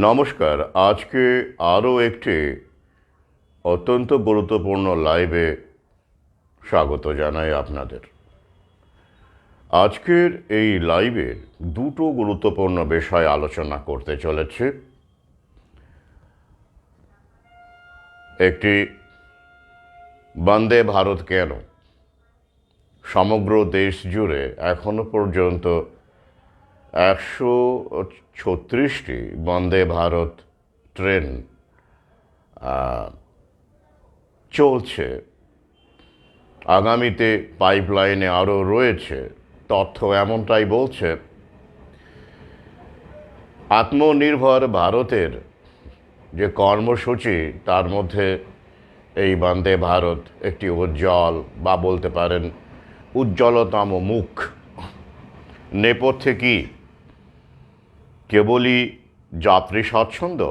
নমস্কার। আজকে আরও একটি অত্যন্ত গুরুত্বপূর্ণ লাইভে স্বাগত জানাই আপনাদের। আজকের এই লাইভের দুটো গুরুত্বপূর্ণ বিষয় আলোচনা করতে চলেছে। একটি, বন্দে ভারত কেন সমগ্র দেশ জুড়ে এখনো পর্যন্ত 136টি বন্দে ভারত ট্রেন চলছে, আগামীতে পাইপলাইনে আরও রয়েছে। তথ্য এমনটাই বলছে। আত্মনির্ভর ভারতের যে কর্মসূচি, তার মধ্যে এই বন্দে ভারত একটি উজ্জ্বল বা বলতে পারেন উজ্জ্বলতম মুখ। নেপথ্যে কি কেবলই যাত্রী স্বাচ্ছন্দ্য,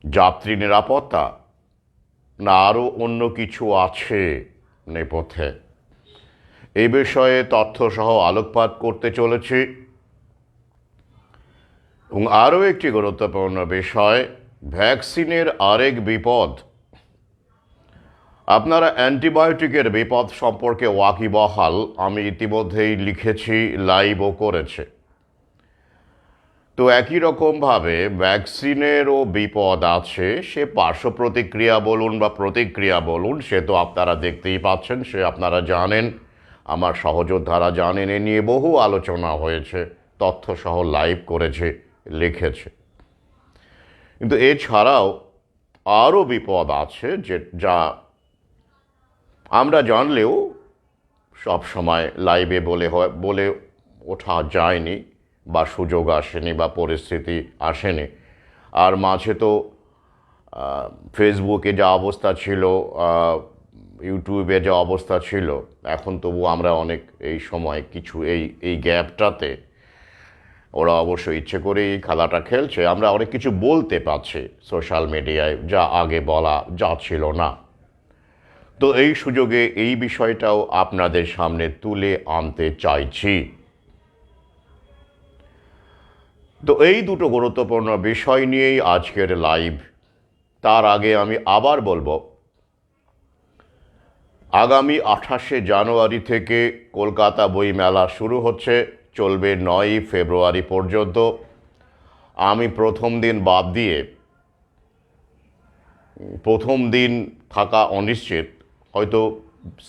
যাত্রী নিরাপত্তা, না আরও অন্য কিছু আছে নেপথ্যে? এই বিষয়ে তথ্যসহ আলোকপাত করতে চলেছি। এবং আরও একটি গুরুত্বপূর্ণ বিষয়, ভ্যাকসিনের আরেক বিপদ। আপনারা অ্যান্টিবায়োটিকের বিপদ সম্পর্কে ওয়াকিবহাল, আমি ইতিমধ্যেই লিখেছি, লাইভও করেছে। তো একই রকমভাবে ভ্যাকসিনেরও বিপদ আছে। সে পার্শ্ব প্রতিক্রিয়া বলুন বা প্রতিক্রিয়া বলুন, সে তো আপনারা দেখতেই পাচ্ছেন, সে আপনারা জানেন, আমার সহযোদ্ধারা জানেন। এ নিয়ে বহু আলোচনা হয়েছে, তথ্যসহ লাইভ করেছে, লিখেছে। কিন্তু এছাড়াও আরও বিপদ আছে যা আমরা জানলেও সবসময় লাইভে বলে ওঠা যায়নি, বা সুযোগ আসেনি, বা পরিস্থিতি আসেনি। আর মাঝে তো ফেসবুকে যা অবস্থা ছিল, ইউটিউবে যা অবস্থা ছিল, এখন তবু আমরা অনেক এই সময় কিছু এই গ্যাপটাতে ওরা অবশ্য ইচ্ছে করে এই খেলাটা খেলছে, আমরা অনেক কিছু বলতে পারছি সোশ্যাল মিডিয়ায়, যা আগে বলা যাচ্ছিল না। তো এই সুযোগে এই বিষয়টাও আপনাদের সামনে তুলে আনতে চাইছি। তো এই দুটো গুরুত্বপূর্ণ বিষয় নিয়েই আজকের লাইভ। তার আগে আমি আবার বলবো, আগামী 28শে জানুয়ারি থেকে কলকাতা বইমেলা শুরু হচ্ছে, চলবে 9ই ফেব্রুয়ারি পর্যন্ত। আমি প্রথম দিন বাদ দিয়ে, প্রথম দিন থাকা অনিশ্চিত, হয়তো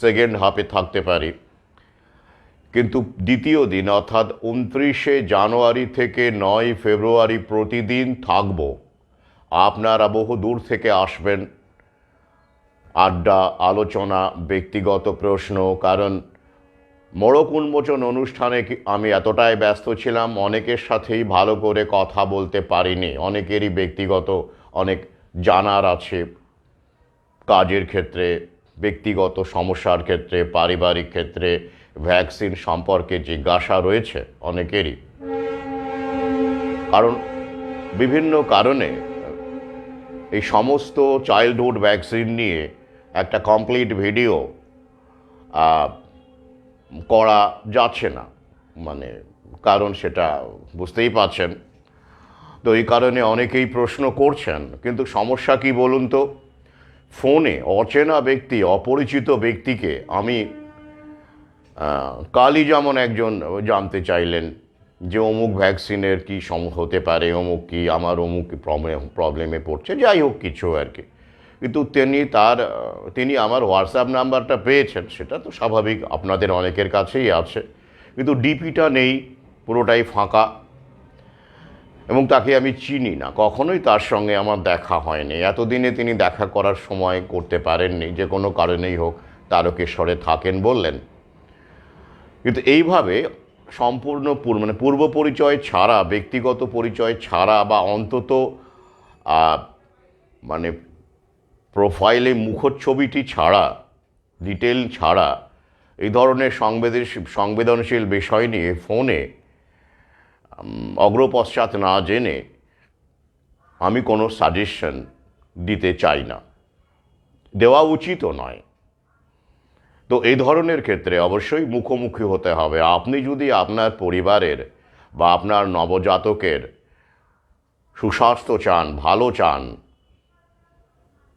সেকেন্ড হাফে থাকতে পারি, কিন্তু দ্বিতীয় দিন অর্থাৎ 29শে জানুয়ারি থেকে 9ই ফেব্রুয়ারি প্রতিদিন থাকব। আপনারা বহু দূর থেকে আসবেন, আড্ডা, আলোচনা, ব্যক্তিগত প্রশ্ন। কারণ মোড়ক উন্মোচন অনুষ্ঠানে আমি এতটাই ব্যস্ত ছিলাম, অনেকের সাথেই ভালো করে কথা বলতে পারিনি। অনেকেরই ব্যক্তিগত অনেক জানার আছে, কাজের ক্ষেত্রে, ব্যক্তিগত সমস্যার ক্ষেত্রে, পারিবারিক ক্ষেত্রে, ভ্যাকসিন সম্পর্কে জিজ্ঞাসা রয়েছে অনেকেরই। কারণ বিভিন্ন কারণে এই সমস্ত চাইল্ডহুড ভ্যাকসিন নিয়ে একটা কমপ্লিট ভিডিও করা যাচ্ছে না, মানে কারণ সেটা বুঝতেই পারছেন। তো এই কারণে অনেকেই প্রশ্ন করছেন, কিন্তু সমস্যা কি বলুন তো? ফোনে অচেনা ব্যক্তি, অপরিচিত ব্যক্তিকে আমি কালই যেমন একজন জানতে চাইলেন যে অমুক ভ্যাকসিনের কী হতে পারে, অমুক কি আমার অমুক প্রবলেমে পড়ছে, যাই হোক কিছু আর কি। কিন্তু তিনি আমার হোয়াটসঅ্যাপ নাম্বারটা পেয়েছেন, সেটা তো স্বাভাবিক, আপনাদের অনেকের কাছেই আছে, কিন্তু ডিপিটা নেই, পুরোটাই ফাঁকা। এবং তাকে আমি চিনি না, কখনোই তার সঙ্গে আমার দেখা হয়নি। এতদিনে তিনি দেখা করার সময় করতে পারেননি, যে কোনো কারণেই হোক, তারকেশ্বরে থাকেন বললেন। কিন্তু এইভাবে সম্পূর্ণ পূর্ব পরিচয় ছাড়া, ব্যক্তিগত পরিচয় ছাড়া, বা অন্তত মানে প্রোফাইলে মুখচ্ছবিটি ছাড়া, ডিটেল ছাড়া, এই ধরনের সংবেদনশীল বিষয় নিয়ে ফোনে অগ্রপশ্চাৎ না জেনে আমি কোনো সাজেশন দিতে চাই না, দেওয়া উচিতও নয়। তো এই ধরনের ক্ষেত্রে অবশ্যই মুখোমুখি হতে হবে। আপনি যদি আপনার পরিবারের বা আপনার নবজাতকের সুস্বাস্থ্য চান, ভালো চান,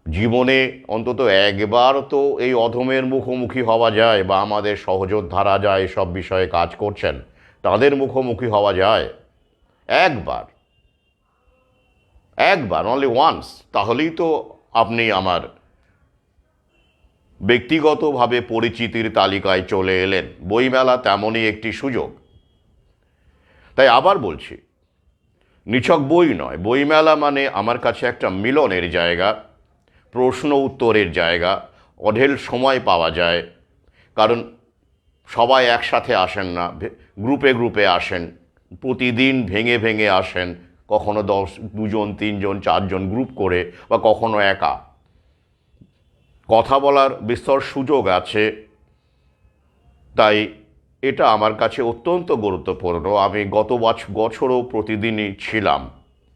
জীবনে অন্তত একবার তো এই অধমের মুখোমুখি হওয়া যায়, বা আমাদের সহযোদ্ধারা যায় এসব বিষয়ে কাজ করছেন, তাদের মুখোমুখি হওয়া যায় একবার, অনলি ওয়ান্স, তাহলেই তো আপনি আমার ব্যক্তিগতভাবে পরিচিতির তালিকায় চলে এলেন। বইমেলা তেমনই একটি সুযোগ। তাই আবার বলছি, নিছক বই নয়, বইমেলা মানে আমার কাছে একটা মিলনের জায়গা, প্রশ্ন উত্তরের জায়গা, অঢেল সময় পাওয়া যায়। কারণ সবাই একসাথে আসেন না, গ্রুপে গ্রুপে আসেন, প্রতিদিন ভেঙে ভেঙে আসেন, কখনো 2জন 3জন 4জন গ্রুপ করে, বা কখনো একা। কথা বলার বিস্তর সুযোগ আছে। তাই এটা আমার কাছে অত্যন্ত গুরুত্বপূর্ণ। আমি গত বছরও প্রতিদিনই ছিলাম,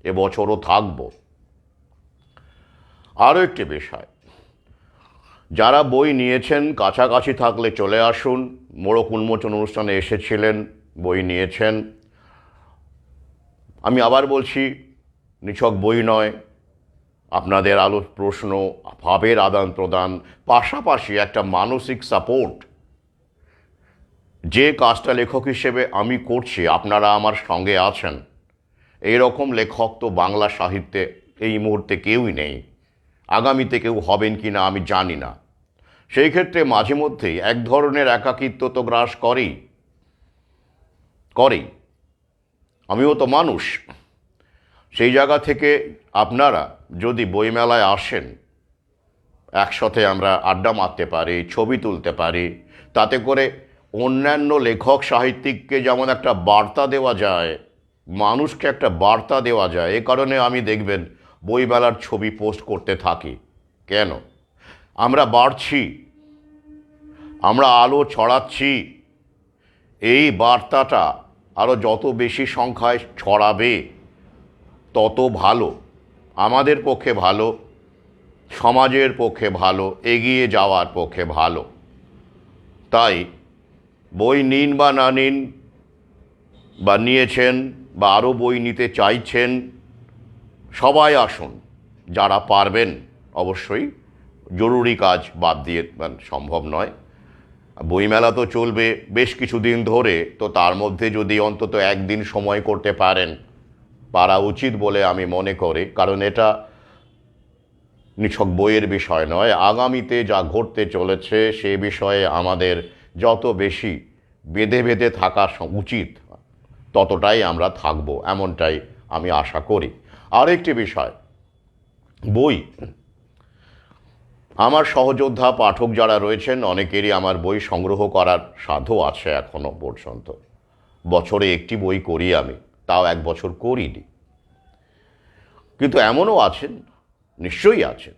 এবছরও থাকব। আরও একটি বিষয়, যারা বই নিয়েছেন কাছাকাছি থাকলে চলে আসুন। মোড়ক উন্মোচন অনুষ্ঠানে এসেছিলেন, বই নিয়েছেন। আমি আবার বলছি, নিছক বই নয়, আপনাদের প্রশ্ন, ভাবের আদান প্রদান, পাশাপাশি একটা মানসিক সাপোর্ট। যে কাজটা লেখক হিসেবে আমি করছি, আপনারা আমার সঙ্গে আছেন, এইরকম লেখক তো বাংলা সাহিত্যে এই মুহূর্তে কেউই নেই। আগামীতে কেউ হবেন কি না আমি জানি না। সেই ক্ষেত্রে মাঝে মধ্যেই এক ধরনের একাকিত্ব তো গ্রাস করেই। আমিও তো মানুষ। সেই জায়গা থেকে আপনারা যদি বইমেলায় আসেন, একসাথে আমরা আড্ডা মারতে পারি, ছবি তুলতে পারি, তাতে করে অন্যান্য লেখক সাহিত্যিককে যেমন একটা বার্তা দেওয়া যায়, মানুষকে একটা বার্তা দেওয়া যায়। এ কারণে আমি দেখবেন বইমেলার ছবি পোস্ট করতে থাকি। কেন? আমরা বাড়ছি, আমরা আলো ছড়াচ্ছি। এই বার্তাটা আরও যত বেশি সংখ্যায় ছড়াবে তত ভালো, আমাদের পক্ষে ভালো, সমাজের পক্ষে ভালো, এগিয়ে যাওয়ার পক্ষে ভালো। তাই বই নিন বা না নিন, বা নিয়েছেন বা আরও বই নিতে চাইছেন, সবাই আসুন। যারা পারবেন, অবশ্যই জরুরি কাজ বাদ দিয়ে, সম্ভব নয়। বইমেলা তো চলবে বেশ কিছুদিন ধরে, তো তার মধ্যে যদি অন্তত একদিন সময় করতে পারা উচিত বলে আমি মনে করি। কারণ এটা নিছক বইয়ের বিষয় নয়, আগামীতে যা ঘটতে চলেছে সে বিষয়ে আমাদের যত বেশি বেঁধে বেঁধে থাকা উচিত, ততটাই আমরা থাকব, এমনটাই আমি আশা করি। আরেকটি বিষয়, বই, আমার সহযোদ্ধা পাঠক যারা রয়েছেন অনেকেরই আমার বই সংগ্রহ করার সাধ্য আছে এখনো পর্যন্ত। বছরে একটি বই করি আমি, তাও 1 বছর করিনি। কিন্তু এমনও আছেন, নিশ্চয়ই আছেন,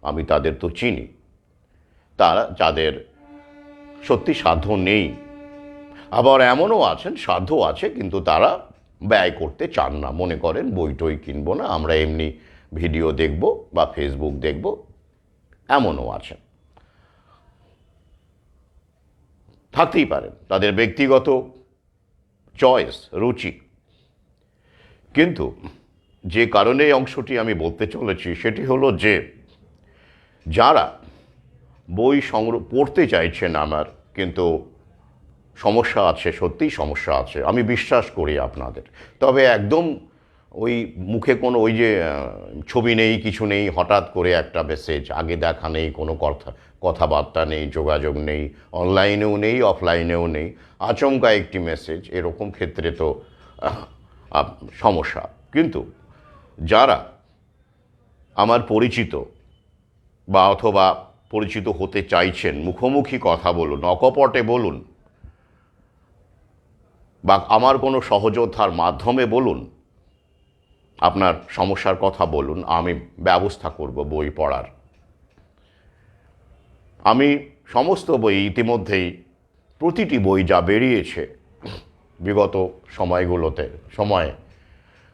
আমি তাদের তো চিনি, তারা যাদের সত্যি সাধ্য নেই। আবার এমনও আছেন সাধ্য আছে, কিন্তু তারা ব্যয় করতে চান না, মনে করেন বই টই কিনবো না, আমরা এমনি ভিডিও দেখব বা ফেসবুক দেখব, এমনও আছেন। থাকতেই পারেন, তাদের ব্যক্তিগত চয়েস, রুচি। কিন্তু যে কারণে এই অংশটি আমি বলতে চলেছি সেটি হলো যে, যারা বই পড়তে চাইছেন আমার, কিন্তু সমস্যা আছে, সত্যিই সমস্যা আছে, আমি বিশ্বাস করি আপনাদের। তবে একদম ওই মুখে কোনো ওই যে ছবি নেই, কিছু নেই, হঠাৎ করে একটা মেসেজ, আগে দেখা নেই, কোনো কথাবার্তা নেই, যোগাযোগ নেই, অনলাইনেও নেই, অফলাইনেও নেই, আচমকা একটি মেসেজ, এরকম ক্ষেত্রে তো সমস্যা। কিন্তু যারা আমার পরিচিত বা অথবা পরিচিত হতে চাইছেন, মুখোমুখি কথা বলুন, অকপটে বলুন, বা আমার কোনো সহযোদ্ধার মাধ্যমে বলুন, আপনার সমস্যার কথা বলুন, আমি ব্যবস্থা করব বই পড়ার। আমি সমস্ত বই ইতিমধ্যেই, প্রতিটি বই যা বেরিয়েছে বিগত সময়ে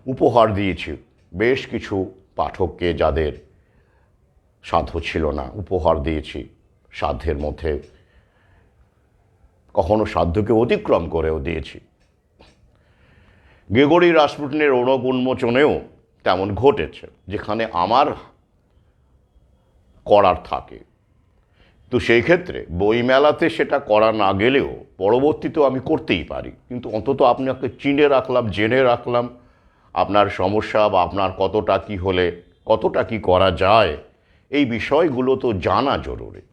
উপহার দিয়েছি বেশ কিছু পাঠককে, যাদের সাধ্য ছিল না, উপহার দিয়েছি সাধ্যের মধ্যে, কখনো সাধ্যকে অতিক্রম করেও দিয়েছি। গ্রেগরি রাসপুটিনের রৌনক উন্মোচনেও তেমন ঘটেছে, যেখানে আমার করার থাকে। তো সেই ক্ষেত্রে বইমেলাতে সেটা করা না গেলেও পরবর্তীতেও আমি করতেই পারি, কিন্তু অন্তত আপনাকে চিনে রাখলাম, জেনে রাখলাম আপনার সমস্যা বা আপনার কতটা কি হলে কতটা কি করা যায়, এই বিষয়গুলো তো জানা জরুরি।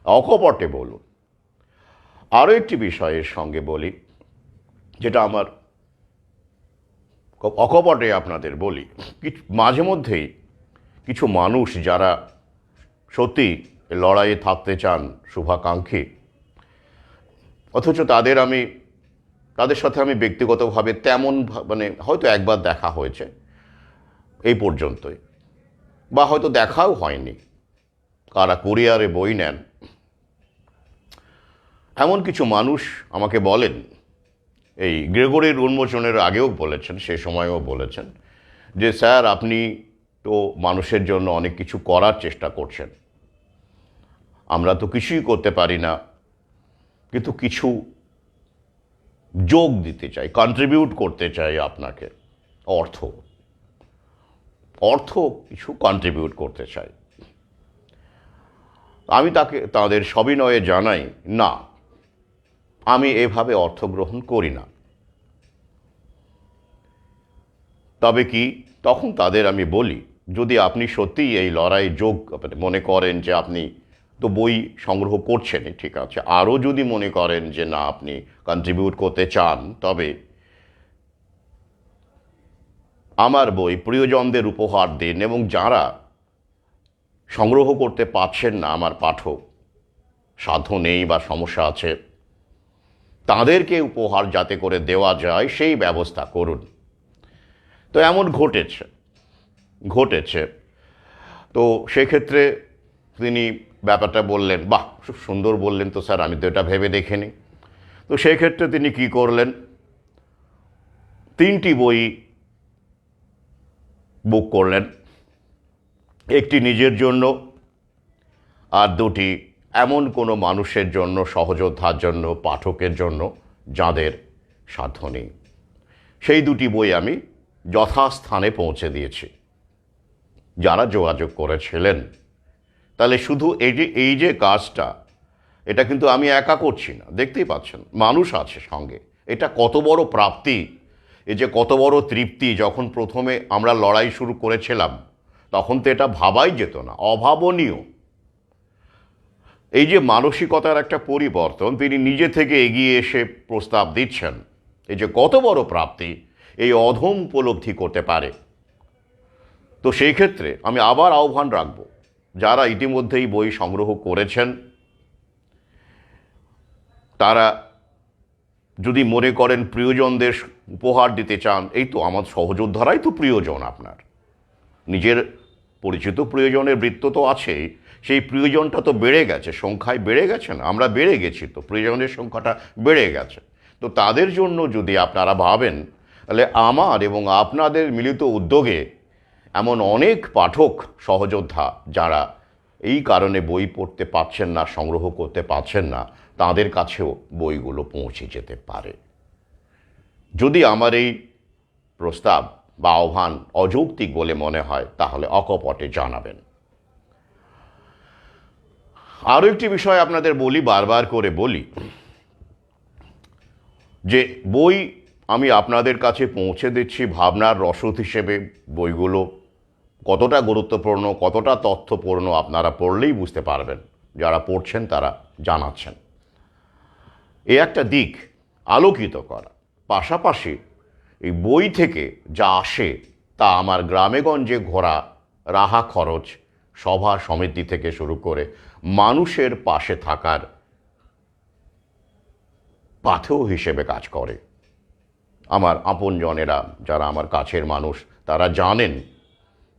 অকপটে বলুন। আরও একটি বিষয়ের সঙ্গে বলি, যেটা আমার অকপটে আপনাদের বলি। মাঝে মধ্যেই কিছু মানুষ যারা সত্যি লড়াইয়ে থাকতে চান, শুভাকাঙ্ক্ষী, অথচ তাদের সাথে আমি ব্যক্তিগতভাবে তেমন হয়তো একবার দেখা হয়েছে এই পর্যন্তই, বা হয়তো দেখাও হয়নি, কারা কুরিয়ারে বই নেন, এমন কিছু মানুষ আমাকে বলেন, এই গ্রেগরির উন্মোচনের আগেও বলেছেন, সে সময়ও বলেছেন যে স্যার আপনি তো মানুষের জন্য অনেক কিছু করার চেষ্টা করছেন, আমরা তো কিছুই করতে পারি না, কিন্তু কিছু যোগ দিতে চাই, কন্ট্রিবিউট করতে চাই আপনাকে, অর্থ কিছু কন্ট্রিবিউট করতে চাই। আমি তাদের সবিনয়ে জানাই, না, আমি এভাবে অর্থ গ্রহণ করি না। তবে কি তখন তাদের আমি বলি, যদি আপনি সত্যিই এই লড়াই যোগ মনে করেন যে আপনি তো বই সংগ্রহ করছেনই, ঠিক আছে, আরও যদি মনে করেন যে না আপনি কন্ট্রিবিউট করতে চান, তবে আমার বই প্রিয়জনদের উপহার দিন, এবং যারা সংগ্রহ করতে পারছেন না, আমার পাঠক, সাধ্য নেই বা সমস্যা আছে, তাদেরকে উপহার যাতে করে দেওয়া যায় সেই ব্যবস্থা করুন। তো এমন ঘটেছে। তো সেক্ষেত্রে তিনি ব্যাপারটা বললেন, বাহ খুব সুন্দর বললেন তো স্যার, আমি তো এটা ভেবে দেখিনি। তো সেই ক্ষেত্রে তিনি কি করলেন, 3টি বই বুক করলেন, একটি নিজের জন্য আর 2টি এমন কোনো মানুষের জন্য, সহযোদ্ধার জন্য, পাঠকের জন্য যাদের সাধ্য নেই। সেই 2টি বই আমি যথাস্থানে পৌঁছে দিয়েছি যারা যোগাযোগ করেছিলেন। তাহলে শুধু এই যে কাজটা, এটা কিন্তু আমি একা করছি না, দেখতেই পাচ্ছেন মানুষ আছে সঙ্গে। এটা কত বড় প্রাপ্তি, এই যে কত বড় তৃপ্তি। যখন প্রথমে আমরা লড়াই শুরু করেছিলাম তখন তো এটা ভাবাই যেত না, অভাবনীয়। এই যে মানসিকতার একটা পরিবর্তন, তিনি নিজে থেকে এগিয়ে এসে প্রস্তাব দিচ্ছেন, এই যে কত বড় প্রাপ্তি, এই অধম উপলব্ধি করতে পারে। তো সেই ক্ষেত্রে আমি আবার আহ্বান রাখব, যারা ইতিমধ্যেই বই সংগ্রহ করেছেন, তারা যদি মনে করেন প্রিয়জনদের উপহার দিতে চান, এই তো আমার সহযোদ্ধারাই তো প্রিয়জন, আপনার নিজের পরিচিত প্রিয়জনের বৃত্ত তো আছেই, সেই প্রিয়জনটা তো বেড়ে গেছে, সংখ্যায় বেড়ে গেছে না, আমরা বেড়ে গেছি, তো প্রিয়জনের সংখ্যাটা বেড়ে গেছে। তো তাদের জন্য যদি আপনারা ভাবেন, তাহলে আমার এবং আপনাদের মিলিত উদ্যোগে এমন অনেক পাঠক সহযোদ্ধা যারা এই কারণে বই পড়তে পারছেন না, সংগ্রহ করতে পারছেন না, তাদের কাছেও বইগুলো পৌঁছে যেতে পারে। যদি আমার এই প্রস্তাব বা আহ্বান অযৌক্তিক বলে মনে হয়, তাহলে অকপটে জানাবেন। আরও একটি বিষয় আপনাদের বলি, বারবার করে বলি, যে বই আমি আপনাদের কাছে পৌঁছে দিচ্ছি ভাবনার রসদ হিসেবে। বইগুলো কতটা গুরুত্বপূর্ণ, কতটা তথ্যপূর্ণ আপনারা পড়লেই বুঝতে পারবেন, যারা পড়ছেন তারা জানাচ্ছেন। এ একটা দিক আলোকিত করা, পাশাপাশি এই বই থেকে যা আসে তা আমার গ্রামেগঞ্জে ঘোরা, রাহা খরচ, সভা সমিতি থেকে শুরু করে মানুষের পাশে থাকার পাথেয় হিসেবে কাজ করে। আমার আপনজনেরা, যারা আমার কাছের মানুষ, তারা জানেন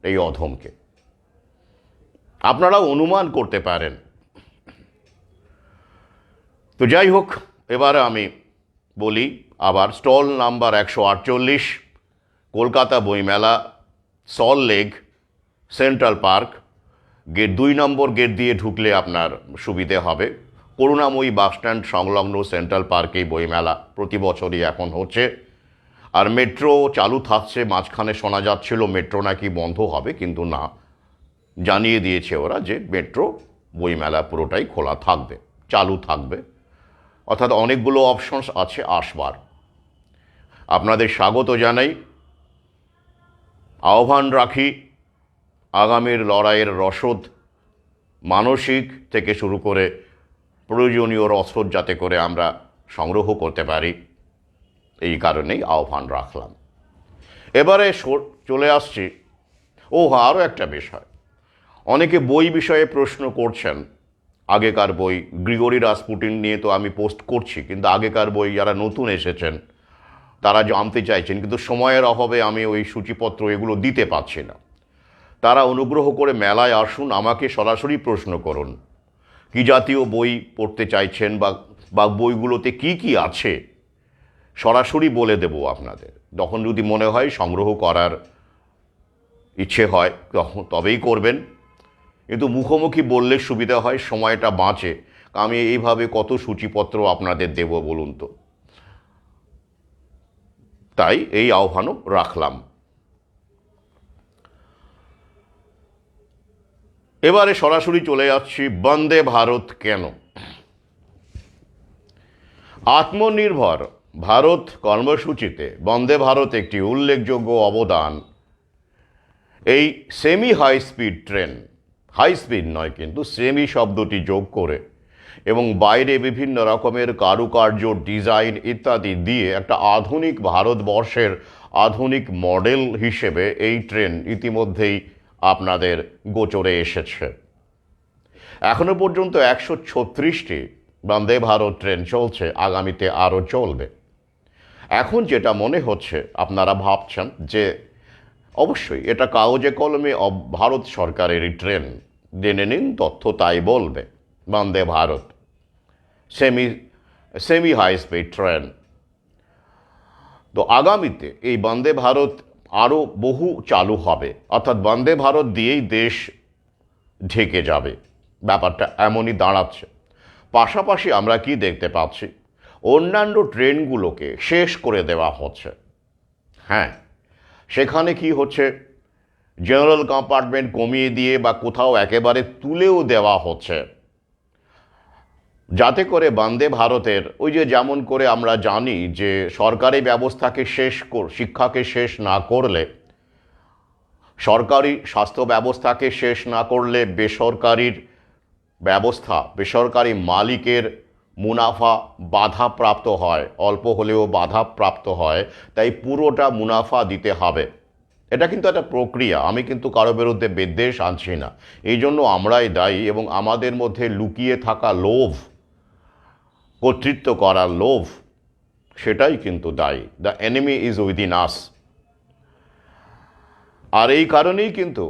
এই অধমকে, আপনারাও অনুমান করতে পারেন। তো যাই হোক, এবারে আমি বলি আবার, স্টল নাম্বার 148, কলকাতা বইমেলা, Salt Lake, Central Park, gate 2 নম্বর গেট দিয়ে ঢুকলে আপনার সুবিধে হবে। করুণাময়ী বাসস্ট্যান্ড সংলগ্ন সেন্ট্রাল পার্কেই বইমেলা প্রতি বছরই এখন হচ্ছে। আর মেট্রো চালু থাকছে, মাঝখানে শোনা যাচ্ছিল মেট্রো নাকি বন্ধ হবে, কিন্তু না, জানিয়ে দিয়েছে ওরা যে মেট্রো বইমেলা পুরোটাই খোলা থাকবে, চালু থাকবে। অর্থাৎ অনেকগুলো অপশনস আছে আসবার। আপনাদের স্বাগত জানাই, আহ্বান রাখি, আগামীর লড়াইয়ের রসদ মানসিক থেকে শুরু করে প্রয়োজনীয় রসদ যাতে করে আমরা সংগ্রহ করতে পারি, এই কারণেই আহ্বান রাখলাম। এবারে চলে আসছি, আরও একটা বিষয়, অনেকে বই বিষয়ে প্রশ্ন করছেন। আগেকার বই, গ্রিগরি রাসপুটিন নিয়ে তো আমি পোস্ট করছি, কিন্তু আগেকার বই যারা নতুন এসেছেন তারা জানতে চাইছেন, কিন্তু সময়ের অভাবে আমি ওই সূচিপত্র এগুলো দিতে পারছি না। তারা অনুগ্রহ করে মেলায় আসুন, আমাকে সরাসরি প্রশ্ন করুন কী জাতীয় বই পড়তে চাইছেন, বা বইগুলোতে কি কি আছে সরাসরি বলে দেব আপনাদের। তখন যদি মনে হয় সংগ্রহ করার ইচ্ছে হয় তবেই করবেন, কিন্তু মুখোমুখি বললে সুবিধা হয়, সময়টা বাঁচে। আমি এইভাবে কত সূচিপত্র আপনাদের দেব বলুন তো, তাই এই আহ্বানও রাখলাম। এবারে সরাসরি চলে যাচ্ছি বন্দে ভারত কেন। আত্মনির্ভর ভারত কর্মসূচিতে বন্দে ভারত একটি উল্লেখযোগ্য অবদান। এই semi high speed train, high speed নয় কিন্তু সেমি শব্দটি যোগ করে, এবং বাইরে বিভিন্ন রকমের কারুকার্য, ডিজাইন ইত্যাদি দিয়ে একটা আধুনিক ভারতবর্ষের আধুনিক মডেল হিসেবে এই ট্রেন ইতিমধ্যেই আপনাদের গোচরে এসেছে। এখনো পর্যন্ত 136টি বন্দে ভারত ট্রেন চলছে, আগামীতে আরও চলবে। এখন যেটা মনে হচ্ছে, আপনারা ভাবছেন যে অবশ্যই এটা কাগজে কলমে ভারত সরকারেরই ট্রেন, জেনে নিন তথ্য তাই বলবে। Vande Bharat semi high speed train. তো আগামীতে এই বন্দে ভারত আরও বহু চালু হবে, অর্থাৎ বন্দে ভারত দিয়েই দেশ ঢেকে যাবে, ব্যাপারটা এমনই দাঁড়াচ্ছে। পাশাপাশি আমরা কি দেখতে পাচ্ছি, অন্যান্য ট্রেনগুলোকে শেষ করে দেওয়া হচ্ছে। হ্যাঁ, সেখানে কি হচ্ছে, জেনারেল কম্পার্টমেন্ট কমিয়ে দিয়ে বা কোথাও একেবারে তুলেও দেওয়া হচ্ছে, যাতে করে বন্দে ভারতের ওই যে যেমন করে আমরা জানি যে সরকারি ব্যবস্থাকে শিক্ষাকে শেষ না করলে, সরকারি স্বাস্থ্য ব্যবস্থাকে শেষ না করলে বেসরকারির ব্যবস্থা, বেসরকারি মালিকের মুনাফা বাধাপ্রাপ্ত হয়, অল্প হলেও বাধাপ্রাপ্ত হয়, তাই পুরোটা মুনাফা দিতে হবে। এটা কিন্তু একটা প্রক্রিয়া, আমি কিন্তু কারো বিরুদ্ধে বিদ্বেষ আনছি না, এই জন্য আমরাই দায়ী, এবং আমাদের মধ্যে লুকিয়ে থাকা লোভ, কর্তৃত্ব করার লোভ, সেটাই কিন্তু দায়ী। দ্য এনিমি ইজ উইদিন আস। আর এই কারণেই কিন্তু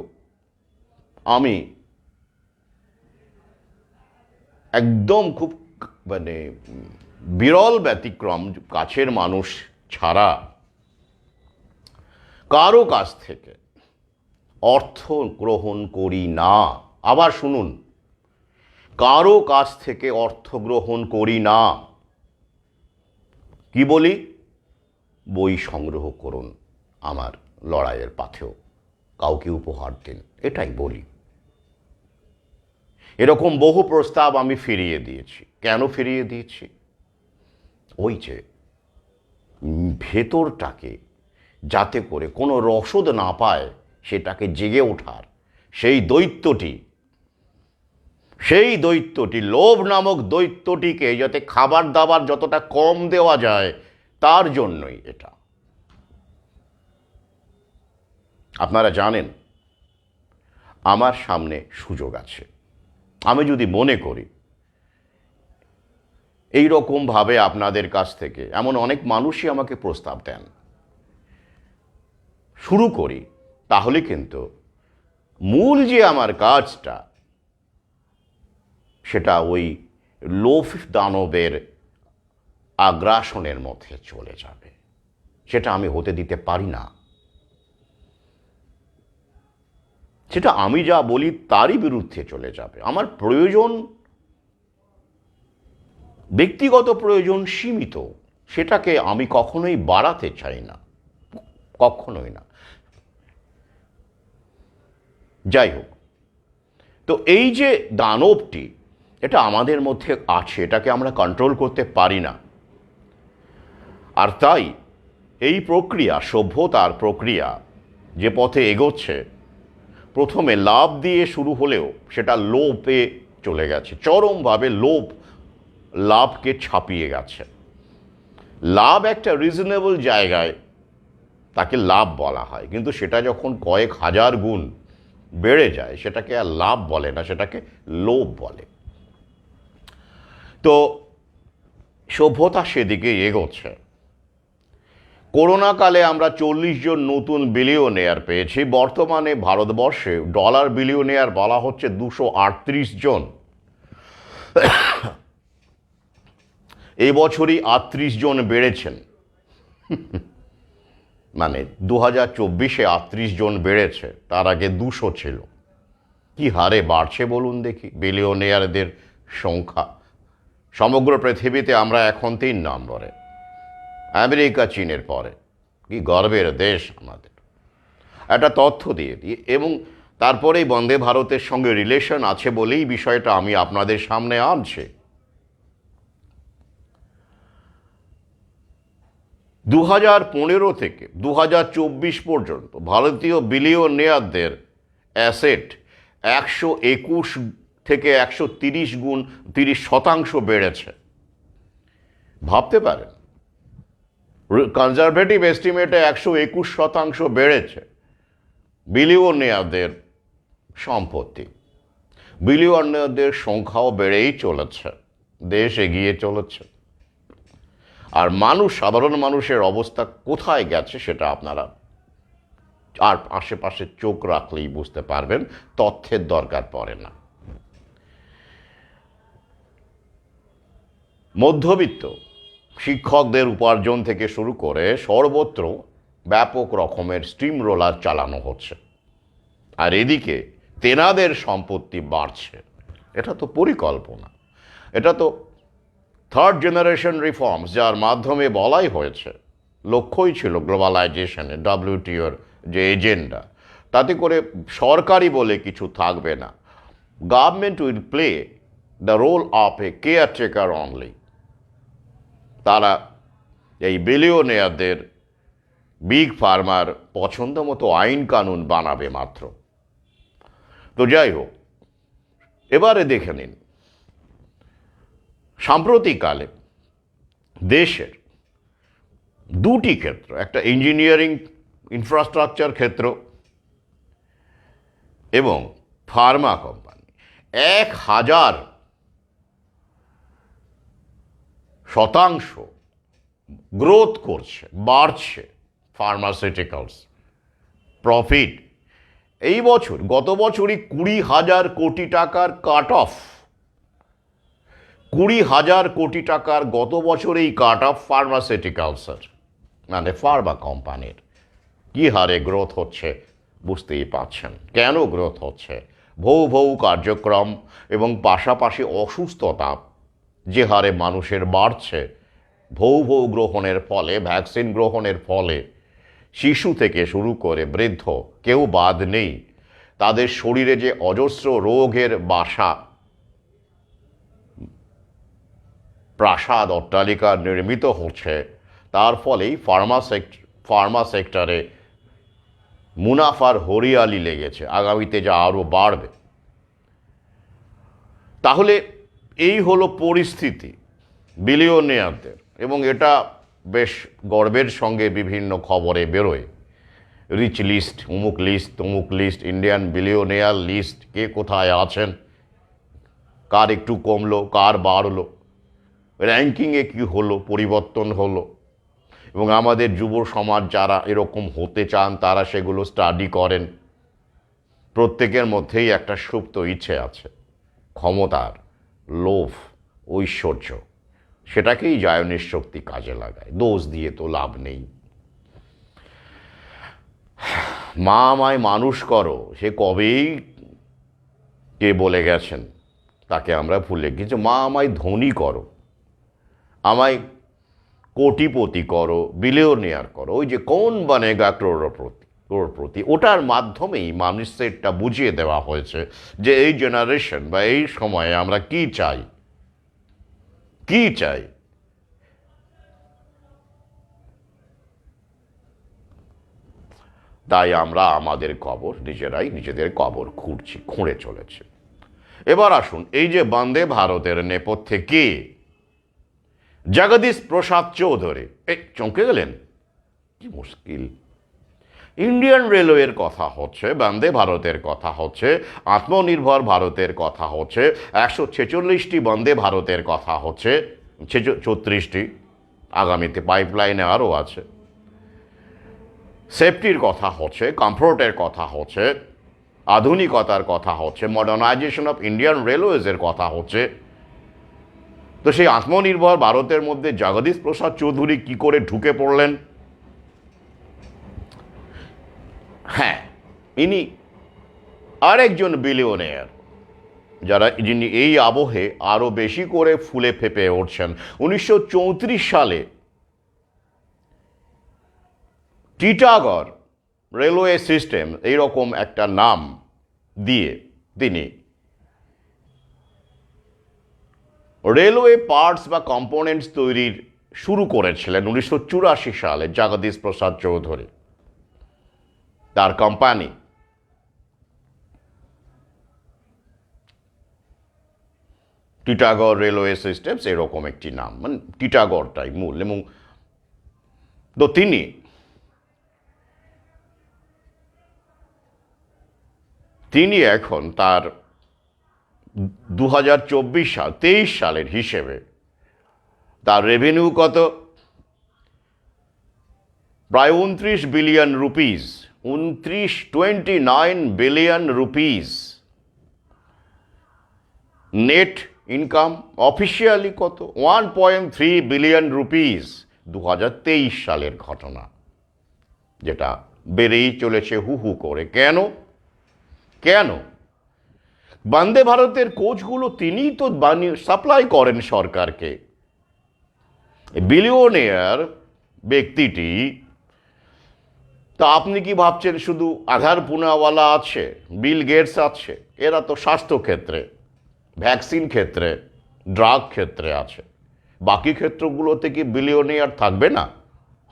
আমি একদম খুব বিরল ব্যতিক্রম, কাছের মানুষ ছাড়া কারো কাছ থেকে অর্থ গ্রহণ করি না। আবার শুনুন, কারো কাছ থেকে অর্থ গ্রহণ করি না। কি বলি? বই সংগ্রহ করুন, আমার লড়াইয়ের পাথেও কাউকে উপহার দিন, এটাই বলি। এরকম বহু প্রস্তাব আমি ফিরিয়ে দিয়েছি। কেন ফিরিয়ে দিয়েছি? ওই যে ভেতরটাকে যাতে করে কোনো রসদ না পায়, সেটাকে জেগে ওঠার সেই দৈত্যটি, লোভ নামক দৈত্যটিকে যাতে খাবার দাবার যতটা কম দেওয়া যায়, তার জন্যই এটা। আপনারা জানেন আমার সামনে সুযোগ আছে। আমি যদি মনে করি এই রকমভাবে আপনাদের কাছ থেকে, এমন অনেক মানুষই আমাকে প্রস্তাব দেন, শুরু করি, তাহলে কিন্তু মূল যে আমার কাজটা, সেটা ওই লোভ দানবের আগ্রাসনের মধ্যে চলে যাবে। সেটা আমি হতে দিতে পারি না। সেটা আমি যা বলি তারই বিরুদ্ধে চলে যাবে। আমার প্রয়োজন, ব্যক্তিগত প্রয়োজন সীমিত, সেটাকে আমি কখনোই বাড়াতে চাই না। কখনোই না। যাই হোক, তো এই যে দানবটি, এটা আমাদের মধ্যে আছে, এটাকে আমরা কন্ট্রোল করতে পারি না। আর তাই এই প্রক্রিয়া, সভ্যতার প্রক্রিয়া যে পথে এগোচ্ছে, প্রথমে লাভ দিয়ে শুরু হলেও সেটা লোভে চলে গেছে, চরমভাবে লোভ লাভকে ছাপিয়ে গেছে। লাভ একটা রিজনেবল জায়গায় তাকে লাভ বলা হয়, কিন্তু সেটা যখন কয়েক হাজার গুণ বেড়ে যায় সেটাকে আর লাভ বলে না, সেটাকে লোভ বলে। তো সভ্যতা সেদিকে এগোচ্ছে। করোনাকালে আমরা 40 জন নতুন বিলিয়নিয়ার পেয়েছি। বর্তমানে ভারতবর্ষে ডলার বিলিয়নিয়ার বলা হচ্ছে 238 জন। এই বছরই 38 জন বেড়েছেন, মানে 2024-এ 38 জন বেড়েছে, তার আগে 200 ছিল। কি হারে বাড়ছে বলুন দেখি বিলিয়নিয়ারদের সংখ্যা। সমগ্র পৃথিবীতে আমরা এখন 3 নম্বরে, আমেরিকা চীনের পরে। কি গর্বের দেশ আমাদের। একটা তথ্য দিয়ে দিই, এবং তারপরেই বন্দে ভারতের সঙ্গে রিলেশন আছে বলেই বিষয়টা আমি আপনাদের সামনে আনছি। 2015 থেকে 2024 পর্যন্ত ভারতীয় বিলিয়নিয়ারদের অ্যাসেট 121 থেকে 130 গুণ 30% বেড়েছে। ভাবতে পারেন, কনজারভেটিভ এস্টিমেটে 121% বেড়েছে বিলিয়নিয়ারদের সম্পত্তি। বিলিয়নিয়ারদের সংখ্যাও বেড়েই চলেছে, দেশ এগিয়ে চলেছে। আর মানুষ, সাধারণ মানুষের অবস্থা কোথায় গেছে সেটা আপনারা আর আশেপাশে চোখ রাখলেই বুঝতে পারবেন, তথ্যের দরকার পড়ে না। মধ্যবিত্ত শিক্ষকদের উপার্জন থেকে শুরু করে সর্বত্র ব্যাপক রকমের স্টিম রোলার চালানো হচ্ছে, আর এদিকে তেনাদের সম্পত্তি বাড়ছে। এটা তো পরিকল্পনা, এটা তো থার্ড জেনারেশন রিফর্মস, যার মাধ্যমে বলাই হয়েছে, লক্ষ্যই ছিল গ্লোবালাইজেশনে WTOর যে এজেন্ডা, তাতে করে সরকারি বলে কিছু থাকবে না। Government will play the role of a caretaker only. তারা এই বিলিয়নিয়ারদের, বিগ ফার্মার পছন্দ মতো আইন কানুন বানাবে মাত্র। তো যাই হোক, এবারে দেখে নিন সাম্প্রতিককালে দেশের দুটি ক্ষেত্র, একটা ইঞ্জিনিয়ারিং ইনফ্রাস্ট্রাকচার ক্ষেত্র এবং ফার্মা কোম্পানি, 1000% গ্রোথ করছে, বাড়ছে ফার্মাসিউটিক্যালস প্রফিট। এই বছর, গত বছরই 20,000 কোটি টাকার কাট অফ, 20,000 কোটি টাকার গত বছরেই কাট অফ ফার্মাসিউটিক্যালসের, মানে ফার্মা কোম্পানির। কি হারে গ্রোথ হচ্ছে বুঝতেই পাচ্ছেন। কেন গ্রোথ হচ্ছে? ভৌ কার্যক্রম এবং পাশাপাশি অসুস্থতা যে হারে মানুষের বাড়ছে, ভৌ গ্রহণের ফলে, ভ্যাকসিন গ্রহণের ফলে শিশু থেকে শুরু করে বৃদ্ধ কেউ বাদ নেই। তাদের শরীরে যে অজস্র রোগের বাসা, প্রাসাদ অট্টালিকা নির্মিত হচ্ছে, তার ফলেই ফার্মা সেক্টরে মুনাফার হরিয়ালি লেগেছে, আগামীতে যা আরও বাড়বে। তাহলে এই হলো পরিস্থিতি বিলিয়নিয়ারদের, এবং এটা বেশ গর্বের সঙ্গে বিভিন্ন খবরে বেরোয়। রিচ লিস্ট, অমুক লিস্ট, তমুক লিস্ট, ইন্ডিয়ান বিলিয়নিয়ার লিস্ট, কে কোথায় আছেন, কার একটু কমলো, কার বাড়লো, র্যাঙ্কিংয়ে কী হলো, পরিবর্তন হলো। এবং আমাদের যুব সমাজ যারা এরকম হতে চান তারা সেগুলো স্টাডি করেন। প্রত্যেকের মধ্যেই একটা সুপ্ত ইচ্ছে আছে, ক্ষমতার লোভ, ঐশ্বর্য, সেটাকেই জায়নের শক্তি কাজে লাগায়। দোষ দিয়ে তো লাভ নেই। মা আমায় মানুষ করো, সে কবেই কে বলে গেছেন, তাকে আমরা ভুলে গেছি। মা আমায় ধনী করো, আমায় কোটিপতি করো, বিলিয়নিয়ার করো, ওই যে কোন বনেগা ক্রোড়পতি ক্রোড়পতি, ওটার মাধ্যমেই মানুষেরটা বুঝিয়ে দেওয়া হয়েছে যে এই জেনারেশন বা এই সময়ে আমরা কি চাই, কি চাই। তাই আমরা আমাদের কবর নিজেরাই নিজেদের কবর খুঁড়ে চলেছে। এবার আসুন, এই যে বন্দে ভারতের নেপথ্যে কে? জগদীশ প্রসাদ চৌধুরী। চমকে গেলেন? কি মুশকিল। ইন্ডিয়ান রেলওয়ের কথা হচ্ছে, বন্দে ভারতের কথা হচ্ছে, আত্মনির্ভর ভারতের কথা হচ্ছে, 146টি বন্দে ভারতের কথা হচ্ছে, 34টি, আগামীতে পাইপলাইনে আরও আছে। সেফটির কথা হচ্ছে, কমফোর্টের কথা হচ্ছে, আধুনিকতার কথা হচ্ছে, মডার্নাইজেশন অফ ইন্ডিয়ান রেলওয়েজের কথা হচ্ছে। তো সেই আত্মনির্ভর ভারতের মধ্যে জগদীশ প্রসাদ চৌধুরী কি করে ঢুকে পড়লেন? হ্যাঁ, ইনি আরেকজন বিলিয়নিয়ার, যিনি এই আবহে আরও বেশি করে ফুলে ফেঁপে উঠছেন। 1934 সালে টিটাগড় রেলওয়ে সিস্টেম এইরকম একটা নাম দিয়ে তিনি রেলওয়ে পার্টস বা কম্পোনেন্টস তৈরির শুরু করেছিলেন 1984 সালে জগদীশ প্রসাদ চৌধুরী। তার কোম্পানি টিটাগড় রেলওয়ে সিস্টেমস, এরকম একটি নাম, মানে টিটাগড়টাই মূল। এবং তো তিনি এখন তার 2023 সালের হিসেবে তার রেভিনিউ কত? প্রায় 29 billion rupees, 29 billion rupees net income. Officially কত? 1.3 বিলিয়ন রুপিস। 2023 সালের ঘটনা, যেটা বেড়েই চলেছে হু হু করে। কেন? বন্দে ভারতের কোচগুলো তিনিই তো সাপ্লাই করেন সরকারকে। বিলিয়নিয়ার ব্যক্তিটি, তা আপনি কি ভাবছেন শুধু আধার পুনাওয়ালা আছে, বিল গেটস আছে? এরা তো স্বাস্থ্যক্ষেত্রে, ভ্যাকসিন ক্ষেত্রে, ড্রাগ ক্ষেত্রে আছে। বাকি ক্ষেত্রগুলোতে কি বিলিয়নিয়ার থাকবে না?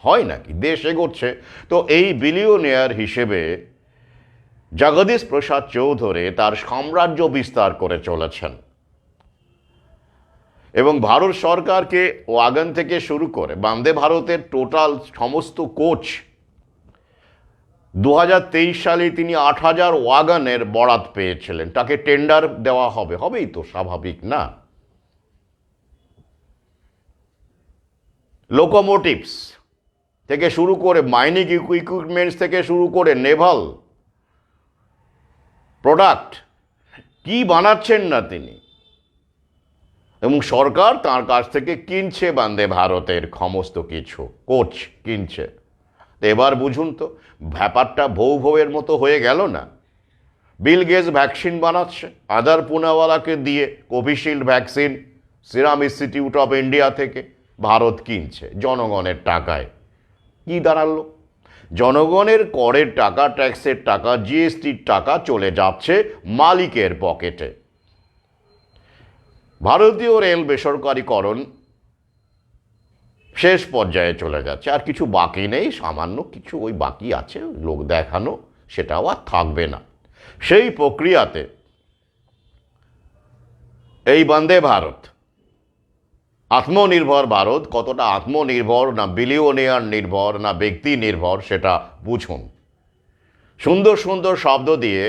হয় নাকি? দেশ এগোচ্ছে। তো এই বিলিয়নিয়ার হিসেবে জগদীশ প্রসাদ চৌধুরী তার সাম্রাজ্য বিস্তার করে চলেছেন এবং ভারত সরকারকে ওয়াগন থেকে শুরু করে বন্দে ভারতের টোটাল সমস্ত কোচ, 2023 সালে তিনি 8,000 ওয়াগনের বরাত পেয়েছিলেন। তাকে টেন্ডার দেওয়া হবে, হবেই তো, স্বাভাবিক না? লোকোমোটিভস থেকে শুরু করে, মাইনিং ইকুইপমেন্টস থেকে শুরু করে, নেভাল প্রোডাক্ট কি বানাচ্ছেন না তিনি। এবং সরকার তার কাছ থেকে কিনছে বন্দে ভারতের সমস্ত কিছু, কোচ কিনছে। এবার বুঝুন তো, ব্যাপারটা ভৌভৌয়ের মতো হয়ে গেল না? বিল গেটস ভ্যাকসিন বানাচ্ছে আদার পুনাওয়ালাকে দিয়ে, Covishield vaccine serum institute of India থেকে ভারত কিনছে জনগণের টাকায়। কি দাঁড়ালো? জনগণের করের টাকা, ট্যাক্সের টাকা, জিএসটির টাকা চলে যাচ্ছে মালিকের পকেটে। ভারতীয় রেল বেসরকারীকরণ শেষ পর্যায়ে চলে যাচ্ছে, আর কিছু বাকি নেই। সামান্য কিছু ওই বাকি আছে লোক দেখানো, সেটাও আর থাকবে না। সেই প্রক্রিয়াতে এই বন্দে ভারত, আত্মনির্ভর ভারত কতটা আত্মনির্ভর, না বিলিয়নিয়ার নির্ভর, না ব্যক্তি নির্ভর, সেটা বুঝুন। সুন্দর সুন্দর শব্দ দিয়ে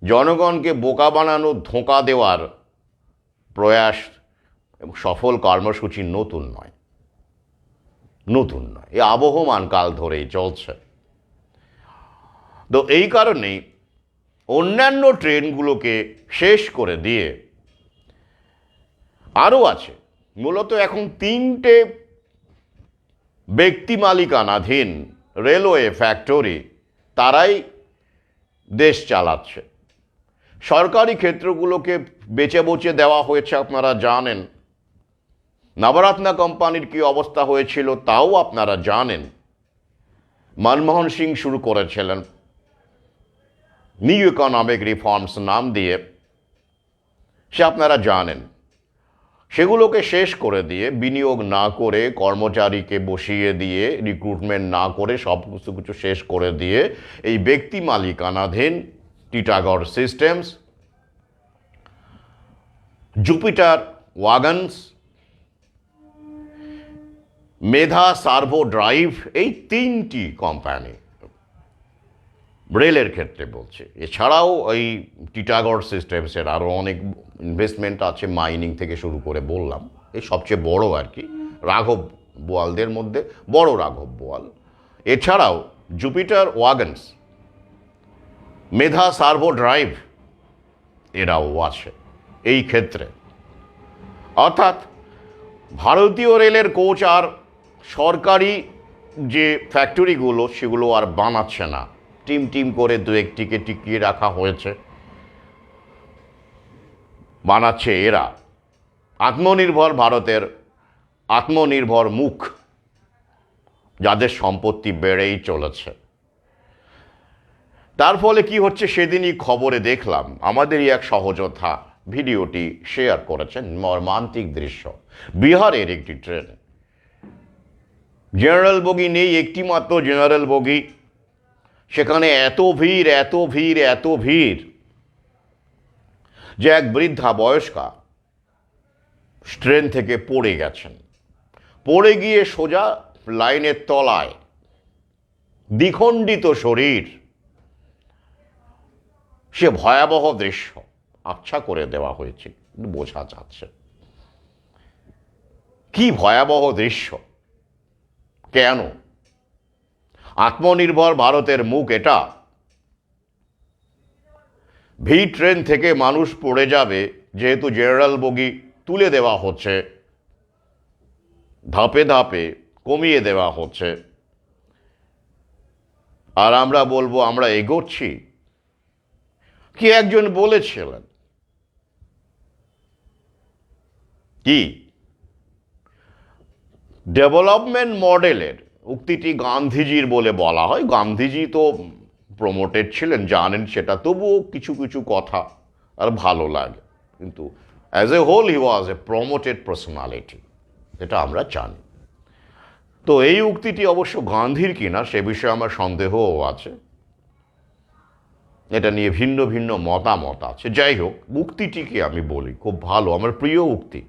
জনগণকে বোকা বানানো, ধোঁকা দেওয়ার প্রয়াস এবং সফল কর্মসূচি নতুন নয়, এ আবহমান কাল ধরেই চলছে। তো এই কারণেই অন্যান্য ট্রেনগুলোকে শেষ করে দিয়ে আরও আছে। মূলত এখন 3টে ব্যক্তি মালিকানাধীন রেলওয়ে ফ্যাক্টরি, তারাই দেশ চালাচ্ছে। সরকারি ক্ষেত্রগুলোকে বেচে দেওয়া হয়েছে, আপনারা জানেন। নবরত্ন কোম্পানির কি অবস্থা হয়েছিল তাও আপনারা জানেন। মনমোহন সিং শুরু করেছিলেন নিউ ইকোনমিক রিফর্মস নাম দিয়ে, সে আপনারা জানেন। সেগুলোকে শেষ করে দিয়ে, বিনিয়োগ না করে, কর্মচারীকে বসিয়ে দিয়ে, রিক্রুটমেন্ট না করে, সব কিছু শেষ করে দিয়ে এই ব্যক্তি মালিকানাধীন টিটাগড় সিস্টেমস, জুপিটার ওয়াগনস, মেধা সার্ভো ড্রাইভ, এই তিনটি কোম্পানি রেলের ক্ষেত্রে বলছে। এছাড়াও এই টিটাগড় সিস্টেমসের আরও অনেক ইনভেস্টমেন্ট আছে, মাইনিং থেকে শুরু করে বললাম। এই সবচেয়ে বড় আর কি, রাঘব বোয়ালদের মধ্যে বড় রাঘব বোয়াল। এছাড়াও জুপিটার ওয়াগনস, মেধা সার্ভো ড্রাইভ, এরাও আছে এই ক্ষেত্রে। অর্থাৎ ভারতীয় রেলের কোচ আর সরকারি যে ফ্যাক্টরিগুলো সেগুলো আর বানাচ্ছে না, টিম টিম করে দু একটিকে টিকিয়ে রাখা হয়েছে, বানাচ্ছে এরা। আত্মনির্ভর ভারতের আত্মনির্ভর মুখ, যাদের সম্পত্তি বেড়েই চলেছে। তার ফলে কি হচ্ছে, সেদিনই খবরে দেখলাম আমাদেরই এক সহযোদ্ধা ভিডিওটি শেয়ার করেছেন, মর্মান্তিক দৃশ্য। বিহারের একটি ট্রেন, জেনারেল বগি নেই, একটি মাত্র জেনারেল বগি, সেখানে এত ভিড় এত ভিড় এত ভিড় যে এক বৃদ্ধা বয়স্কা ট্রেন থেকে পড়ে গেছেন। পড়ে গিয়ে সোজা লাইনের তলায়, দ্বিখণ্ডিত শরীর। সে ভয়াবহ দৃশ্য আচ্ছা করে দেওয়া হয়েছে, বোঝা যাচ্ছে কি ভয়াবহ দৃশ্য। কেন? আত্মনির্ভর ভারতের মুখ এটা। ভি ট্রেন থেকে মানুষ পড়ে যাবে, যেহেতু জেনারেল বগি তুলে দেওয়া হচ্ছে, ধাপে ধাপে কমিয়ে দেওয়া হচ্ছে, আর আমরা বলবো আমরা এগোচ্ছি। কি একজন বলেছিলেন, কি ডেভেলপমেন্ট মডেলের উক্তিটি গান্ধীজির বলে বলা হয়। গান্ধীজি তো প্রমোটেড ছিলেন, জানেন সেটা, তবুও কিছু কিছু কথা আর ভালো লাগে। কিন্তু as a whole he was a promoted personality, এটা আমরা জানি। তো এই উক্তিটি অবশ্য গান্ধীর কিনা সে বিষয়ে আমার সন্দেহও আছে, এটা নিয়ে ভিন্ন ভিন্ন মতামত আছে। যাই হোক, উক্তিটিকে আমি বলি, খুব ভালো, আমার প্রিয় উক্তি।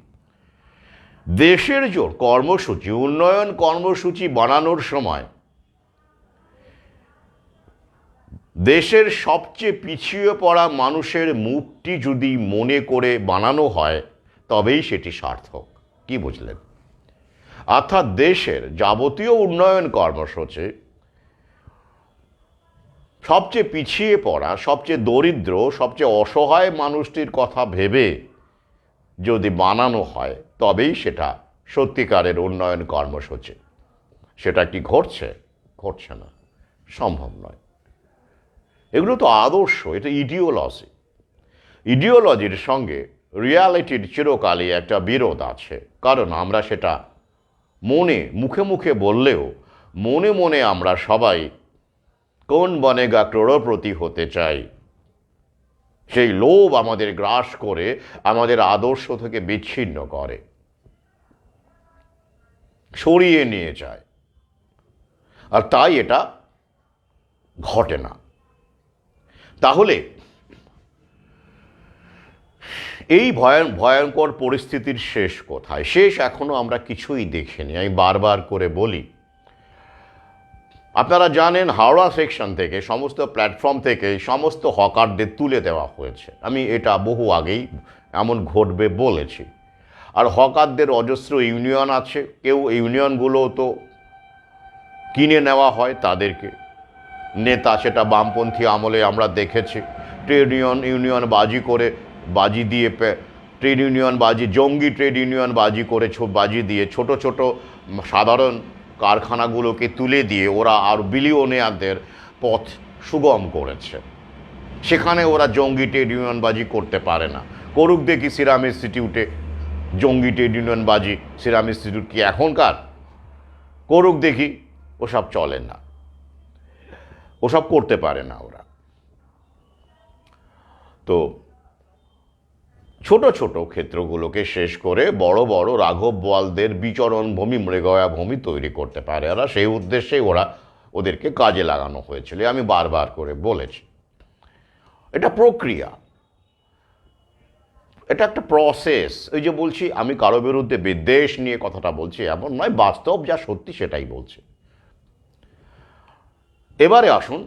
দেশের জোর কর্মসূচি, উন্নয়ন কর্মসূচি বানানোর সময় দেশের সবচেয়ে পিছিয়ে পড়া মানুষের মুখটি যদি মনে করে বানানো হয় তবেই সেটি সার্থক। কি বুঝলেন? অর্থাৎ দেশের যাবতীয় উন্নয়ন কর্মসূচি সবচেয়ে পিছিয়ে পড়া, সবচেয়ে দরিদ্র, সবচেয়ে অসহায় মানুষটির কথা ভেবে যদি বানানো হয় তবেই সেটা সত্যিকারের উন্নয়ন কর্মসূচি। সেটা কি ঘটছে? ঘটছে না, সম্ভব নয়। এগুলো তো আদর্শ, এটা ইডিওলজি। ইডিওলজির সঙ্গে রিয়ালিটির চিরকালই একটা বিরোধ আছে, কারণ আমরা সেটা মুখে মুখে বললেও মনে মনে আমরা সবাই কোন বনেগা ক্রোড়পতি হতে চাই। সেই লোভ আমাদের গ্রাস করে আমাদের আদর্শ থেকে বিচ্ছিন্ন করে, সরিয়ে নিয়ে যায়, আর তাই এটা ঘটে না। তাহলে এই ভয়ঙ্কর পরিস্থিতির শেষ কোথায়? শেষ এখনো আমরা কিছুই দেখিনি। আমি বারবার করে বলি, আপনারা জানেন হাওড়া সেকশন থেকে, সমস্ত প্ল্যাটফর্ম থেকে সমস্ত হকারদের তুলে দেওয়া হয়েছে। আমি এটা বহু আগেই এমন ঘটবে বলেছি। আর হকারদের অজস্র ইউনিয়ন আছে, কেউ ইউনিয়নগুলো তো কিনে নেওয়া হয় তাদেরকে, নেতা, সেটা বামপন্থী আমলে আমরা দেখেছি। ট্রেড ইউনিয়ন বাজি দিয়ে ট্রেড ইউনিয়ন বাজি, জঙ্গি ট্রেড ইউনিয়ন বাজি দিয়ে ছোট ছোট সাধারণ কারখানাগুলোকে তুলে দিয়ে ওরা আর বিলিয়নিয়ারদের পথ সুগম করেছে। সেখানে ওরা জঙ্গি ট্রেড ইউনিয়ন বাজি করতে পারে না। করুক দেখি সিরাম ইনস্টিটিউটে জঙ্গি ট্রেড ইউনিয়নবাজি সিরাম ইনস্টিটিউট কি এখনকার? করুক দেখি। ওসব চলে না, ওসব করতে পারে না ওরা। তো ছোট ছোট ক্ষেত্রগুলোকে শেষ করে বড় বড় রাঘব বোয়ালদের বিচরণ ভূমি, মৃগয়া ভূমি তৈরি করতে পারে ওরা। সেই উদ্দেশ্যেই ওদেরকে কাজে লাগানো হয়েছিল, আমি বারবার করে বলেছি। এটা প্রক্রিয়া, এটা একটা প্রসেস। ওই যে বলছি, আমি কারো বিরুদ্ধে বিদ্বেষ নিয়ে কথাটা বলছি এমন নয়, বাস্তব যা সত্যি সেটাই বলছি। এবারে আসুন,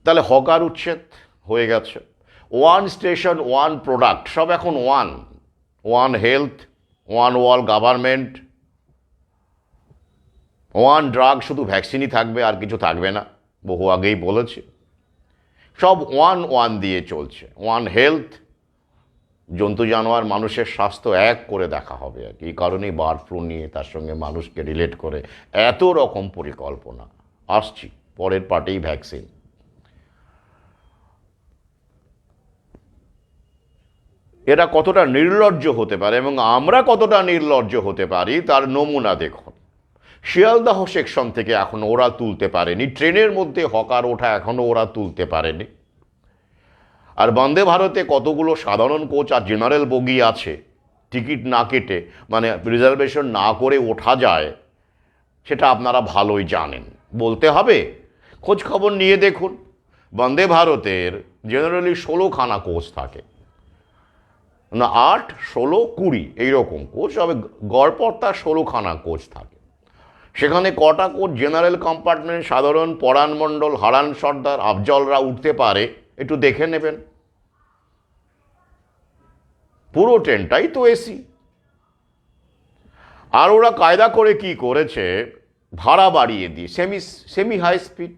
তাহলে হকার উচ্ছেদ হয়ে গেছে, ওয়ান স্টেশন ওয়ান প্রোডাক্ট, সব এখন one health, one world government, one drug, শুধু ভ্যাকসিনই থাকবে আর কিছু থাকবে না, বহু আগেই বলেছি। সব ওয়ান দিয়ে চলছে, ওয়ান হেলথ, জন্তু জানোয়ার মানুষের স্বাস্থ্য এক করে দেখা হবে আর কি। এই কারণেই বার্ড ফ্লু নিয়ে তার সঙ্গে মানুষকে রিলেট করে এত রকম পরিকল্পনা। আসছি পরের পার্টেই ভ্যাকসিন। এরা কতটা নির্লজ্জ হতে পারে এবং আমরা কতটা নির্লজ্জ হতে পারি তার নমুনা দেখুন। শিয়ালদাহ সেকশন থেকে এখনো ওরা তুলতে পারেনি, ট্রেনের মধ্যে হকার ওঠা এখনো ওরা তুলতে পারেনি। আর বন্দে ভারতে কতগুলো সাধারণ কোচ আর জেনারেল বগি আছে, টিকিট না কেটে মানে রিজার্ভেশন না করে ওঠা যায়, সেটা আপনারা ভালোই জানেন। বলতে হবে, খোঁজ খবর নিয়ে দেখুন। বন্দে ভারতের জেনারেলি 16খানা কোচ থাকে না, 8, 16, 20 এইরকম কোচ, তবে গড়পড়তা 16খানা কোচ থাকে। সেখানে কটা কোচ জেনারেল কম্পার্টমেন্ট সাধারণ পরাণ মণ্ডল, হারান সর্দার, আফজলরা উঠতে পারে একটু দেখে নেবেন। পুরো ট্রেনটাই তো এসি। আর ওরা কায়দা করে কি করেছে, ভাড়া বাড়িয়ে দিয়ে, সেমি হাই স্পিড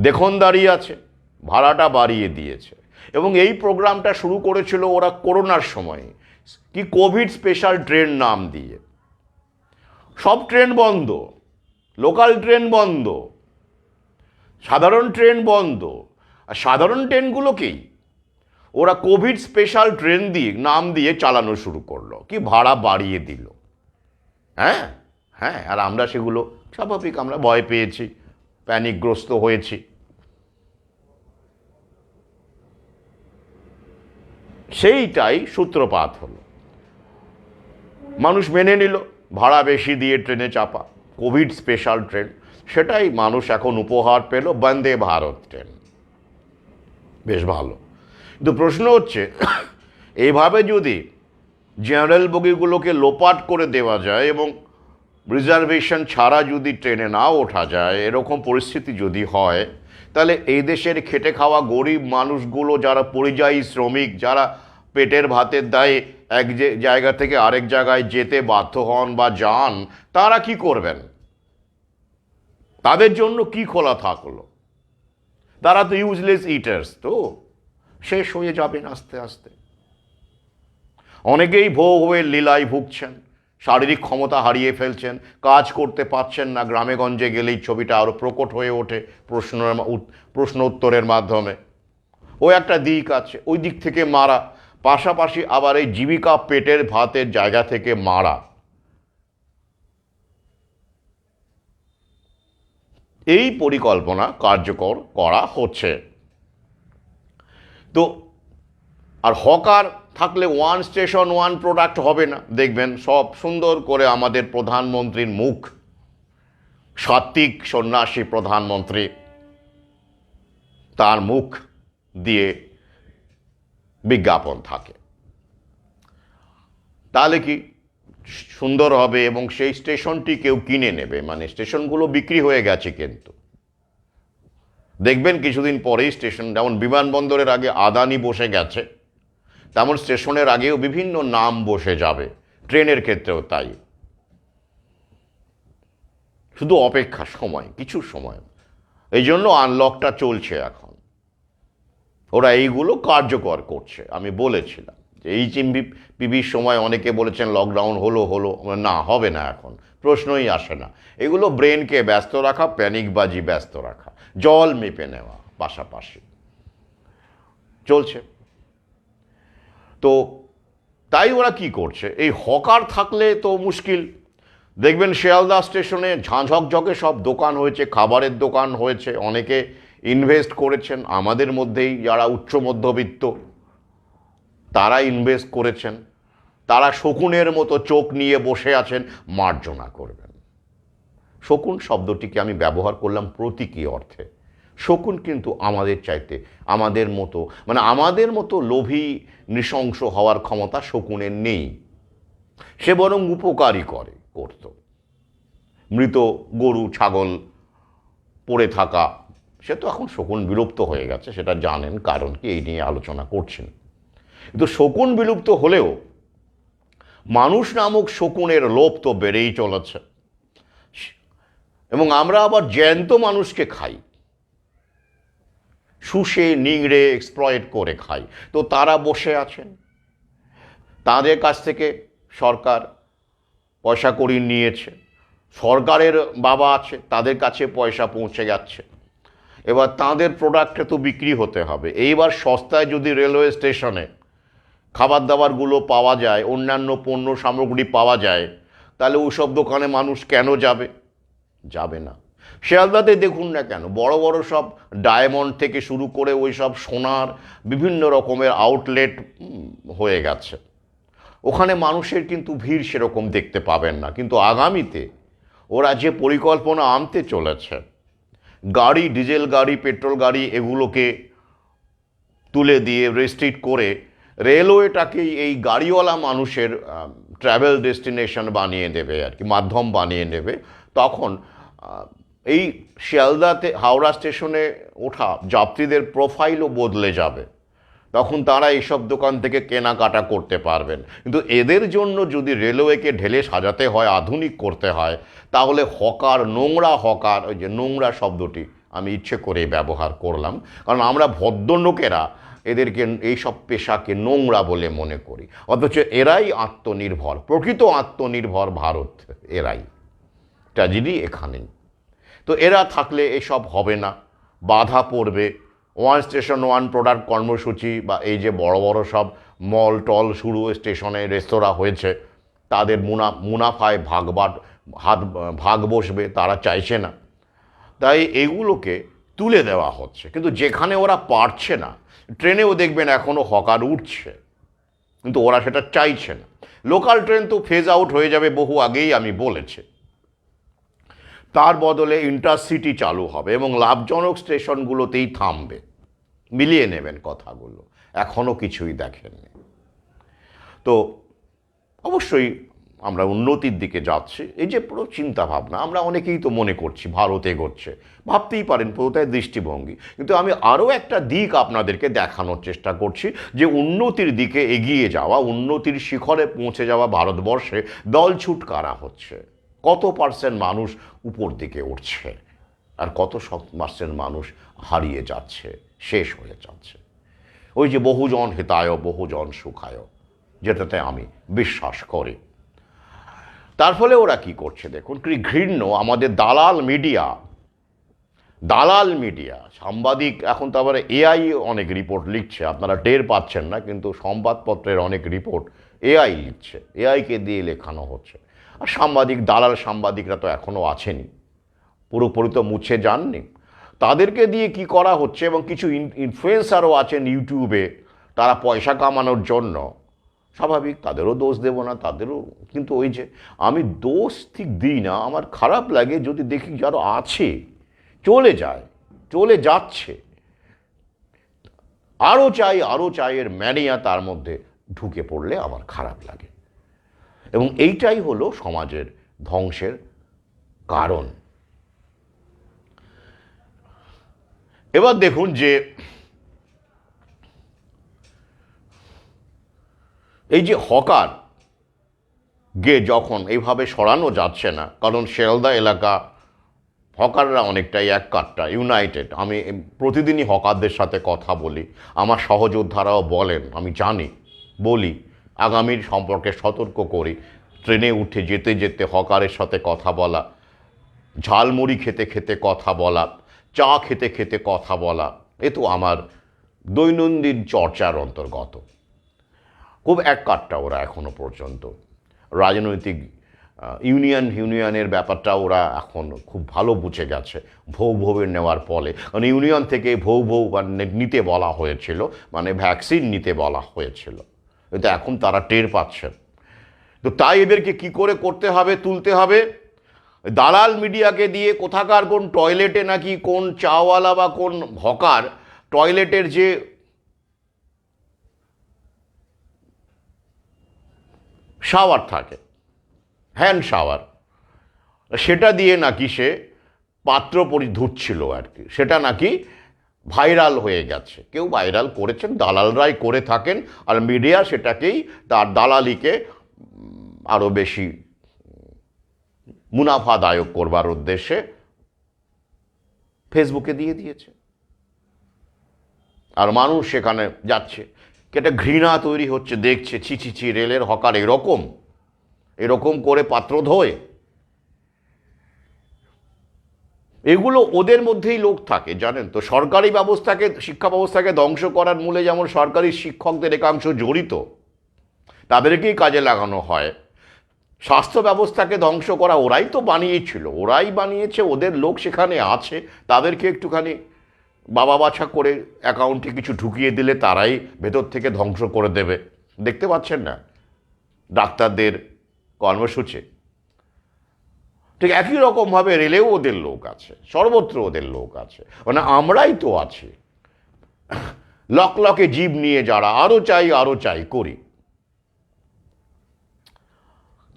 দেখুন দাঁড়িয়ে আছে, ভাড়াটা বাড়িয়ে দিয়েছে। এবং এই প্রোগ্রামটা শুরু করেছিল ওরা করোনার সময়, কি কোভিড স্পেশাল ট্রেন নাম দিয়ে। সব ট্রেন বন্ধ, লোকাল ট্রেন বন্ধ, সাধারণ ট্রেন বন্ধ। আর সাধারণ ট্রেনগুলোকেই ওরা কোভিড স্পেশাল ট্রেন দিয়ে নাম দিয়ে চালানো শুরু করলো, কি ভাড়া বাড়িয়ে দিল। হ্যাঁ হ্যাঁ, আর আমরা সেগুলো স্বাভাবিক, আমরা ভয় পেয়েছি, প্যানিকগ্রস্ত হয়েছি। সেইটাই সূত্রপাত হলো, মানুষ মেনে নিল, ভাড়া বেশি দিয়ে ট্রেনে চাপা, কোভিড স্পেশাল ট্রেন, সেটাই মানুষ এখন উপহার পেল, বন্দে ভারত ট্রেন। বেশ ভালো, কিন্তু প্রশ্ন হচ্ছে, এইভাবে যদি জেনারেল বগিগুলোকে লোপাট করে দেওয়া যায় এবং রিজার্ভেশন ছাড়া যদি ট্রেনে না ওঠা যায়, এরকম পরিস্থিতি যদি হয়, তাহলে এই দেশের খেটে খাওয়া গরিব মানুষগুলো, যারা পরিযায়ী শ্রমিক, যারা পেটের ভাতের দায়ে এক জায়গা থেকে আরেক জায়গায় যেতে বাধ্য হন বা যান, তারা কি করবেন? তাদের জন্য কি খোলা থাকলো? তারা তো ইউজলেস ইটার্স, তো শেষ হয়ে যাবেন আস্তে আস্তে। অনেকেই ভোগের লীলায় ভুগছেন, শারীরিক ক্ষমতা হারিয়ে ফেলছেন, কাজ করতে পারছেন না। গ্রামে গঞ্জে গেলেই ছবিটা আরও প্রকট হয়ে ওঠে প্রশ্ন উত্তরের মাধ্যমে। ও একটা দিক আছে, ওই দিক থেকে মারা, পাশাপাশি আবার এই জীবিকা পেটের ভাতের জায়গা থেকে মারা। এই পরিকল্পনা কার্যকর করা হচ্ছে। তো আর হকার থাকলে ওয়ান স্টেশন ওয়ান প্রোডাক্ট হবে না। দেখবেন সব সুন্দর করে আমাদের প্রধানমন্ত্রীর মুখ, সাত্বিক সন্ন্যাসী প্রধানমন্ত্রী, তার মুখ দিয়ে বিজ্ঞাপন থাকে। তাহলে কি সুন্দর হবে এবং সেই স্টেশনটি কেউ কিনে নেবে, মানে স্টেশনগুলো বিক্রি হয়ে গেছে। কিন্তু দেখবেন কিছুদিন পরেই স্টেশন, যেমন বিমানবন্দরের আগে আদানি বসে গেছে, তেমন স্টেশনের আগেও বিভিন্ন নাম বসে যাবে। ট্রেনের ক্ষেত্রেও তাই। শুধু অপেক্ষা, সময়, কিছু সময়। এই জন্য আনলকটা চলছে এখন, ওরা এইগুলো কার্যকর করছে। আমি বলেছিলাম যে পিবির সময় অনেকে বলেছেন লকডাউন হলো, না, হবে না, এখন প্রশ্নই আসে না। এগুলো ব্রেনকে ব্যস্ত রাখা, প্যানিকবাজি ব্যস্ত রাখা, জল মেপে নেওয়া, পাশাপাশি চলছে। তো তাই ওরা কি করছে, এই হকার থাকলে তো মুশকিল। দেখবেন শিয়ালদা স্টেশনে ঝাঁঝকঝকে সব দোকান হয়েছে, খাবারের দোকান হয়েছে, অনেকে ইনভেস্ট করেছেন, আমাদের মধ্যেই যারা উচ্চ মধ্যবিত্ত তারা ইনভেস্ট করেছেন, তারা শকুনের মতো চোখ নিয়ে বসে আছেন, মার্জনা করবেন। শকুন শব্দটিকে আমি ব্যবহার করলাম প্রতীকী অর্থে। শকুন কিন্তু আমাদের চাইতে, আমাদের মতো লোভী নৃশংস হওয়ার ক্ষমতা শকুনের নেই। সে বরং উপকারী করত। মৃত গরু ছাগল পড়ে থাকা, সে তো এখন শকুন বিলুপ্ত হয়ে গেছে, সেটা জানেন, কারণ কি এই নিয়ে আলোচনা করছেন। কিন্তু শকুন বিলুপ্ত হলেও মানুষ নামক শকুনের লোভ তো বেড়েই চলেছে, এবং আমরা আবার জ্যান্ত মানুষকে খাই, শুষে নিংড়ে এক্সপ্লয়েট করে খাই। তো তারা বসে আছেন, তাদের কাছ থেকে সরকার পয়সা কড়ি নিয়েছে, সরকারের বাবা আছে, তাদের কাছে পয়সা পৌঁছে যাচ্ছে, এবার তাদের প্রোডাক্টে তো বিক্রি হতে হবে। এইবার সস্তায় যদি রেলওয়ে স্টেশনে খাবার দাবারগুলো পাওয়া যায়, অন্যান্য পণ্য সামগ্রী পাওয়া যায়, তাহলে ওইসব দোকানে মানুষ কেন যাবে না। শিয়ালদাতে দেখুন না কেন, বড় বড় সব ডায়মন্ড থেকে শুরু করে ওই সব সোনার বিভিন্ন রকমের আউটলেট হয়ে গেছে, ওখানে মানুষের কিন্তু ভিড় সেরকম দেখতে পাবেন না। কিন্তু আগামীতে ওরা যে পরিকল্পনা আনতে চলেছে, গাড়ি, ডিজেল গাড়ি, পেট্রোল গাড়ি, এগুলোকে তুলে দিয়ে রেস্ট্রিক্ট করে রেলওয়েটাকেই এই গাড়িওয়ালা মানুষের ট্রাভেল ডেস্টিনেশন বানিয়ে দেবে, আর কি মাধ্যম বানিয়ে নেবে। তখন এই শিয়ালদাতে হাওড়া স্টেশনে ওঠা যাত্রীদের প্রোফাইলও বদলে যাবে, তখন তারা এইসব দোকান থেকে কেনাকাটা করতে পারবেন। কিন্তু এদের জন্য যদি রেলওয়েকে ঢেলে সাজাতে হয়, আধুনিক করতে হয়, তাহলে হকার, নোংরা হকার, ওই যে নোংরা শব্দটি আমি ইচ্ছে করে ব্যবহার করলাম, কারণ আমরা ভদ্রলোকেরা এদেরকে এইসব পেশাকে নোংরা বলে মনে করি, অথচ এরাই আত্মনির্ভর, প্রকৃত আত্মনির্ভর ভারত এরাই। ট্র্যাজেডি এখানেই। তো এরা থাকলে এসব হবে না, বাধা পড়বে। ওয়ান স্টেশন ওয়ান প্রোডাক্ট কর্মসূচি বা এই যে বড় বড় সব মল টল শুরু, স্টেশনে রেস্তোরাঁ হয়েছে, তাদের মুনাফায় ভাগ বসবে, তারা চাইছে না, তাই এগুলোকে তুলে দেওয়া হচ্ছে। কিন্তু যেখানে ওরা পারছে না, ট্রেনেও দেখবেন এখনও হকার উঠছে, কিন্তু ওরা সেটা চাইছে না। লোকাল ট্রেন তো ফেজ আউট হয়ে যাবে বহু আগেই, আমি বলেছি। তার বদলে ইন্টারসিটি চালু হবে এবং লাভজনক স্টেশনগুলোতেই থামবে। মিলিয়ে নেবেন কথাগুলো, এখনও কিছুই দেখেননি। তো অবশ্যই আমরা উন্নতির দিকে যাচ্ছি, এই যে পুরো চিন্তাভাবনা, আমরা অনেকেই তো মনে করছি ভারত এগোচ্ছে, ভাবতেই পারেন পুরোটাই দৃষ্টিভঙ্গি। কিন্তু আমি আরও একটা দিক আপনাদেরকে দেখানোর চেষ্টা করছি, যে উন্নতির দিকে এগিয়ে যাওয়া, উন্নতির শিখরে পৌঁছে যাওয়া ভারতবর্ষে দলছুট কারা হচ্ছে, কত পার্সেন্ট মানুষ উপর দিকে উঠছে, আর কত পার্সেন্ট মানুষ হারিয়ে যাচ্ছে, শেষ হয়ে যাচ্ছে। ওই যে বহুজন হিতায় বহুজন সুখায়, যেটাতে আমি বিশ্বাস করি। তার ফলে ওরা কি করছে দেখুন, কি ঘৃণ্য আমাদের দালাল মিডিয়া সাংবাদিক। এখন তো আবার এআই অনেক রিপোর্ট লিখছে, আপনারা টের পাচ্ছেন না, কিন্তু সংবাদপত্রের অনেক রিপোর্ট এআই লিখছে, এআইকে দিয়ে লেখানো হচ্ছে। আর দালাল সাংবাদিকরা তো এখনও আছেনই, পুরোপুরি তো মুছে যাননি। তাদেরকে দিয়ে কি করা হচ্ছে, এবং কিছু ইনফ্লুয়েন্সারও আছেন ইউটিউবে, তারা পয়সা কামানোর জন্য, স্বাভাবিক, তাদেরও দোষ দেব না, তাদেরও। কিন্তু ওই যে আমি দোষ ঠিক দিই না, আমার খারাপ লাগে যদি দেখি যারা আছে চলে যাচ্ছে, আরও চাই এর ম্যানিয়া তার মধ্যে ঢুকে পড়লে আমার খারাপ লাগে। এবং এইটাই হলো সমাজের ধ্বংসের কারণ। এবার দেখুন যে এই যে হকার যখন এইভাবে সরানো যাচ্ছে না, কারণ শিয়ালদা এলাকা হকাররা অনেকটাই এক কাট্টা, ইউনাইটেড। আমি প্রতিদিনই হকারদের সাথে কথা বলি, আমার সহযোদ্ধারাও বলেন, আমি জানি, বলি, আগামীর সম্পর্কে সতর্ক করি। ট্রেনে উঠে যেতে যেতে হকারের সাথে কথা বলা, ঝালমুড়ি খেতে খেতে কথা বলা, চা খেতে খেতে কথা বলা, এ তো আমার দৈনন্দিন চর্চার অন্তর্গত। খুব এককাট্টা ওরা এখনো পর্যন্ত। রাজনৈতিক ইউনিয়নের ব্যাপারটা ওরা এখন খুব ভালো বুঝে গেছে ভৌভবের নেওয়ার ফলে। কারণ ইউনিয়ন থেকে ভৌ নিতে বলা হয়েছিল, মানে ভ্যাকসিন নিতে বলা হয়েছিল, কিন্তু এখন তারা টের পাচ্ছেন। তো তাই এদেরকে কি করে করতে হবে, তুলতে হবে দালাল মিডিয়াকে দিয়ে। কোথাকার কোন টয়লেটে নাকি কোন চাওয়ালা বা কোন হকার টয়লেটের যে শাওয়ার থাকে, হ্যান্ড শাওয়ার, সেটা দিয়ে নাকি সে পাত্র ধুচ্ছিল আর কি, সেটা নাকি ভাইরাল হয়ে গেছে। কেউ ভাইরাল করেছেন, দালালরাই করে থাকেন, আর মিডিয়া সেটাকেই তার দালালিকে আরও বেশি মুনাফাদায়ক করবার উদ্দেশ্যে ফেসবুকে দিয়ে দিয়েছে, আর মানুষ সেখানে যাচ্ছে। একটা ঘৃণা তৈরি হচ্ছে, দেখছে ছি ছি ছি, রেলের হকার এরকম করে পাত্র ধোয়। এগুলো ওদের মধ্যেই লোক থাকে, জানেন তো। সরকারি ব্যবস্থাকে, শিক্ষা ব্যবস্থাকে ধ্বংস করার মূলে যেমন সরকারি শিক্ষকদের একাংশ জড়িত, তাদেরকেই কাজে লাগানো হয়। স্বাস্থ্য ব্যবস্থাকে ধ্বংস করা ওরাই তো বানিয়েছিল, ওরাই বানিয়েছে, ওদের লোক সেখানে আছে, তাদেরকে একটুখানি বাবা বাছা করে অ্যাকাউন্টে কিছু ঢুকিয়ে দিলে তারাই ভেতর থেকে ধ্বংস করে দেবে। দেখতে পাচ্ছেন না ডাক্তারদের কর্মসূচি? ঠিক একই রকমভাবে রেলেও ওদের লোক আছে, সর্বত্র ওদের লোক আছে, মানে আমরাই তো আছি লকে জীব নিয়ে, যারা আরও চাই করি।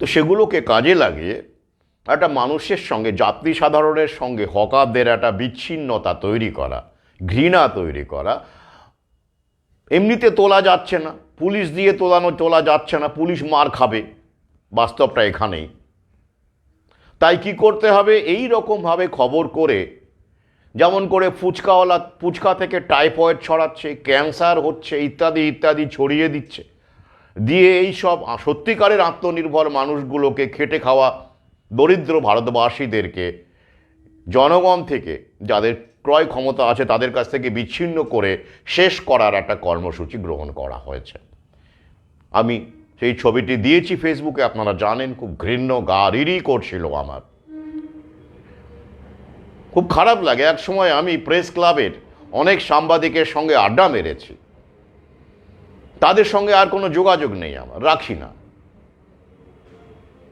তো সেগুলোকে কাজে লাগিয়ে একটা মানুষের সঙ্গে, যাত্রী সাধারণের সঙ্গে হকারদের একটা বিচ্ছিন্নতা তৈরি করা, ঘৃণা তৈরি করা। এমনিতে তোলা যাচ্ছে না, পুলিশ দিয়ে তোলা যাচ্ছে না, পুলিশ মার খাবে, বাস্তবটা এখানেই। তাই কি করতে হবে, এই রকমভাবে খবর করে, যেমন করে ফুচকা থেকে টাইফয়েড ছড়াচ্ছে, ক্যান্সার হচ্ছে, ইত্যাদি ইত্যাদি ছড়িয়ে দিচ্ছে, দিয়ে এই সব সত্যিকারের আত্মনির্ভর মানুষগুলোকে, খেটে খাওয়া দরিদ্র ভারতবাসীদেরকে জনগণ থেকে, যাদের ক্রয় ক্ষমতা আছে, তাদের কাছ থেকে বিচ্ছিন্ন করে শেষ করার একটা কর্মসূচি গ্রহণ করা হয়েছে। আমি সেই ছবিটি দিয়েছি ফেসবুকে, আপনারা জানেন। খুব ঘৃণ্য, গা রিরি করছিল আমার, খুব খারাপ লাগে। এক সময় আমি প্রেস ক্লাবের অনেক সাংবাদিকের সঙ্গে আড্ডা মেরেছি, তাদের সঙ্গে আর কোনো যোগাযোগ নেই, আমার রাখি না।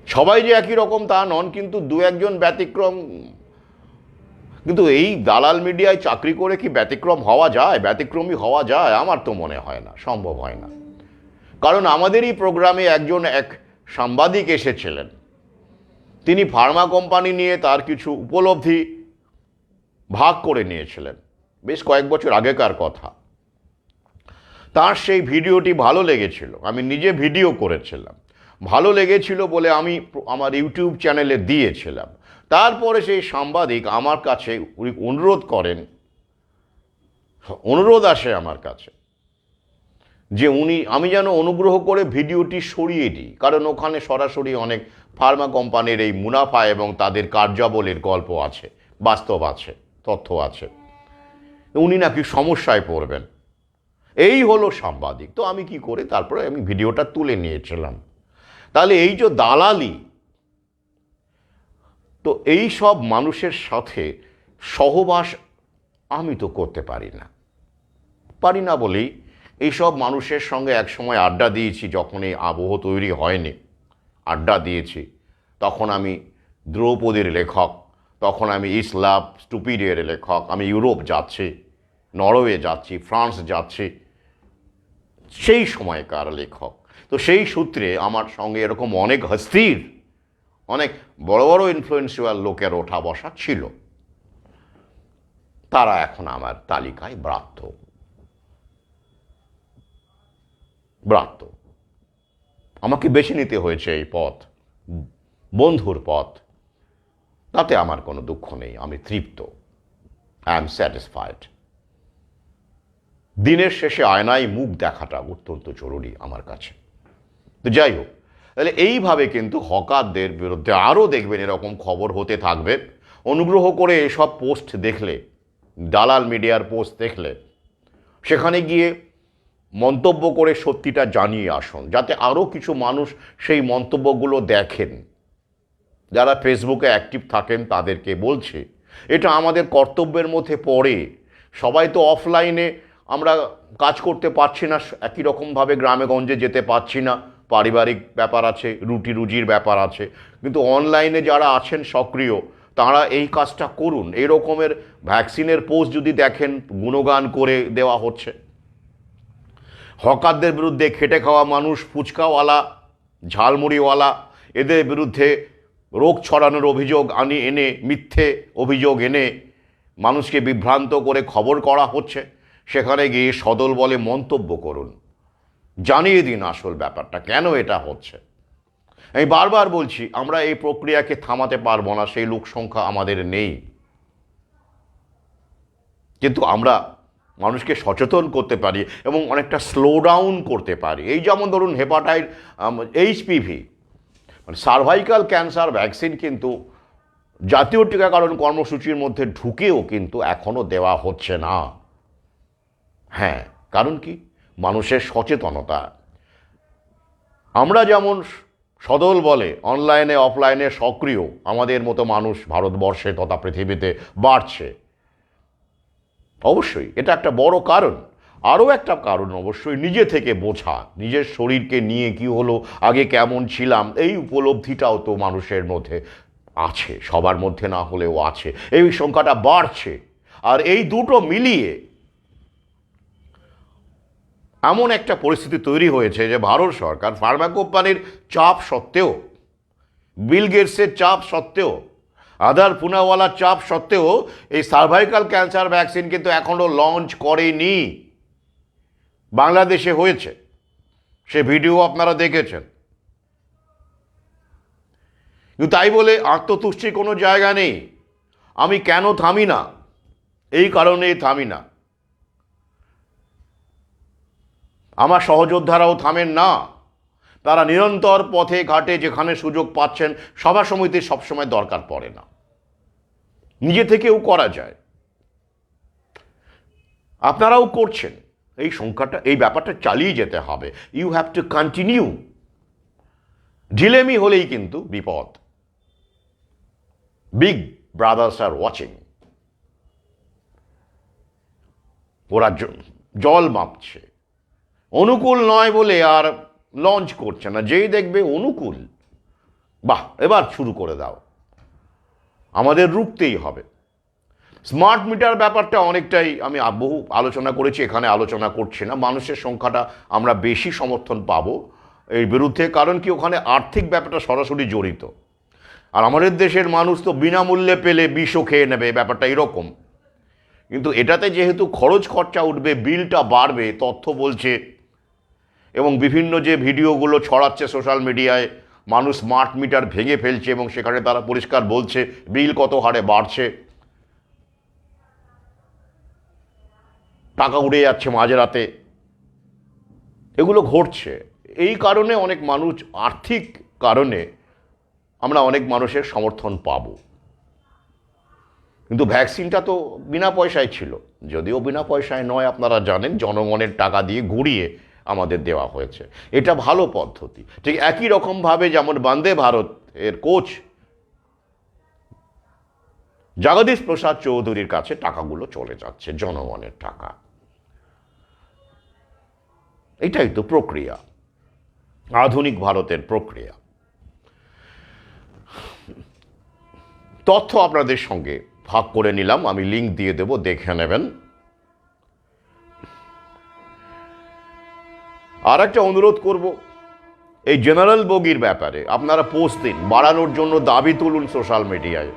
সবাই যে একই রকম তা নন, কিন্তু দু একজন ব্যতিক্রম। কিন্তু এই দালাল মিডিয়ায় চাকরি করে কি ব্যতিক্রম হওয়া যায়, ব্যতিক্রমী হওয়া যায়? আমার তো মনে হয় না, সম্ভব হয় না। কারণ আমাদেরই প্রোগ্রামে এক সাংবাদিক এসেছিলেন, তিনি ফার্মা কোম্পানি নিয়ে তার কিছু উপলব্ধি ভাগ করে নিয়েছিলেন, বেশ কয়েক বছর আগেকার কথা। তার সেই ভিডিওটি ভালো লেগেছিল, আমি নিজে ভিডিও করেছিলাম, ভালো লেগেছিল বলে আমি আমার ইউটিউব চ্যানেলে দিয়েছিলাম। তারপরে সেই সাংবাদিক আমার কাছে অনুরোধ আসে আমার কাছে যে আমি যেন অনুগ্রহ করে ভিডিওটি সরিয়ে দিই, কারণ ওখানে সরাসরি অনেক ফার্মা কোম্পানির এই মুনাফা এবং তাদের কার্যাবলীর গল্প আছে, বাস্তব আছে, তথ্য আছে। উনি নাকি সমস্যায় পড়বেন। এই হলো সাংবাদিক। তো আমি কি করে, তারপরে আমি ভিডিওটা তুলে নিয়েছিলাম। তাহলে এই যে দালালি, তো এই সব মানুষের সাথে সহবাস আমি তো করতে পারি না বলেই এইসব মানুষের সঙ্গে একসময় আড্ডা দিয়েছি, যখন এই আবহ তৈরি হয়নি, আড্ডা দিয়েছি। তখন আমি দ্রৌপদীর লেখক, তখন আমি ইসলাম স্টুপিডের লেখক, আমি ইউরোপ যাচ্ছি, নরওয়ে যাচ্ছি, ফ্রান্স যাচ্ছি, সেই সময়কার লেখক। তো সেই সূত্রে আমার সঙ্গে এরকম অনেক হস্তির, অনেক বড় বড় ইনফ্লুয়েন্সিয়াল লোকের ওঠা বসা ছিল। তারা এখন আমার তালিকায় ব্রাত্য। আমাকে বেছে নিতে হয়েছে এই পথ, বন্ধুর পথ। তাতে আমার কোনো দুঃখ নেই, আমি তৃপ্ত, আই এম স্যাটিসফাইড। দিনের শেষে আয়নায় মুখ দেখাটা অত্যন্ত জরুরি আমার কাছে। তো যাই হোক, তাহলে এইভাবে কিন্তু হকারদের বিরুদ্ধে আরও দেখবেন এরকম খবর হতে থাকবে। অনুগ্রহ করে এসব পোস্ট দেখলে, দালাল মিডিয়ার পোস্ট দেখলে, সেখানে গিয়ে মন্তব্য করে সত্যিটা জানিয়ে আসুন, যাতে আরও কিছু মানুষ সেই মন্তব্যগুলো দেখেন। যারা ফেসবুকে অ্যাক্টিভ থাকেন তাদেরকে বলছি, এটা আমাদের কর্তব্যের মধ্যে পড়ে। সবাই তো অফলাইনে আমরা কাজ করতে পারছি না, একই রকমভাবে গ্রামে গঞ্জে যেতে পারছি না, পারিবারিক ব্যাপার আছে, রুটি রুজির ব্যাপার আছে, কিন্তু অনলাইনে যারা আছেন সক্রিয় তারা এই কাজটা করুন। এই রকমের ভ্যাকসিনের পোস্ট যদি দেখেন, গুণগান করে দেওয়া হচ্ছে। হকারদের বিরুদ্ধে, খেটে খাওয়া মানুষ, ফুচকাওয়ালা, ঝালমুড়িওয়ালা, এদের বিরুদ্ধে রোগ ছড়ানোর অভিযোগ এনে, মিথ্যে অভিযোগ এনে মানুষকে বিভ্রান্ত করে খবর করা হচ্ছে। সেখানে গিয়ে সদল বলে মন্তব্য করুন, জানিয়ে দিন আসল ব্যাপারটা কেন এটা হচ্ছে। আমি বারবার বলছি, আমরা এই প্রক্রিয়াকে থামাতে পারবো না, সেই লোক সংখ্যা আমাদের নেই, কিন্তু আমরা মানুষকে সচেতন করতে পারি এবং অনেকটা স্লো ডাউন করতে পারি। এই যেমন ধরুন HPV মানে সার্ভাইকাল ক্যান্সার ভ্যাকসিন কিন্তু জাতীয় টিকাকরণ কর্মসূচির মধ্যে ঢুকেও কিন্তু এখনও দেওয়া হচ্ছে না। হ্যাঁ, কারণ কি? মানুষের সচেতনতা। আমরা যেমন সদল বলে অনলাইনে অফলাইনে সক্রিয়, আমাদের মতো মানুষ ভারতবর্ষে তথা পৃথিবীতে বাড়ছে। অবশ্যই এটা একটা বড় কারণ। আরও একটা কারণ অবশ্যই নিজে থেকে বোঝা, নিজের শরীরকে নিয়ে কি হলো, আগে কেমন ছিলাম, এই উপলব্ধিটাও তো মানুষের মধ্যে আছে, সবার মধ্যে না হলেও আছে। এই সংখ্যাটা বাড়ছে, আর এই দুটো মিলিয়ে এমন একটা পরিস্থিতি তৈরি হয়েছে যে ভারত সরকার ফার্মা কোম্পানির চাপ সত্ত্বেও, বিল গেটসের চাপ সত্ত্বেও, আদার পুনাওয়ালার চাপ সত্ত্বেও এই সার্ভাইকাল ক্যান্সার ভ্যাকসিন কিন্তু এখনও লঞ্চ করেনি। বাংলাদেশে হয়েছে, সে ভিডিও আপনারা দেখেছেন। কিন্তু তাই বলে আত্মতুষ্টির কোনো জায়গা নেই। আমি কেন থামি না? এই কারণেই থামি না। আমার সহযোদ্ধারাও থামেন না, তারা নিরন্তর পথে ঘাটে যেখানে সুযোগ পাচ্ছেন। সভা সমিতি সবসময় দরকার পড়ে না, নিজে থেকেও করা যায়, আপনারাও করছেন। এই সংখ্যাটা, এই ব্যাপারটা চালিয়ে যেতে হবে। You have to continue. ঢিলেমি হলেই কিন্তু বিপদ। Big brothers are watching. ওরা জল মাপছে, অনুকূল নয় বলে আর লঞ্চ করছে না। যেই দেখবে অনুকূল, বাহ, এবার শুরু করে দাও। আমাদের রুখতেই হবে। স্মার্ট মিটার ব্যাপারটা অনেকটাই আমি বহু আলোচনা করেছি, এখানে আলোচনা করছি না। মানুষের সংখ্যাটা আমরা বেশি সমর্থন পাবো এর বিরুদ্ধে, কারণ কি ওখানে আর্থিক ব্যাপারটা সরাসরি জড়িত। আর আমাদের দেশের মানুষ তো বিনামূল্যে পেলে বিষও খেয়ে নেবে, ব্যাপারটা এরকম। কিন্তু এটাতে যেহেতু খরচ খরচা উঠবে, বিলটা বাড়বে, তথ্য বলছে, এবং বিভিন্ন যে ভিডিওগুলো ছড়াচ্ছে সোশ্যাল মিডিয়ায়, মানুষ স্মার্ট মিটার ভেঙে ফেলছে এবং সেখানে তারা পরিষ্কার বলছে বিল কত হারে বাড়ছে, টাকা উড়ে যাচ্ছে মাঝরাতে, এগুলো ঘটছে। এই কারণে অনেক মানুষ, আর্থিক কারণে আমরা অনেক মানুষের সমর্থন পাব। কিন্তু ভ্যাকসিনটা তো বিনা পয়সায় ছিল, যদিও বিনা পয়সায় নয়, আপনারা জানেন, জনগণের টাকা দিয়ে ঘুরিয়ে আমাদের দেওয়া হয়েছে। এটা ভালো পদ্ধতি। ঠিক একই রকমভাবে যেমন বন্দে ভারত এর কোচ জগদীশ প্রসাদ চৌধুরীর কাছে টাকাগুলো চলে যাচ্ছে, জনগণের টাকা। এটাই তো প্রক্রিয়া, আধুনিক ভারতের প্রক্রিয়া। তথ্য আপনাদের সঙ্গে ভাগ করে নিলাম, আমি লিঙ্ক দিয়ে দেব, দেখে নেবেন। আর একটা অনুরোধ করব, এই জেনারেল বগির ব্যাপারে আপনারা পোস্ট দিন, বাড়ানোর জন্য দাবি তুলুন সোশ্যাল মিডিয়ায়,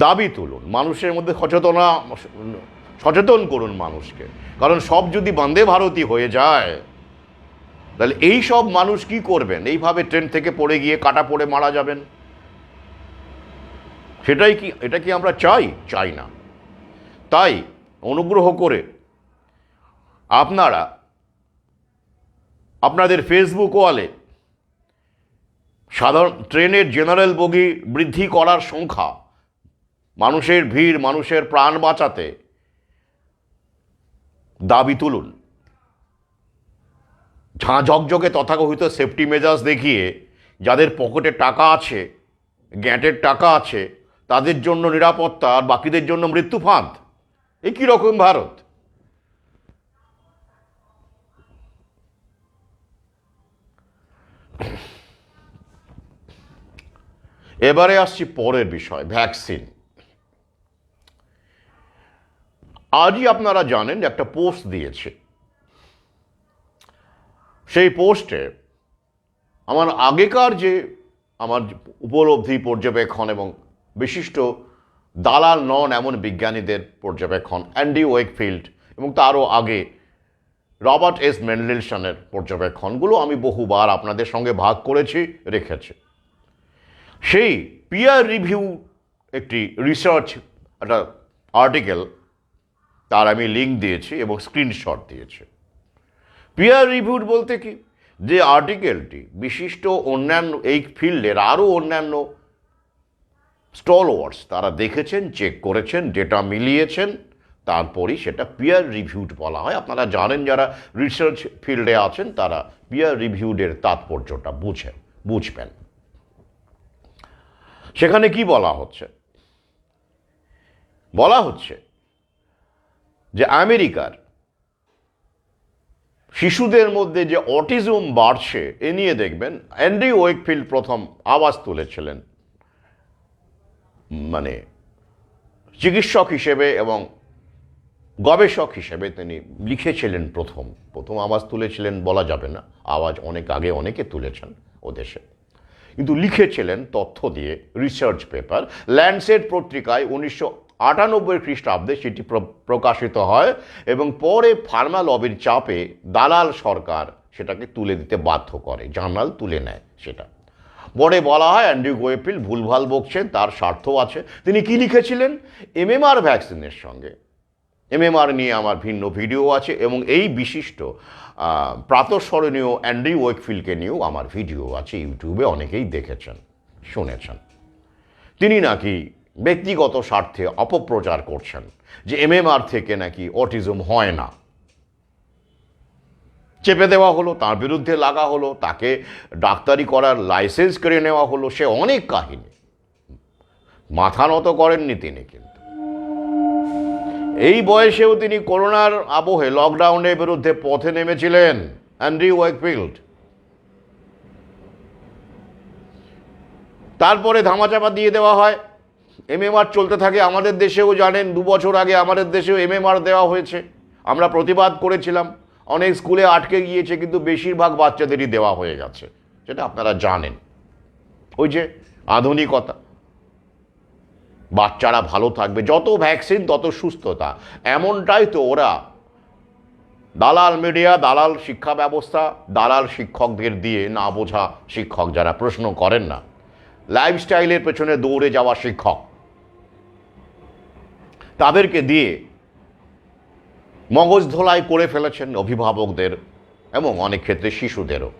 দাবি তুলুন, মানুষের মধ্যে সচেতন করুন মানুষকে। কারণ সব যদি বন্দে ভারতই হয়ে যায়, তাহলে এই সব মানুষ কি করবেন? এইভাবে ট্রেন থেকে পড়ে গিয়ে কাটা পড়ে মারা যাবেন। এটা কি আমরা চাই? চাই না। তাই অনুগ্রহ করে আপনারা আপনাদের ফেসবুক ওয়ালে সাধারণ ট্রেনের জেনারেল বগি বৃদ্ধি করার সংখ্যা, মানুষের ভিড়, মানুষের প্রাণ বাঁচাতে দাবি তুলুন। ঝাঁ ঝকঝকে তথাকথিত সেফটি মেজার্স দেখিয়ে যাদের পকেটে টাকা আছে, গ্যাঁটের টাকা আছে, তাদের জন্য নিরাপত্তা আর বাকিদের জন্য মৃত্যু ফাঁদ। এ কী রকম ভারত? এবারে আসছি পরের বিষয়, ভ্যাকসিন। আজই আপনারা জানেন একটা পোস্ট দিয়েছে। সেই পোস্টে আমার আগেকার যে আমার উপলব্ধি, পর্যবেক্ষণ এবং বিশিষ্ট দালাল নন এমন বিজ্ঞানীদের পর্যবেক্ষণ, অ্যান্ডি ওয়েকফিল্ড এবং তারও আগে রবার্ট এস মেন্ডেলসনের পর্যবেক্ষণগুলো আমি বহুবার আপনাদের সঙ্গে ভাগ করেছি, রেখেছি। সেই পিয়ার রিভিউ একটি রিসার্চ একটা আর্টিকেল, তার আমি লিঙ্ক দিয়েছি এবং স্ক্রিনশট দিয়েছি। পিয়ার রিভিউড বলতে কি, যে আর্টিকেলটি বিশিষ্ট অন্যান্য এই ফিল্ডের আরও অন্যান্য স্টলওয়ার্স তারা দেখেছেন, চেক করেছেন, ডেটা মিলিয়েছেন, তারপরই সেটা পিয়ার রিভিউড বলা হয়। আপনারা জানেন, যারা রিসার্চ ফিল্ডে আছেন তারা পিয়ার রিভিউডের তাৎপর্যটা বুঝবেন। সেখানে কি বলা হচ্ছে? বলা হচ্ছে যে আমেরিকার শিশুদের মধ্যে যে অটিজম বাড়ছে, এ নিয়ে দেখবেন অ্যান্ডি ওয়েকফিল্ড প্রথম আওয়াজ তুলেছিলেন, মানে চিকিৎসক হিসেবে এবং গবেষক হিসেবে তিনি লিখেছিলেন, প্রথম আওয়াজ তুলেছিলেন বলা যাবে না, আওয়াজ অনেক আগে অনেকে তুলেছেন ও দেশে, কিন্তু লিখেছিলেন তথ্য দিয়ে রিসার্চ পেপার। ল্যান্ডসেট পত্রিকায় 1998 খ্রিস্টাব্দে সেটি প্রকাশিত হয় এবং পরে ফার্মা লবির চাপে দালাল সরকার সেটাকে তুলে দিতে বাধ্য করে, জার্নাল তুলে নেয় সেটা। পরে বলা হয় অ্যান্ডি ওয়েকফিল্ড ভুলভাল বকছেন, তার স্বার্থ আছে। তিনি কি লিখেছিলেন? এমএমআর ভ্যাকসিনের সঙ্গে, এমএমআর নিয়ে আমার ভিন্ন ভিডিও আছে এবং এই বিশিষ্ট প্রাতঃস্মরণীয় অ্যান্ডি ওয়েকফিল্ডকে নিয়েও আমার ভিডিও আছে, ইউটিউবে অনেকেই দেখেছেন, শুনেছেন। তিনি নাকি ব্যক্তিগত স্বার্থে অপপ্রচার করছেন যে এমএমআর থেকে নাকি অটিজম হয় না। চেপে দেওয়া হলো, তার বিরুদ্ধে লাগা হলো, তাকে ডাক্তারি করার লাইসেন্স কেড়ে নেওয়া হলো, সে অনেক কাহিনী। মাথা নত করেননি তিনি, কিন্তু এই বয়সেও তিনি করোনার আবহে লকডাউনের বিরুদ্ধে পথে নেমেছিলেন অ্যান্ডি ওয়েকফিল্ড। তারপরে ধামাচাপা দিয়ে দেওয়া হয়, এমএমআর চলতে থাকে। আমাদের দেশেও জানেন 2 বছর আগে আমাদের দেশেও এমএমআর দেওয়া হয়েছে, আমরা প্রতিবাদ করেছিলাম, অনেক স্কুলে আটকে গিয়েছে, কিন্তু বেশিরভাগ বাচ্চাদেরই দেওয়া হয়ে গেছে, সেটা আপনারা জানেন। ওই যে আধুনিকতা, বাচ্চারা ভালো থাকবে, যত ভ্যাকসিন তত সুস্থতা, এমনটাই তো ওরা দালাল মিডিয়া, দালাল শিক্ষা ব্যবস্থা, দালাল শিক্ষকদের দিয়ে, না বোঝা শিক্ষক যারা প্রশ্ন করেন না, লাইফস্টাইলের পেছনে দৌড়ে যাওয়া শিক্ষক, তাদেরকে দিয়ে মগজ ধোলাই করে ফেলেছেন অভিভাবকদের এবং অনেক ক্ষেত্রে শিশুদেরও।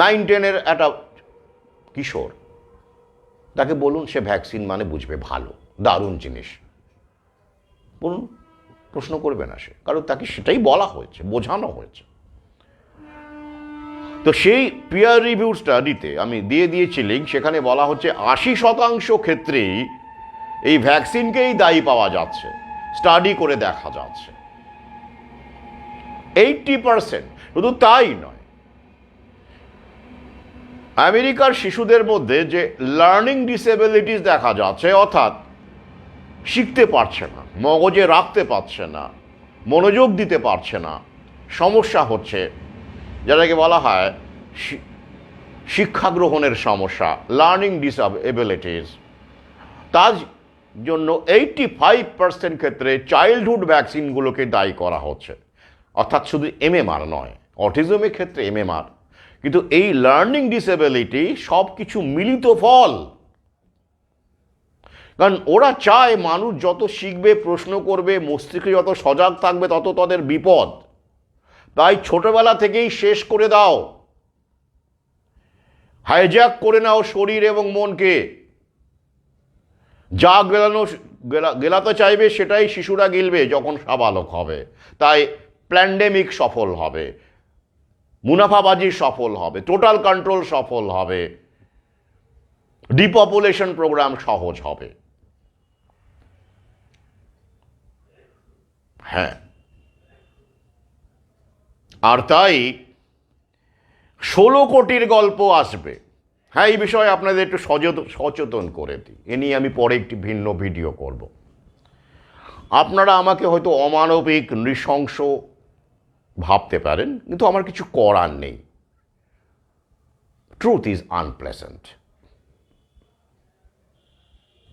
9-10-এর একটা কিশোর, তাকে বলুন সে ভ্যাকসিন মানে বুঝবে ভালো, দারুণ জিনিস, বলুন, প্রশ্ন করবে না সে, কারণ তাকে সেটাই বলা হয়েছে, বোঝানো হয়েছে। তো সেই পিয়ার রিভিউ স্টাডিতে আমি দিয়ে দিয়েছি লিঙ্ক, সেখানে বলা হচ্ছে 80% ক্ষেত্রেই এই ভ্যাকসিনকেই দায়ী পাওয়া যাচ্ছে, স্টাডি করে দেখা যাচ্ছে। 80%। শুধু তাই নয়, আমেরিকার শিশুদের মধ্যে যে লার্নিং ডিসেবিলিটিস দেখা যাচ্ছে, অর্থাৎ শিখতে পারছে না, মগজে রাখতে পারছে না, মনোযোগ দিতে পারছে না, সমস্যা হচ্ছে, যেটাকে বলা হয় শিক্ষা গ্রহণের সমস্যা, লার্নিং ডিসএবিলিটিস, তার জন্য 85% ক্ষেত্রে চাইল্ডহুড ভ্যাকসিনগুলোকে দায়ী করা হচ্ছে। অর্থাৎ শুধু এমএমআর নয়, অটিজমের ক্ষেত্রে এমএমআর, কিন্তু এই লার্নিং ডিসএবিলিটি সব কিছু মিলিত ফল। কারণ ওরা চায় মানুষ যত শিখবে, প্রশ্ন করবে, মস্তিষ্কে যত সজাগ থাকবে, তত তাদের বিপদ। তাই ছোটবেলা থেকেই শেষ করে দাও, হাইজ্যাক করে নাও শরীর এবং মনকে, যা গেলানো গেলা তো চাইবে, সেটাই শিশুরা গিলবে যখন সাবালক হবে। তাই প্যান্ডেমিক সফল হবে, মুনাফাবাজি সফল হবে, টোটাল কন্ট্রোল সফল হবে, ডিপপুলেশন প্রোগ্রাম সহজ হবে। হ্যাঁ, আর তাই 16 কোটির গল্প আসবে। হ্যাঁ, এই বিষয়ে আপনাদের একটু সচেতন করে দিই, এ নিয়ে আমি পরে একটি ভিন্ন ভিডিও করব। আপনারা আমাকে হয়তো অমানবিক, নৃশংস ভাবতে পারেন, কিন্তু আমার কিছু করার নেই। Truth is unpleasant,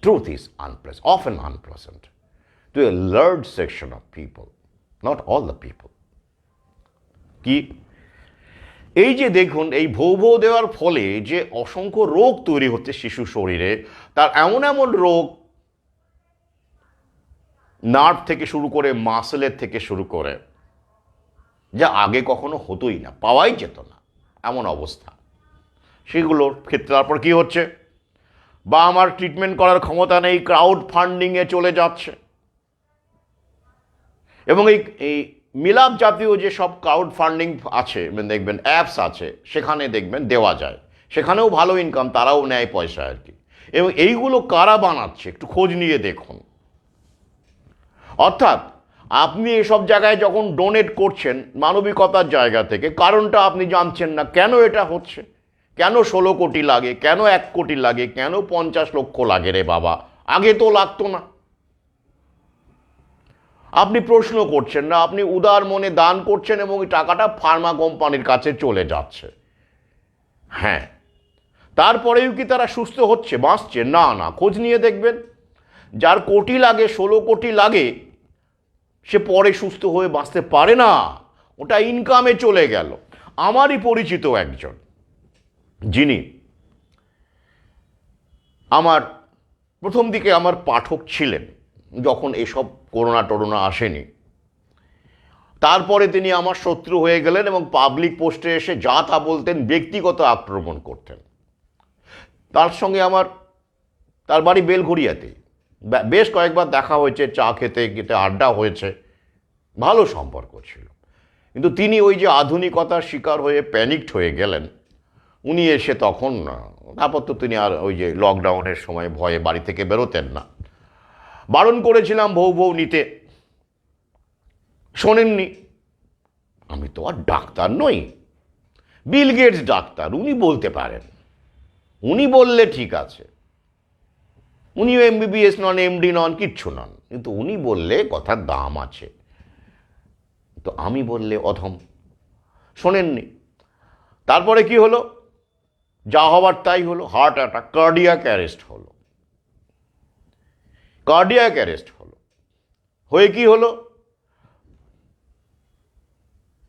truth is unpleasant, often unpleasant to a large section of people, not all the people. কি এই যে দেখুন, এই ভৌ দেওয়ার ফলে যে অসংখ্য রোগ তৈরি হচ্ছে শিশু শরীরে, তার এমন এমন রোগ, নার্ভ থেকে শুরু করে মাসেলের থেকে শুরু করে, যা আগে কখনো হতোই না, পাওয়াই যেত না, এমন অবস্থা। সেগুলোর ক্ষেত্রে তারপর কি হচ্ছে, বা আমার ট্রিটমেন্ট করার ক্ষমতা নেই, ক্রাউড ফান্ডিংয়ে চলে যাচ্ছে। এবং এই মিলাপ জাতীয় যে সব ক্রাউড ফান্ডিং আছে, দেখবেন অ্যাপস আছে, সেখানে দেখবেন দেওয়া যায়, সেখানেও ভালো ইনকাম, তারাও নেয় পয়সা আর কি। এবং এইগুলো কারা বানাচ্ছে একটু খোঁজ নিয়ে দেখুন। অর্থাৎ আপনি এসব জায়গায় যখন ডোনেট করছেন মানবিকতার জায়গা থেকে, কারণটা আপনি জানছেন না, কেন এটা হচ্ছে, কেন 16 কোটি লাগে, কেন 1 কোটি লাগে, কেন 50 লক্ষ লাগে রে বাবা, আগে তো লাগতো না। আপনি প্রশ্ন করছেন না, আপনি উদার মনে দান করছেন এবং এই টাকাটা ফার্মা কোম্পানির কাছে চলে যাচ্ছে। হ্যাঁ, তারপরেও কি তারা সুস্থ হচ্ছে, বাঁচছে? না না, খোঁজ নিয়ে দেখবেন, যার কোটি লাগে, 16 কোটি লাগে, সে পরে সুস্থ হয়ে বাঁচতে পারে না, ওটা ইনকামে চলে গেল। আমারই পরিচিত একজন, যিনি আমার প্রথম দিকে আমার পাঠক ছিলেন, যখন এসব করোনা টরোনা আসেনি, তারপরে তিনি আমার শত্রু হয়ে গেলেন এবং পাবলিক পোস্টে এসে যা তা বলতেন, ব্যক্তিগত আক্রমণ করতেন। তার সঙ্গে আমার, তার বাড়ি বেলঘড়িয়াতে, বেশ কয়েকবার দেখা হয়েছে, চা খেতে খেতে আড্ডা হয়েছে, ভালো সম্পর্ক ছিল। কিন্তু তিনি ওই যে আধুনিকতার শিকার হয়ে প্যানিকড হয়ে গেলেন। উনি এসে তখন, তারপর তো তিনি আর ওই যে লকডাউনের সময় ভয়ে বাড়ি থেকে বেরোতেন না, বারণ করেছিলাম ভৌ নিতে, শোনেননি। আমি তো আর ডাক্তার নই, বিল গেটস ডাক্তার, উনি বলতে পারেন, উনি বললে ঠিক আছে। উনিও MBBS নন, MD নন, কিচ্ছু নন, কিন্তু উনি বললে কথার দাম আছে, তো আমি বললে অধম। শোনেননি। তারপরে কি হলো, যা হওয়ার তাই হলো, হার্ট অ্যাটাক, কার্ডিয়াক অ্যারেস্ট হলো। কার্ডিয়াক অ্যারেস্ট হলো, হয়ে কি হলো,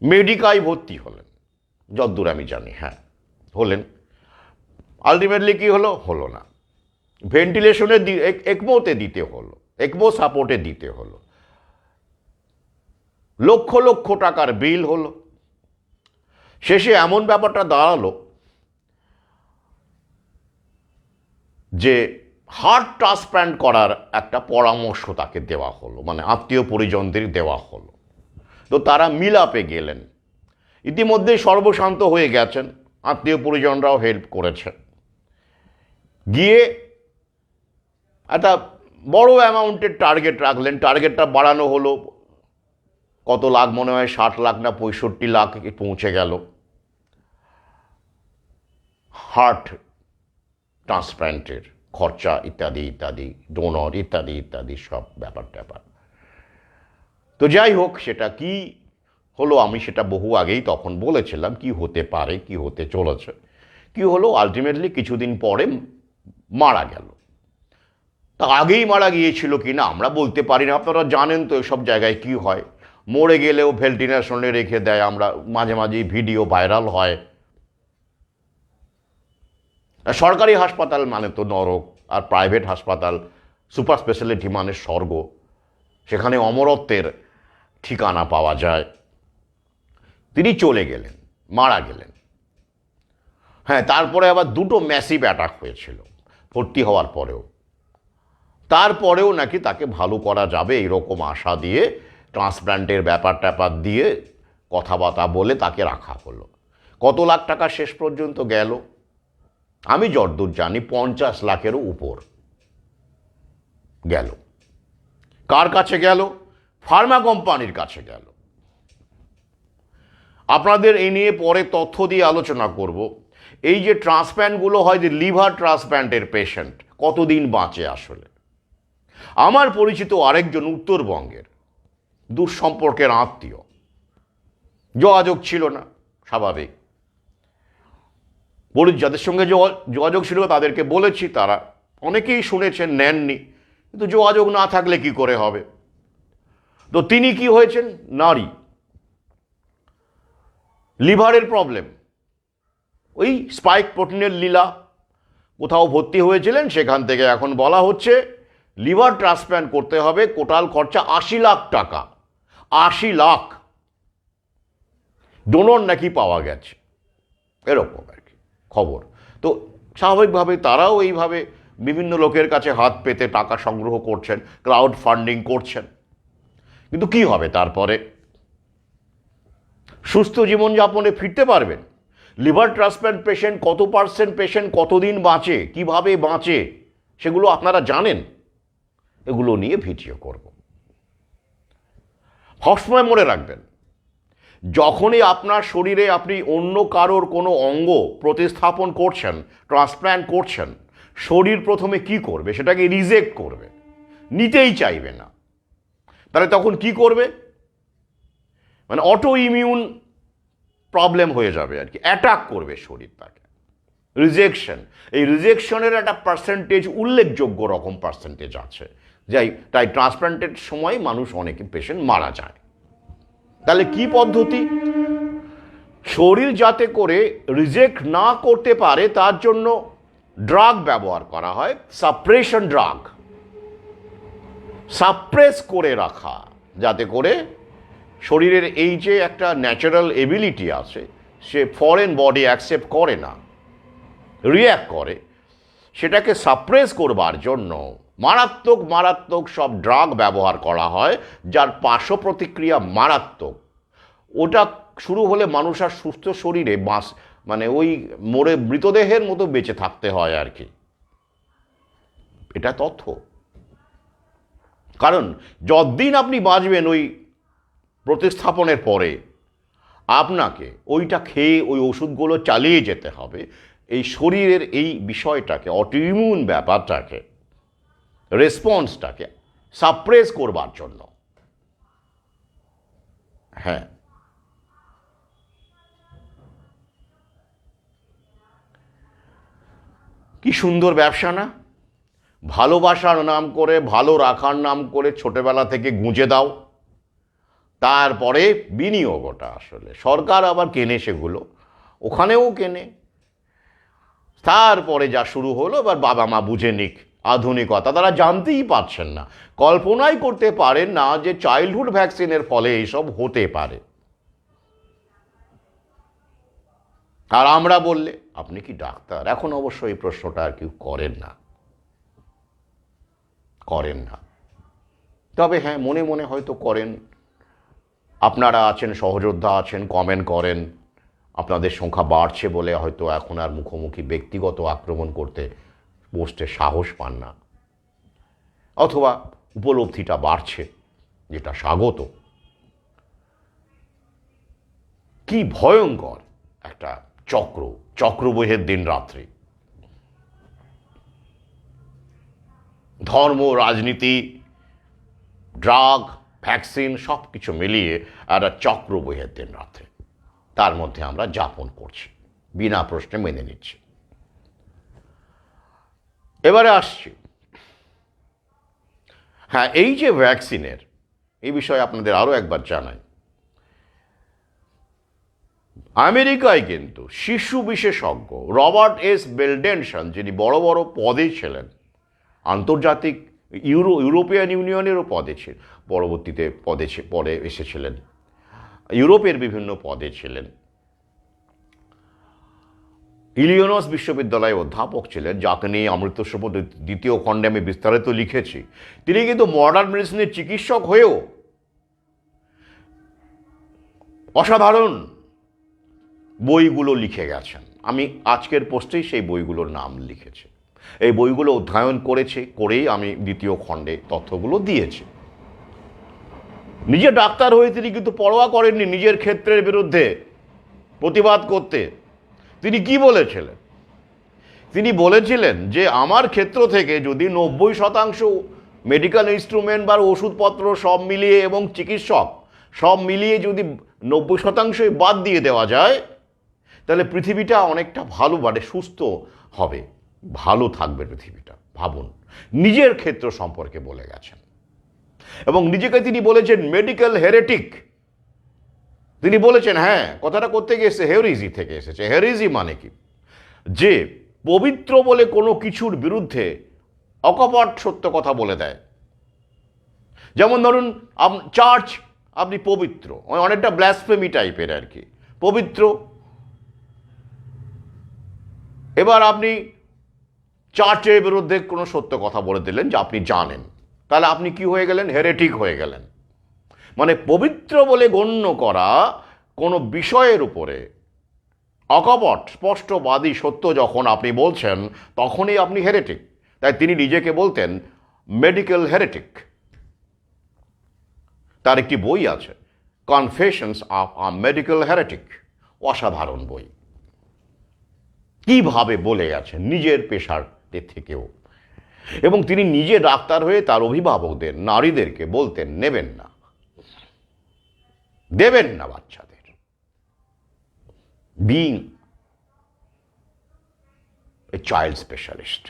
মেডিকায় ভর্তি হলেন, যদ্দূর আমি জানি। হ্যাঁ, হলেন। আলটিমেটলি কি হলো, হলো না, ভেন্টিলেশনে একমোতে দিতে হলো, একমো সাপোর্টে দিতে হলো, লক্ষ লক্ষ টাকার বিল হলো। শেষে এমন ব্যাপারটা দাঁড়ালো যে হার্ট ট্রান্সপ্ল্যান্ট করার একটা পরামর্শ তাকে দেওয়া হলো, মানে আত্মীয় পরিজনদের দেওয়া হলো। তো তারা মিলাপে গেলেন, ইতিমধ্যেই সর্বশান্ত হয়ে গেছেন, আত্মীয় পরিজনরাও হেল্প করেছে। গিয়ে একটা বড় অ্যামাউন্টের টার্গেট রাখলেন, টার্গেটটা বাড়ানো হলো, কত লাখ, মনে হয় 60 লাখ না 65 লাখ পৌঁছে গেল হার্ট ট্রান্সপ্ল্যান্টের খরচা, ইত্যাদি ইত্যাদি, ডোনর ইত্যাদি ইত্যাদি সব ব্যাপার ট্যাপার। তো যাই হোক, সেটা কি হলো আমি সেটা বহু আগেই তখন বলেছিলাম, কি হতে পারে, কি হতে চলেছে। কি হলো, আলটিমেটলি কিছুদিন পরে মারা গেল। তা আগেই মারা গিয়েছিল কি না আমরা বলতে পারি না, আপনারা জানেন তো এসব জায়গায় কি হয়, মরে গেলেও ভেন্টিলেশনে রেখে দেয়, আমরা মাঝে মাঝেই ভিডিও ভাইরাল হয়। সরকারি হাসপাতাল মানে তো নরক, আর প্রাইভেট হাসপাতাল, সুপার স্পেশালিটি মানে স্বর্গ, সেখানে অমরত্বের ঠিকানা পাওয়া যায়। তিনি চলে গেলেন, মারা গেলেন। হ্যাঁ, তারপরে আবার 2টো ম্যাসিভ অ্যাটাক হয়েছিল ভর্তি হওয়ার পরেও। তারপরেও নাকি তাকে ভালো করা যাবে এরকম আশা দিয়ে ট্রান্সপ্ল্যান্টের ব্যাপার ট্যাপার দিয়ে কথাবার্তা বলে তাকে রাখা হলো। কত লাখ টাকা শেষ পর্যন্ত গেল? আমি যতদূর জানি 50 লাখেরও উপর গেল। কার কাছে গেল? ফার্মা কোম্পানির কাছে গেল। আপনাদের এই নিয়ে পরে তথ্য দিয়ে আলোচনা করব। এই যে ট্রান্সপ্ল্যান্টগুলো হয়, যে লিভার ট্রান্সপ্ল্যান্টের পেশেন্ট কতদিন বাঁচে আসলে? আমার পরিচিত আরেকজন উত্তরবঙ্গের দূর সম্পর্কের আত্মীয়, যোগাযোগ ছিল না স্বাভাবিক, যাদের সঙ্গে যোগাযোগ ছিল তাদেরকে বলেছি, তারা অনেকেই শুনেছেন, নেননি, কিন্তু যোগাযোগ না থাকলে কি করে হবে? তো তিনি কি হয়েছেন, নারী, লিভারের প্রবলেম, ওই স্পাইক প্রোটিনের লীলা, কোথাও ভর্তি হয়েছিলেন, সেখান থেকে এখন বলা হচ্ছে লিভার ট্রান্সপ্ল্যান্ট করতে হবে, টোটাল খরচা 80 লাখ টাকা। 80 লাখ। ডোনর নাকি পাওয়া গেছে, এরকম আর কি খবর। তো স্বাভাবিকভাবে তারাও এইভাবে বিভিন্ন লোকের কাছে হাত পেতে টাকা সংগ্রহ করছেন, ক্রাউড ফান্ডিং করছেন। কিন্তু কি হবে তারপরে? সুস্থ জীবনযাপনে ফিরতে পারবেন? লিভার ট্রান্সপ্ল্যান্ট পেশেন্ট কত পার্সেন্ট পেশেন্ট কতদিন বাঁচে, কিভাবে বাঁচে, সেগুলো আপনারা জানেন? এগুলো নিয়ে ভিডিও করব। সবসময় মনে রাখবেন, যখনই আপনার শরীরে আপনি অন্য কারোর কোনো অঙ্গ প্রতিস্থাপন করছেন, ট্রান্সপ্ল্যান্ট করছেন, শরীর প্রথমে কি করবে? সেটাকে রিজেক্ট করবে, নিতেই চাইবে না। তাহলে তখন কি করবে? মানে অটো ইমিউন প্রবলেম হয়ে যাবে আর কি, অ্যাটাক করবে শরীর তাকে। রিজেকশন, এই রিজেকশনের একটা পার্সেন্টেজ, উল্লেখযোগ্য রকম পার্সেন্টেজ আছে, তাই ট্রান্সপ্ল্যান্টের সময় মানুষ, অনেকে পেশেন্ট মারা যায়। তাহলে কি পদ্ধতি? শরীর যাতে করে রিজেক্ট না করতে পারে তার জন্য ড্রাগ ব্যবহার করা হয়, সাপ্রেশন ড্রাগ, সাপ্রেস করে রাখা, যাতে করে শরীরের এই যে একটা ন্যাচারাল এবিলিটি আছে, সে ফরেন বডি অ্যাকসেপ্ট করে না, রিয়্যাক্ট করে, সেটাকে সাপ্রেস করবার জন্য মারাত্মক মারাত্মক সব ড্রাগ ব্যবহার করা হয়, যার পার্শ্ব প্রতিক্রিয়া মারাত্মক। ওটা শুরু হলে মানুষ আর সুস্থ শরীরে মানে ওই মৃতদেহের মতো বেঁচে থাকতে হয় আর কি। এটা তথ্য। কারণ যতদিন আপনি বাঁচবেন ওই প্রতিস্থাপনের পরে, আপনাকে ওইটা খেয়ে ওই ওষুধগুলো চালিয়ে যেতে হবে, এই শরীরের এই বিষয়টাকে, অটোইমিউন ব্যাপারটাকে, রেসপন্সটাকে সাপ্রেস করবার জন্য। হ্যাঁ, কি সুন্দর ব্যবসা না? ভালোবাসার নাম করে, ভালো রাখার নাম করে ছোটবেলা থেকে গুঁজে দাও, তারপরে বিনিয়োগ। ওটা আসলে সরকার আবার কেনে, সেগুলো ওখানেও কেনে। তারপরে যা শুরু হলো, এবার বাবা মা বুঝে নিক আধুনিকতা, তারা জানতেই পারছেন না, কল্পনাই করতে পারেন না যে চাইল্ডহুড ভ্যাকসিনের ফলে এইসব হতে পারে। আর আমরা বললে, আপনি কি ডাক্তার? এখন অবশ্য এই প্রশ্নটা আর কেউ করেন না। তবে হ্যাঁ, মনে মনে হয়তো করেন। আপনারা আছেন, সহযোদ্ধা আছেন, কমেন্ট করেন, আপনাদের সংখ্যা বাড়ছে বলে হয়তো এখন আর মুখোমুখি ব্যক্তিগত আক্রমণ করতে বসতে সাহস পান না, অথবা উপলব্ধিটা বাড়ছে, যেটা স্বাগত। কি ভয়ঙ্কর একটা চক্রবহের দিন রাত্রি। ধর্ম, রাজনীতি, ড্রাগ, ভ্যাকসিন সব কিছু মিলিয়ে একটা চক্রবহের দিন রাত্রি, তার মধ্যে আমরা যাপন করছি, বিনা প্রশ্নে মেনে নিচ্ছি। এবারে আসছি, হ্যাঁ, এই যে ভ্যাকসিনের এই বিষয়ে আপনাদের আরও একবার জানাই। আমেরিকায় কিন্তু শিশু বিশেষজ্ঞ রবার্ট এস বেলডেনসন, যিনি বড় বড় পদে ছিলেন, আন্তর্জাতিক ইউরোপিয়ান ইউনিয়নেরও পদে ছিলেন, পরবর্তীতে পরে এসেছিলেন, ইউরোপের বিভিন্ন পদে ছিলেন, ইলিনয়েস বিশ্ববিদ্যালয়ে অধ্যাপক ছিলেন, যাকে নিয়ে অমৃত শপথ দ্বিতীয় খণ্ডে আমি বিস্তারিত লিখেছি। তিনি কিন্তু মডার্ন মেডিসিনের চিকিৎসক হয়েও অসাধারণ বইগুলো লিখে গেছেন। আমি আজকের পোস্টেই সেই বইগুলোর নাম লিখেছি। এই বইগুলো অধ্যয়ন করেই আমি দ্বিতীয় খণ্ডে তথ্যগুলো দিয়েছি। নিজে ডাক্তার হয়ে তিনি কিন্তু পরোয়া করেননি নিজের ক্ষেত্রের বিরুদ্ধে প্রতিবাদ করতে। তিনি কি বলেছিলেন? তিনি বলেছিলেন যে আমার ক্ষেত্র থেকে যদি 90% মেডিকেল ইনস্ট্রুমেন্ট বা ওষুধপত্র সব মিলিয়ে এবং চিকিৎসক সব মিলিয়ে যদি 90%ই বাদ দিয়ে দেওয়া যায়, তাহলে পৃথিবীটা অনেকটা ভালো, মানে সুস্থ হবে, ভালো থাকবে পৃথিবীটা। ভাবুন, নিজের ক্ষেত্র সম্পর্কে বলে গেছেন। এবং নিজেকে তিনি বলেছেন মেডিকেল হেরেটিক। তিনি বলেছেন, হ্যাঁ, কথাটা করতে গিয়েছে হেরিজি থেকে এসেছে। হেরিজি মানে কি? যে পবিত্র বলে কোনো কিছুর বিরুদ্ধে অকপট সত্য কথা বলে দেয়। যেমন ধরুন, চার্চ আপনি পবিত্র, অনেকটা ব্লাসফেমি টাইপের আর কি, পবিত্র। এবার আপনি চার্চের বিরুদ্ধে কোনো সত্য কথা বলে দিলেন যে আপনি জানেন, তাহলে আপনি কি হয়ে গেলেন? হেরেটিক হয়ে গেলেন। মানে পবিত্র বলে গণ্য করা কোনো বিষয়ের উপরে অকপট স্পষ্টবাদী সত্য যখন আপনি বলছেন, তখনই আপনি হেরেটিক। তাই তিনি নিজেকে বলতেন মেডিকেল হেরেটিক। তার একটি বই আছে, confessions of a medical heretic. অসাধারণ বই। কিভাবে বলে গেছেন নিজের পেশার থেকেও। এবং তিনি নিজে ডাক্তার হয়ে তার অভিভাবকদের, নারীদেরকে বলতেন নেবেন না, দেবেন না বাচ্চাদের। বিং এ চাইল্ড স্পেশালিস্ট,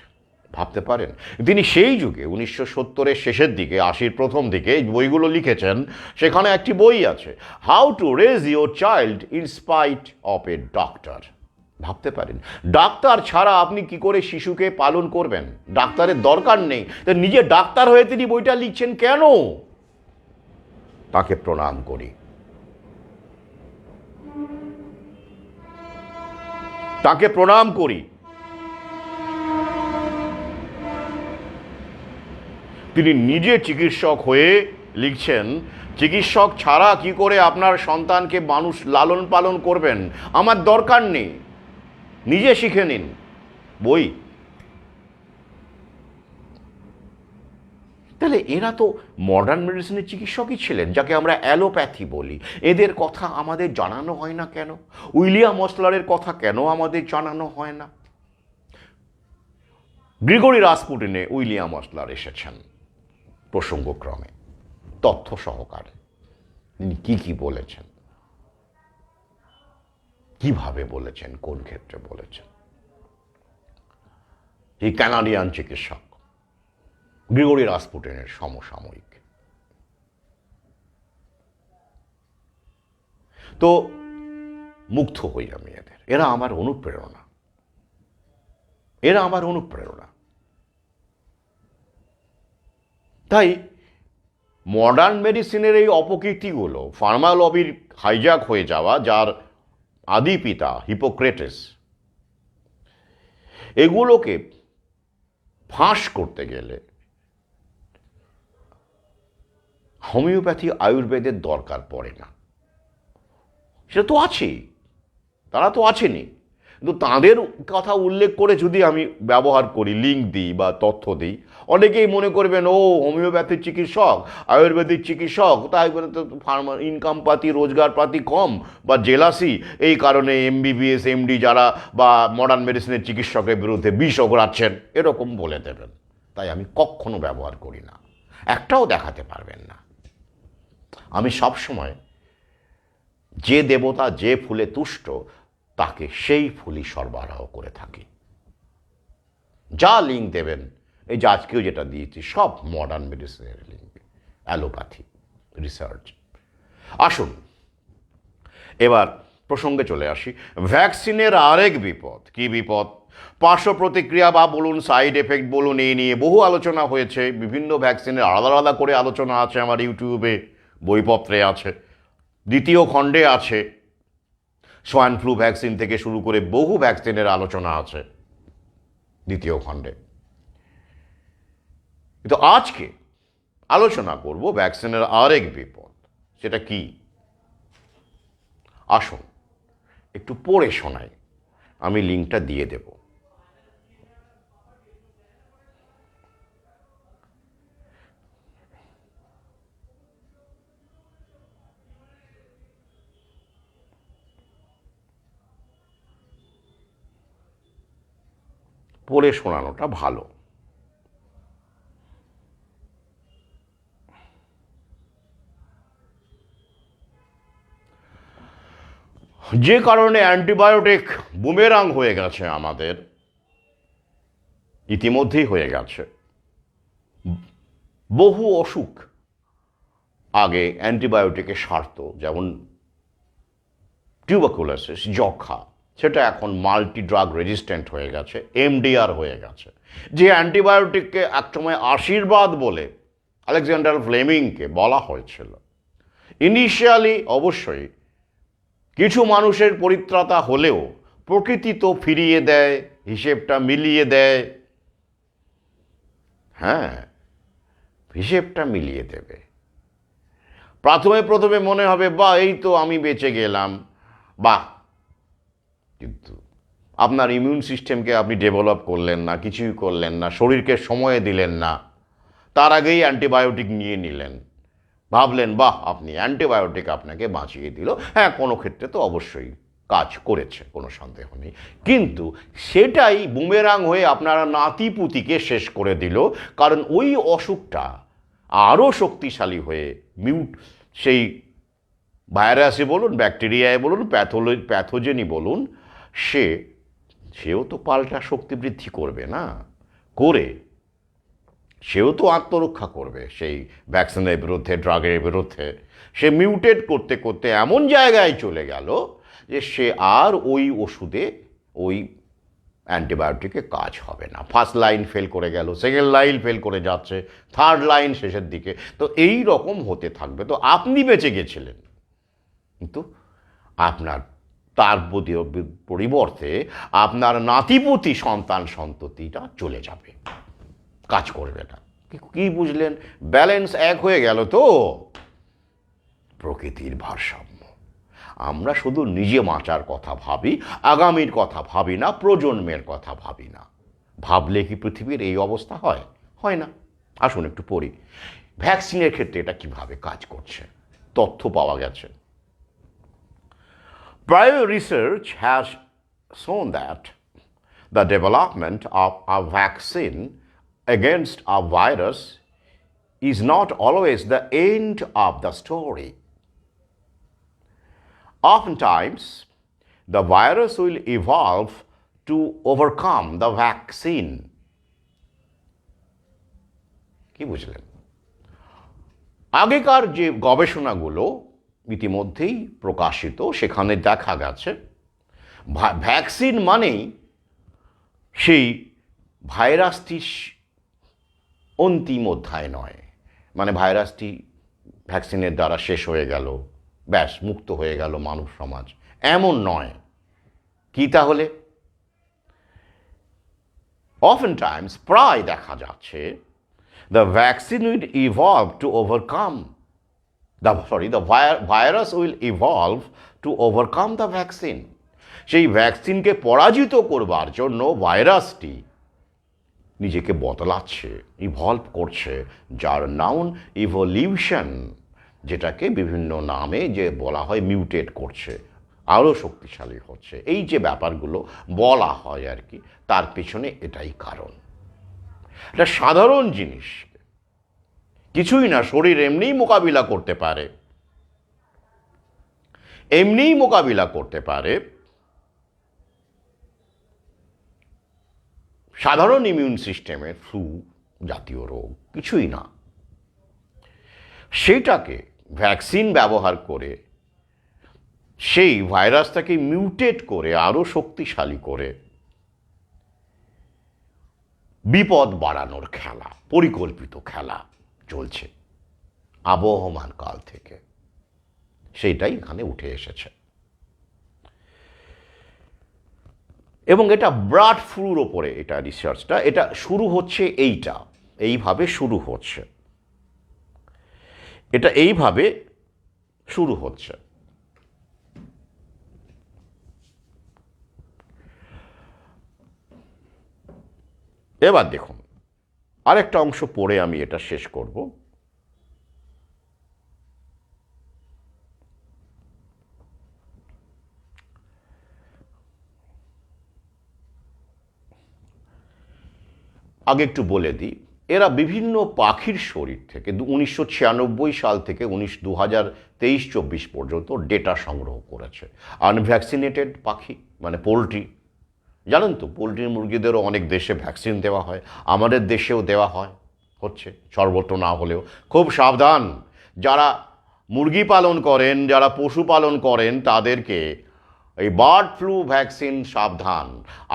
ভাবতে পারেন? তিনি সেই যুগে 1970-এর শেষের দিকে, 80-র প্রথম দিকে এই বইগুলো লিখেছেন। সেখানে একটি বই আছে, how to raise your child in spite of a doctor. ভাবতে পারেন, ডাক্তার ছাড়া আপনি কি করে শিশুকে পালন করবেন? ডাক্তারের দরকার নেই। তা নিজে ডাক্তার হয়ে তিনি বইটা লিখছেন কেন? তাকে প্রণাম করি, তাকে প্রণাম করি। তিনি নিজে চিকিৎসক হয়ে লিখছেন, চিকিৎসক ছাড়া কি করে আপনার সন্তানকে মানুষ লালন পালন করবেন? আমার দরকার নেই, নিজে শিখে নিন। বই। তাহলে এরা তো মডার্ন মেডিসিনের চিকিৎসকই ছিলেন, যাকে আমরা অ্যালোপ্যাথি বলি। এদের কথা আমাদের জানানো হয় না কেন? উইলিয়াম মসলারের কথা কেন আমাদের জানানো হয় না? গ্রিগরি রাসপুটিনে উইলিয়াম মসলার এসেছেন প্রসঙ্গক্রমে, তথ্য সহকারে। তিনি কি বলেছেন, কিভাবে বলেছেন, কোন ক্ষেত্রে বলেছেন। এই কানাডিয়ান চিকিৎসক গ্রিগরি রাসপুটিনের সমসাময়িক। তো মুগ্ধ হই আমি এদের। এরা আমার অনুপ্রেরণা, এরা আমার অনুপ্রেরণা। তাই মডার্ন মেডিসিনের এই অপকীর্তিগুলো, ফার্মা লবির হাইজ্যাক হয়ে যাওয়া, যার আদি পিতা হিপোক্রেটিস, এগুলোকে ফাঁস করতে গেলে হোমিওপ্যাথি, আয়ুর্বেদের দরকার পড়ে না। সেটা তো আছেই, তারা তো আছেনই। কিন্তু তাঁদের কথা উল্লেখ করে যদি আমি ব্যবহার করি, লিঙ্ক দিই বা তথ্য দিই, অনেকেই মনে করবেন ও হোমিওপ্যাথির চিকিৎসক, আয়ুর্বেদিক চিকিৎসক, তাই বলে তো ফার্মা ইনকাম পাতি, রোজগার পাতি কম বা জেলাসি, এই কারণে এমবিবিএস, এমডি যারা বা মডার্ন মেডিসিনের চিকিৎসকের বিরুদ্ধে বিষ ওগড়াচ্ছেন, এরকম বলে দেবেন। তাই আমি কখনো ব্যবহার করি না, একটাও দেখাতে পারবেন না। আমি সবসময় যে দেবতা যে ফুলে তুষ্ট, তাকে সেই ফুলই সরবরাহ করে থাকি। যা লিঙ্ক দেবেন, এই যে আজকেও যেটা দিয়েছি, সব মডার্ন মেডিসিনের লিঙ্ক, অ্যালোপ্যাথি রিসার্চ। আসুন এবার প্রসঙ্গে চলে আসি। ভ্যাকসিনের আরেক বিপদ। কি বিপদ? পার্শ্ব প্রতিক্রিয়া বা বলুন, সাইড এফেক্ট বলুন, এই নিয়ে বহু আলোচনা হয়েছে। বিভিন্ন ভ্যাকসিনের আলাদা আলাদা করে আলোচনা আছে, আমার ইউটিউবে, বইপত্রে আছে, দ্বিতীয় খণ্ডে আছে। সোয়াইন ফ্লু ভ্যাকসিন থেকে শুরু করে বহু ভ্যাকসিনের আলোচনা আছে দ্বিতীয় খণ্ডে। কিন্তু আজকে আলোচনা করব ভ্যাকসিনের আরেক বিপদ। সেটা কি? আসুন একটু পড়ে শোনাই, আমি লিঙ্কটা দিয়ে দেব। পড়ে শোনানোটা ভালো। যে কারণে অ্যান্টিবায়োটিক বুমেরাং হয়ে গেছে আমাদের, ইতিমধ্যেই হয়ে গেছে। বহু অসুখ আগে অ্যান্টিবায়োটিকে সারত, যেমন টিউবারকুলোসিস, যক্ষা, সেটা এখন মাল্টি ড্রাগ রেজিস্ট্যান্ট হয়ে গেছে, এমডিআর হয়ে গেছে। যে অ্যান্টিবায়োটিককে একসময় আশীর্বাদ বলে আলেকজান্ডার ফ্লেমিংকে বলা হয়েছিল, ইনিশিয়ালি অবশ্যই কিছু মানুষের পরিত্রাতা হলেও প্রকৃতি তো ফিরিয়ে দেয়, হিসেবটা মিলিয়ে দেয়। হ্যাঁ, হিসেবটা মিলিয়ে দেবে। প্রথমে মনে হবে বা এই তো আমি বেঁচে গেলাম, বাহ, কিন্তু আপনার ইমিউন সিস্টেমকে আপনি ডেভেলপ করলেন না, কিছুই করলেন না, শরীরকে সময় দিলেন না, তার আগেই অ্যান্টিবায়োটিক নিয়ে নিলেন, ভাবলেন বাহ আপনি অ্যান্টিবায়োটিক আপনাকে বাঁচিয়ে দিল। হ্যাঁ, কোনো ক্ষেত্রে তো অবশ্যই কাজ করেছে, কোনো সন্দেহ নেই, কিন্তু সেটাই বুমেরাং হয়ে আপনার নাতিপুতিকে শেষ করে দিল। কারণ ওই অসুখটা আরও শক্তিশালী হয়ে সেই ভাইরাসে বলুন, ব্যাকটেরিয়ায় বলুন, প্যাথোজেনই বলুন, সেও তো পাল্টা শক্তি বৃদ্ধি করবে না, করে সেও তো আত্মরক্ষা করবে সেই ভ্যাকসিনের বিরুদ্ধে, ড্রাগের বিরুদ্ধে। সে মিউটেট করতে করতে এমন জায়গায় চলে গেল যে সে আর ওই ওষুধে, ওই অ্যান্টিবায়োটিকে কাজ হবে না। ফার্স্ট লাইন ফেল করে গেল, সেকেন্ড লাইন ফেল করে যাচ্ছে, থার্ড লাইন শেষের দিকে, তো এই রকম হতে থাকবে। তো আপনি বেঁচে গেছিলেন, কিন্তু আপনার তার পরিবর্তে আপনার নাতিপুতি সন্তান সন্ততিটা চলে যাবে, কাজ করবে না। কি বুঝলেন? ব্যালেন্স এক হয়ে গেল তো। প্রকৃতির ভারসাম্য। আমরা শুধু নিজে বাঁচার কথা ভাবি, আগামীর কথা ভাবি না, প্রজন্মের কথা ভাবি না। ভাবলে কি পৃথিবীর এই অবস্থা হয়? হয় না। আসুন একটু পড়ি ভ্যাকসিনের ক্ষেত্রে এটা কিভাবে কাজ করছে। তথ্য পাওয়া গেছে। Prior research has shown that the development of a vaccine against a virus is not always the end of the story. Oftentimes, the virus will evolve to overcome the vaccine. কি বুঝলেন? আগেকার যে গবেষণাগুলো ইতিমধ্যেই প্রকাশিত, সেখানে দেখা গেছে ভ্যাকসিন মানেই সেই ভাইরাসটি অন্তিম অধ্যায় নয়, মানে ভাইরাসটি ভ্যাকসিনের দ্বারা শেষ হয়ে গেল, ব্যাস মুক্ত হয়ে গেল মানব সমাজ, এমন নয়। কি তাহলে? Oftentimes, প্রায় দেখা যাচ্ছে the vaccine will evolve to overcome the virus will evolve to overcome the vaccine. সেই ভ্যাকসিনকে পরাজিত করবার জন্য ভাইরাসটি নিজেকে বদলাচ্ছে, ইভলভ করছে, যার নাউন ইভলিউশন, যেটাকে বিভিন্ন নামে যে বলা হয় মিউটেট করছে, আরও শক্তিশালী হচ্ছে। এই যে ব্যাপারগুলো বলা হয় আর কি, তার পেছনে এটাই কারণ। এটা সাধারণ জিনিস, কিছুই না, শরীর এমনিই মোকাবিলা করতে পারে, এমনিই মোকাবিলা করতে পারে। সাধারণ ইমিউন সিস্টেমের ফ্লু জাতীয় রোগ কিছুই না, সেইটাকে ভ্যাকসিন ব্যবহার করে সেই ভাইরাসটাকে মিউটেট করে আরও শক্তিশালী করে বিপদ বাড়ানোর খেলা, পরিকল্পিত খেলা চলছে আবহমান কাল থেকে। সেইটাই এখানে উঠে এসেছে। এবং এটা বার্ড ফ্লুর ওপরে, এটা রিসার্চটা, এটা শুরু হচ্ছে এইভাবে শুরু হচ্ছে, এটা এইভাবে শুরু হচ্ছে। এবার দেখুন, আরেকটা অংশ পড়ে আমি এটা শেষ করব। আগে একটু বলে দিই, এরা বিভিন্ন পাখির শরীর থেকে 1996 সাল থেকে 2023-24 পর্যন্ত ডেটা সংগ্রহ করেছে। আনভ্যাকসিনেটেড পাখি মানে পোলট্রি, জানেন তো পোলট্রি মুরগিদেরও অনেক দেশে ভ্যাকসিন দেওয়া হয়, আমাদের দেশেও দেওয়া হচ্ছে সর্বত্র না হলেও। খুব সাবধান, যারা মুরগি পালন করেন, যারা পশু পালন করেন, তাদেরকে এই বার্ড ফ্লু ভ্যাকসিন সাবধান,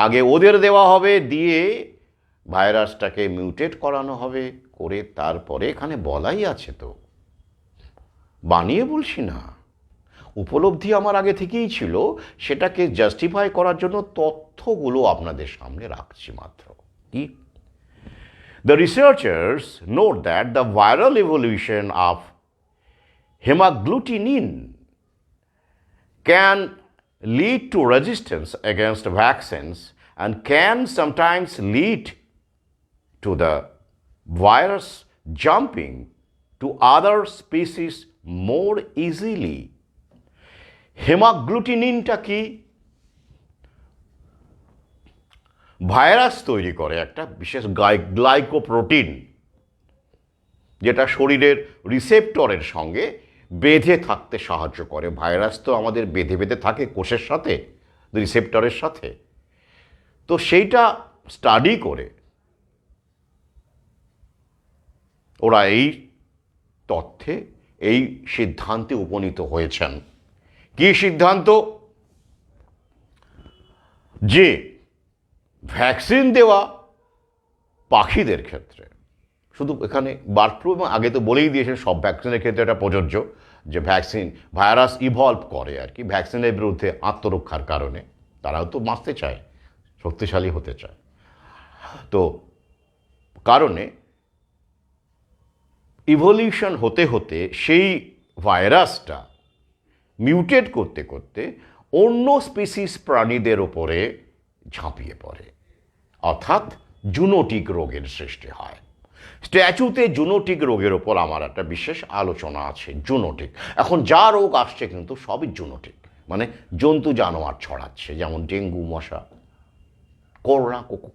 আগে ওদের দেওয়া হবে, দিয়ে ভাইরাসটাকে মিউটেট করানো হবে, করে তারপরে, এখানে বলাই আছে তো, বানিয়ে বলছি না, উপলব্ধি আমার আগে থেকেই ছিল, সেটাকে জাস্টিফাই করার জন্য তথ্যগুলো আপনাদের সামনে রাখছি মাত্র। কি? The researchers note that the viral evolution of hemagglutinin can lead to resistance against vaccines and can sometimes lead to the virus jumping to other species more easily. হেমাগ্লুটিনিনটা কি? ভাইরাস তৈরি করে একটা বিশেষ গ্লাইকোপ্রোটিন, যেটা শরীরের রিসেপ্টরের সঙ্গে বেঁধে থাকতে সাহায্য করে। ভাইরাস তো আমাদের বেঁধে বেঁধে থাকে কোষের সাথে, রিসেপ্টরের সাথে। তো সেইটা স্টাডি করে ওরা এই তথ্যে, এই সিদ্ধান্তে উপনীত হয়েছেন। কি সিদ্ধান্ত? যে ভ্যাকসিন দেওয়া পাখিদের ক্ষেত্রে, শুধু এখানে বার্ড ফ্লু, এবং আগে তো বলেই দিয়েছেন সব ভ্যাকসিনের ক্ষেত্রে এটা প্রযোজ্য, যে ভ্যাকসিন ভাইরাস ইভলভ করে আর কি ভ্যাকসিনের বিরুদ্ধে আত্মরক্ষার কারণে, তারাও তো বাঁচতে চায়, শক্তিশালী হতে চায়। তো কারণে ইভলিউশন হতে হতে সেই ভাইরাসটা মিউটেট করতে করতে অন্য স্পিসিস প্রাণীদের ওপরে ঝাঁপিয়ে পড়ে, অর্থাৎ জুনোটিক রোগের সৃষ্টি হয়। স্ট্যাচুতে জুনোটিক রোগের ওপর আমার একটা বিশেষ আলোচনা আছে। জুনোটিক, এখন যা রোগ আসছে কিন্তু সবই জুনোটিক, মানে জন্তু জানোয়ার ছড়াচ্ছে, যেমন ডেঙ্গু মশা,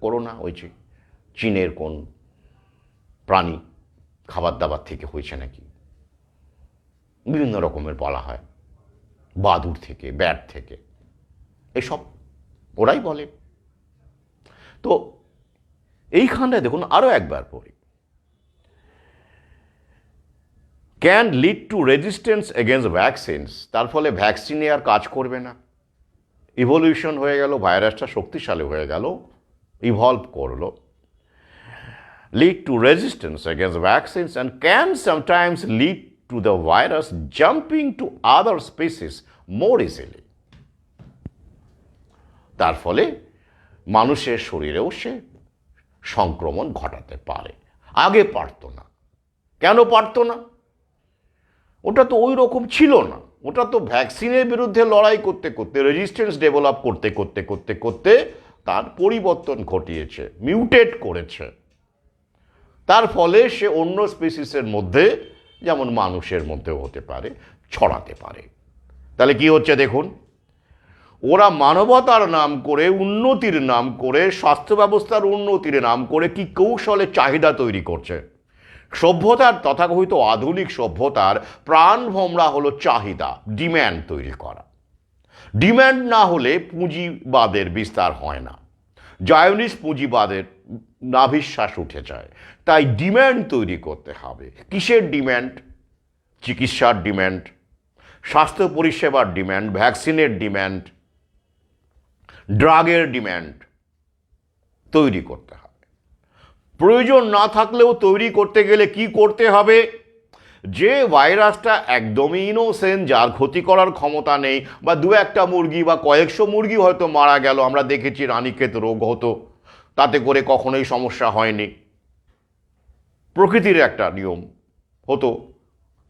করোনা হয়েছে চীনের কোন প্রাণী খাবার দাবার থেকে হয়েছে নাকি, বিভিন্ন রকমের বলা হয়, বাদুড় থেকে, ব্যাট থেকে, এসব ওরাই বলে। তো এইখানটায় দেখুন আরও একবার পড়ি, can lead to resistance against vaccines, তার ফলে ভ্যাকসিনে আর কাজ করবে না, ইভলিউশন হয়ে গেল, ভাইরাসটা শক্তিশালী হয়ে গেল, ইভলভ করলো, lead to resistance against vaccines and can sometimes lead to the virus jumping to other species more easily. তার ফলে মানুষের শরীরেও সে সংক্রমণ ঘটাতে পারে। আগে পারত না। কেন পারত না? ওটা তো ওই রকম ছিল না, ওটা তো ভ্যাকসিনের বিরুদ্ধে লড়াই করতে করতে, রেজিস্ট্যান্স ডেভেলপ করতে করতে করতে করতে তার পরিবর্তন ঘটিয়েছে, মিউটেট করেছে। তার ফলে সে অন্য স্পিসিসের মধ্যে, যেমন মানুষের মধ্যেও হতে পারে, ছড়াতে পারে। তাহলে কি হচ্ছে দেখুন, ওরা মানবতার নাম করে, উন্নতির নাম করে, স্বাস্থ্য ব্যবস্থার উন্নতির নাম করে কি কৌশলে চাহিদা তৈরি করছে। সভ্যতার, তথাকথিত আধুনিক সভ্যতার প্রাণভোমরা হলো চাহিদা, ডিম্যান্ড তৈরি করা। ডিম্যান্ড না হলে পুঁজিবাদের বিস্তার হয় না, জায়নিস পুঁজিবাদের নাভিশ্বাস উঠে যায়। তাই ডিম্যান্ড তৈরি করতে হবে। কিসের ডিম্যান্ড? চিকিৎসার ডিম্যান্ড, স্বাস্থ্য পরিষেবার ডিম্যান্ড, ভ্যাকসিনের ডিম্যান্ড, ড্রাগের ডিম্যান্ড তৈরি করতে হবে। প্রয়োজন না থাকলেও তৈরি করতে গেলে কি করতে হবে? যে ভাইরাসটা একদমই ইনোসেন্ট, যার ক্ষতি করার ক্ষমতা নেই, বা দু একটা মুরগি বা কয়েকশো মুরগি হয়তো মারা গেল, আমরা দেখেছি রানীক্ষেত রোগ হতো, তাতে করে কখনোই সমস্যা হয়নি, প্রকৃতির একটা নিয়ম হতো,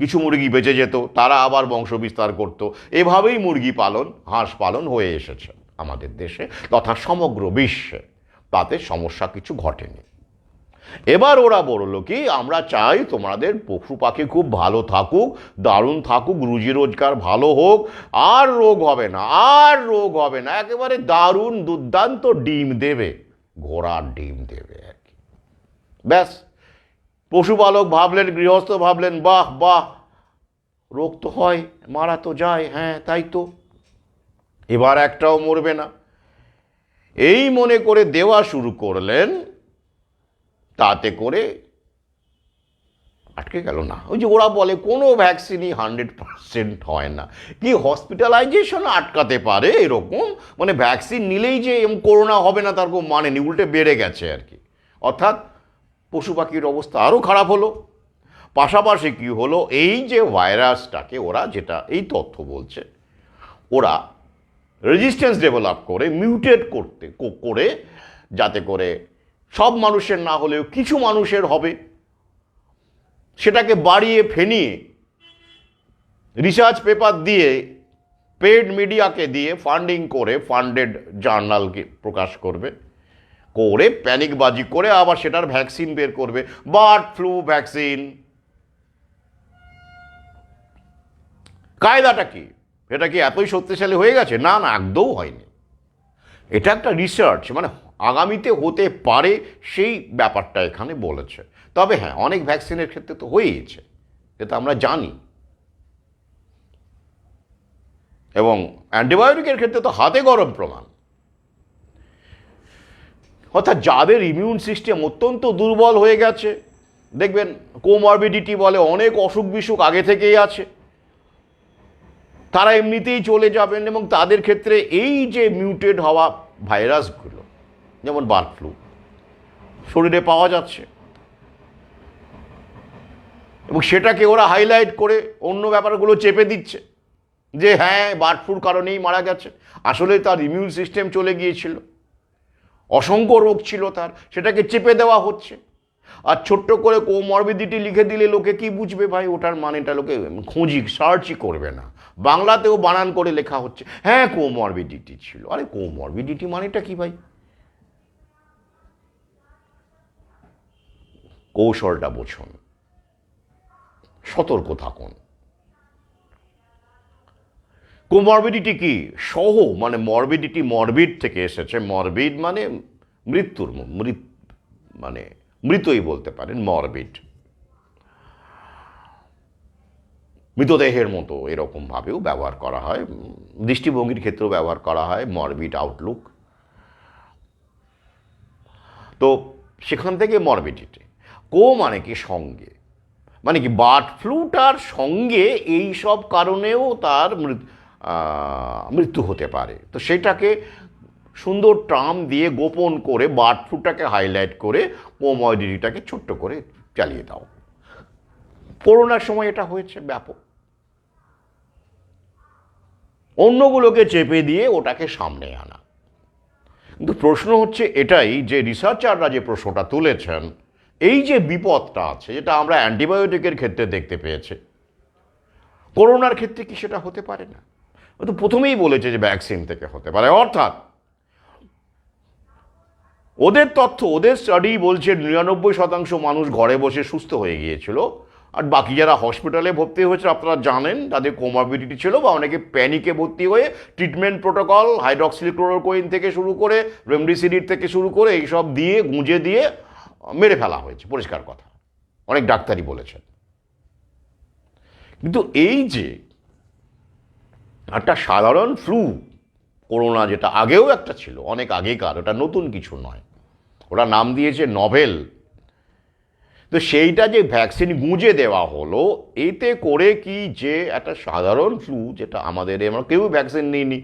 কিছু মুরগি বেঁচে যেত, তারা আবার বংশ বিস্তার করত। এভাবেই মুরগি পালন, হাঁস পালন হয়ে এসেছে আমাদের দেশে তথা সমগ্র বিশ্বে, তাতে সমস্যা কিছু ঘটেনি। এবার ওরা বললো কি, আমরা চাই তোমাদের পশু পাখি খুব ভালো থাকুক, দারুণ থাকুক, রুজি রোজগার ভালো হোক, আর রোগ হবে না, আর রোগ হবে না, একেবারে দারুণ দুর্দান্ত ডিম দেবে, ঘোড়ার ডিম দেবে আর কি। ব্যাস, পশুপালক ভাবলেন, গৃহস্থ ভাবলেন, বাহ বাহ, রোগ তো হয়, মারা তো যায়, হ্যাঁ তাই তো, এবার একটাও মরবে না, এই মনে করে দেওয়া শুরু করলেন। তাতে করে আটকে গেল না। ওই যে ওরা বলে কোনো ভ্যাকসিনই 100% হয় না, কি হসপিটালাইজেশন আটকাতে পারে এরকম, মানে ভ্যাকসিন নিলেই যে করোনা হবে না তার কোনো মানে নেই, উল্টে বেড়ে গেছে আর কি। অর্থাৎ পশু পাখির অবস্থা আরও খারাপ হলো। পাশাপাশি কি হলো, এই যে ভাইরাসটাকে ওরা, যেটা এই তথ্য বলছে, ওরা রেজিস্ট্যান্স ডেভেলপ করে মিউটেট করে, যাতে করে সব মানুষের না হলেও কিছু মানুষের হবে, সেটাকে বাড়িয়ে ফেনিয়ে রিসার্চ পেপার দিয়ে, পেড মিডিয়াকে দিয়ে ফান্ডিং করে, ফান্ডেড জার্নালকে প্রকাশ করবে, করে প্যানিকবাজি করে আবার সেটার ভ্যাকসিন বের করবে, বার্ড ফ্লু ভ্যাকসিন। কায়দাটা কি? এটা কি এতই শক্তিশালী হয়ে গেছে? না না, একদম হয়নি। এটা একটা রিসার্চ, মানে আগামীতে হতে পারে সেই ব্যাপারটা এখানে বলেছে। তবে হ্যাঁ, অনেক ভ্যাকসিনের ক্ষেত্রে তো হয়েইছে, এটা আমরা জানি, এবং অ্যান্টিবায়োটিকের ক্ষেত্রে তো হাতে গরম প্রমাণ। অর্থাৎ যাদের ইমিউন সিস্টেম অত্যন্ত দুর্বল হয়ে গেছে, দেখবেন কোমরবিডিটি বলে, অনেক অসুখ বিসুখ আগে থেকেই আছে, তারা এমনিতেই চলে যাবেন, এবং তাদের ক্ষেত্রে এই যে মিউটেড হওয়া ভাইরাসগুলো, যেমন বার্ড ফ্লু, শরীরে পাওয়া যাচ্ছে, এবং সেটাকে ওরা হাইলাইট করে অন্য ব্যাপারগুলো চেপে দিচ্ছে, যে হ্যাঁ বার্ড ফ্লুর কারণেই মারা গেছে, আসলে তার ইমিউন সিস্টেম চলে গিয়েছিল, অসংখ্য রোগ ছিল তার, সেটাকে চেপে দেওয়া হচ্ছে। আর ছোট্ট করে কোমরবিডিটি লিখে দিলে লোকে কি বুঝবে ভাই? ওটার মানেটা লোকে সার্চই করবে না, বাংলাতেও বানান করে লেখা হচ্ছে, হ্যাঁ কোমরবিডিটি ছিল। আরে কোমরবিডিটি মানেটা কি ভাই? কৌশলটা বোঝুন, সতর্ক থাকুন। কোমরবিডিটি কি? সহ, মানে মরবিডিটি মরবিড থেকে এসেছে, মরবিড মানে মৃত্যুর, মানে মৃতই বলতে পারেন, মরবিড মৃতদেহের মতো এরকমভাবেও ব্যবহার করা হয়, দৃষ্টিভঙ্গির ক্ষেত্রেও ব্যবহার করা হয় মরবিড আউটলুক। তো সেখান থেকে মরবিডিটি, মানে কি সঙ্গে, মানে কি বার্ড ফ্লুটার সঙ্গে এই সব কারণেও তার মৃত্যু হতে পারে। তো সেটাকে সুন্দর টার্ম দিয়ে গোপন করে বার্ড ফ্লুটাকে হাইলাইট করে কোমরবিডিটিটাকে ছোট্ট করে চালিয়ে দাও। করোনার সময় এটা হয়েছে ব্যাপক, অন্যগুলোকে চেপে দিয়ে ওটাকে সামনে আনা। কিন্তু প্রশ্ন হচ্ছে এটাই, যে রিসার্চাররা যে প্রশ্নটা তুলেছেন, এই যে বিপদটা আছে, যেটা আমরা অ্যান্টিবায়োটিকের ক্ষেত্রে দেখতে পেয়েছি, করোনার ক্ষেত্রে কি সেটা হতে পারে না? তো প্রথমেই বলেছে যে ভ্যাকসিন থেকে হতে পারে। অর্থাৎ ওদের তথ্য, ওদের স্টাডি বলছে 99% মানুষ ঘরে বসে সুস্থ হয়ে গিয়েছিল, আর বাকি যারা হসপিটালে ভর্তি হয়েছে আপনারা জানেন তাদের কোমরবিডিটি ছিল, বা অনেকে প্যানিকে ভর্তি হয়ে ট্রিটমেন্ট প্রোটোকল হাইড্রক্সিক্লোরোকুইন থেকে শুরু করে রেমডেসিভির থেকে শুরু করে এইসব দিয়ে গুঁজে দিয়ে মেরে ফেলা হয়েছে, পরিষ্কার কথা, অনেক ডাক্তারই বলেছেন। কিন্তু এই যে একটা সাধারণ ফ্লু, করোনা, যেটা আগেও একটা ছিল, অনেক আগেকার, ওটা নতুন কিছু নয়, ওরা নাম দিয়েছে নভেল। তো সেইটা যে ভ্যাকসিন গুঁজে দেওয়া হলো, এতে করে কি যে একটা সাধারণ ফ্লু, যেটা আমাদের, আমরা কেউ ভ্যাকসিন নিইনি,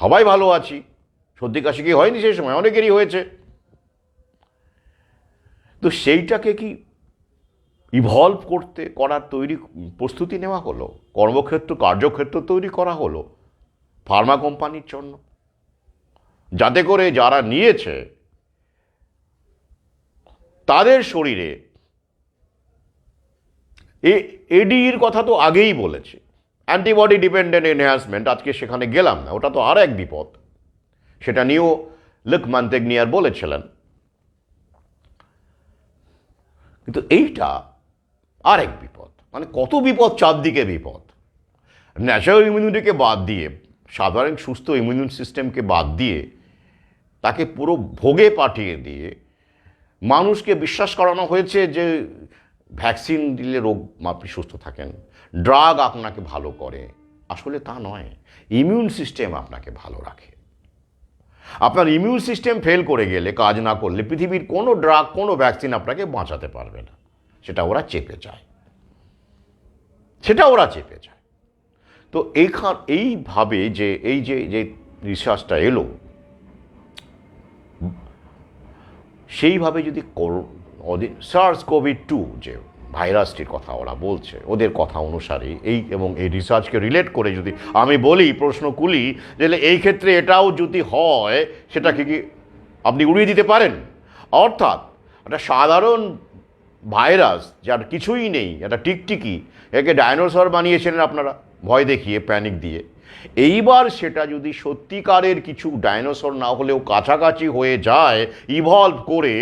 সবাই ভালো আছি, সর্দি কাশি কি হয়নি সেই সময়? অনেকেরই হয়েছে। তো সেইটাকে কি ইভলভ করার প্রস্তুতি নেওয়া হলো, কার্যক্ষেত্র তৈরি করা হলো ফার্মা কোম্পানির জন্য, যাতে করে যারা নিয়েছে তাদের শরীরে এডির কথা তো আগেই বলেছে, অ্যান্টিবডি ডিপেন্ডেন্ট এনহ্যান্সমেন্ট, আজকে সেখানে গেলাম না, ওটা তো আর এক বিপদ, সেটা নিয়েও লুক মন্তেগনিয়ার বলেছিলেন। কিন্তু এইটা আর এক বিপদ, মানে কত বিপদ, চারদিকে বিপদ। ন্যাচারাল ইমিউনিটিকে বাদ দিয়ে, সাধারণ সুস্থ ইমিউন সিস্টেমকে বাদ দিয়ে, তাকে পুরো ভোগে পাঠিয়ে দিয়ে মানুষকে বিশ্বাস করানো হয়েছে যে ভ্যাকসিন দিলে রোগ আপনি সুস্থ থাকেন, ড্রাগ আপনাকে ভালো করে। আসলে তা নয়, ইমিউন সিস্টেম আপনাকে ভালো রাখে। আপনার ইমিউন সিস্টেম ফেল করে গেলে, কাজ না করলে, পৃথিবীর কোনো ড্রাগ, কোনো ভ্যাকসিন আপনাকে বাঁচাতে পারবে না। সেটা ওরা চেপে যায়। তো এইভাবে যে যে রিসার্চটা এলো, সেইভাবে যদি SARS-CoV-2 যে ভাইরাসটির কথা ওরা বলছে, ওদের কথা অনুসারে এবং এই রিসার্চকে রিলেট করে যদি আমি বলি, প্রশ্ন কুলি, যে এই ক্ষেত্রে এটাও যদি হয়, সেটাকে কি আপনি উড়িয়ে দিতে পারেন? অর্থাৎ একটা সাধারণ ভাইরাস যার কিছুই নেই, একটা টিকটিকি, একে ডাইনোসর বানিয়েছিলেন আপনারা ভয় দেখিয়ে, প্যানিক দিয়ে। এইবার সেটা যদি সত্যিকারের কিছু ডাইনোসর না হলেও কাছাকাছি হয়ে যায় ইভলভ করে,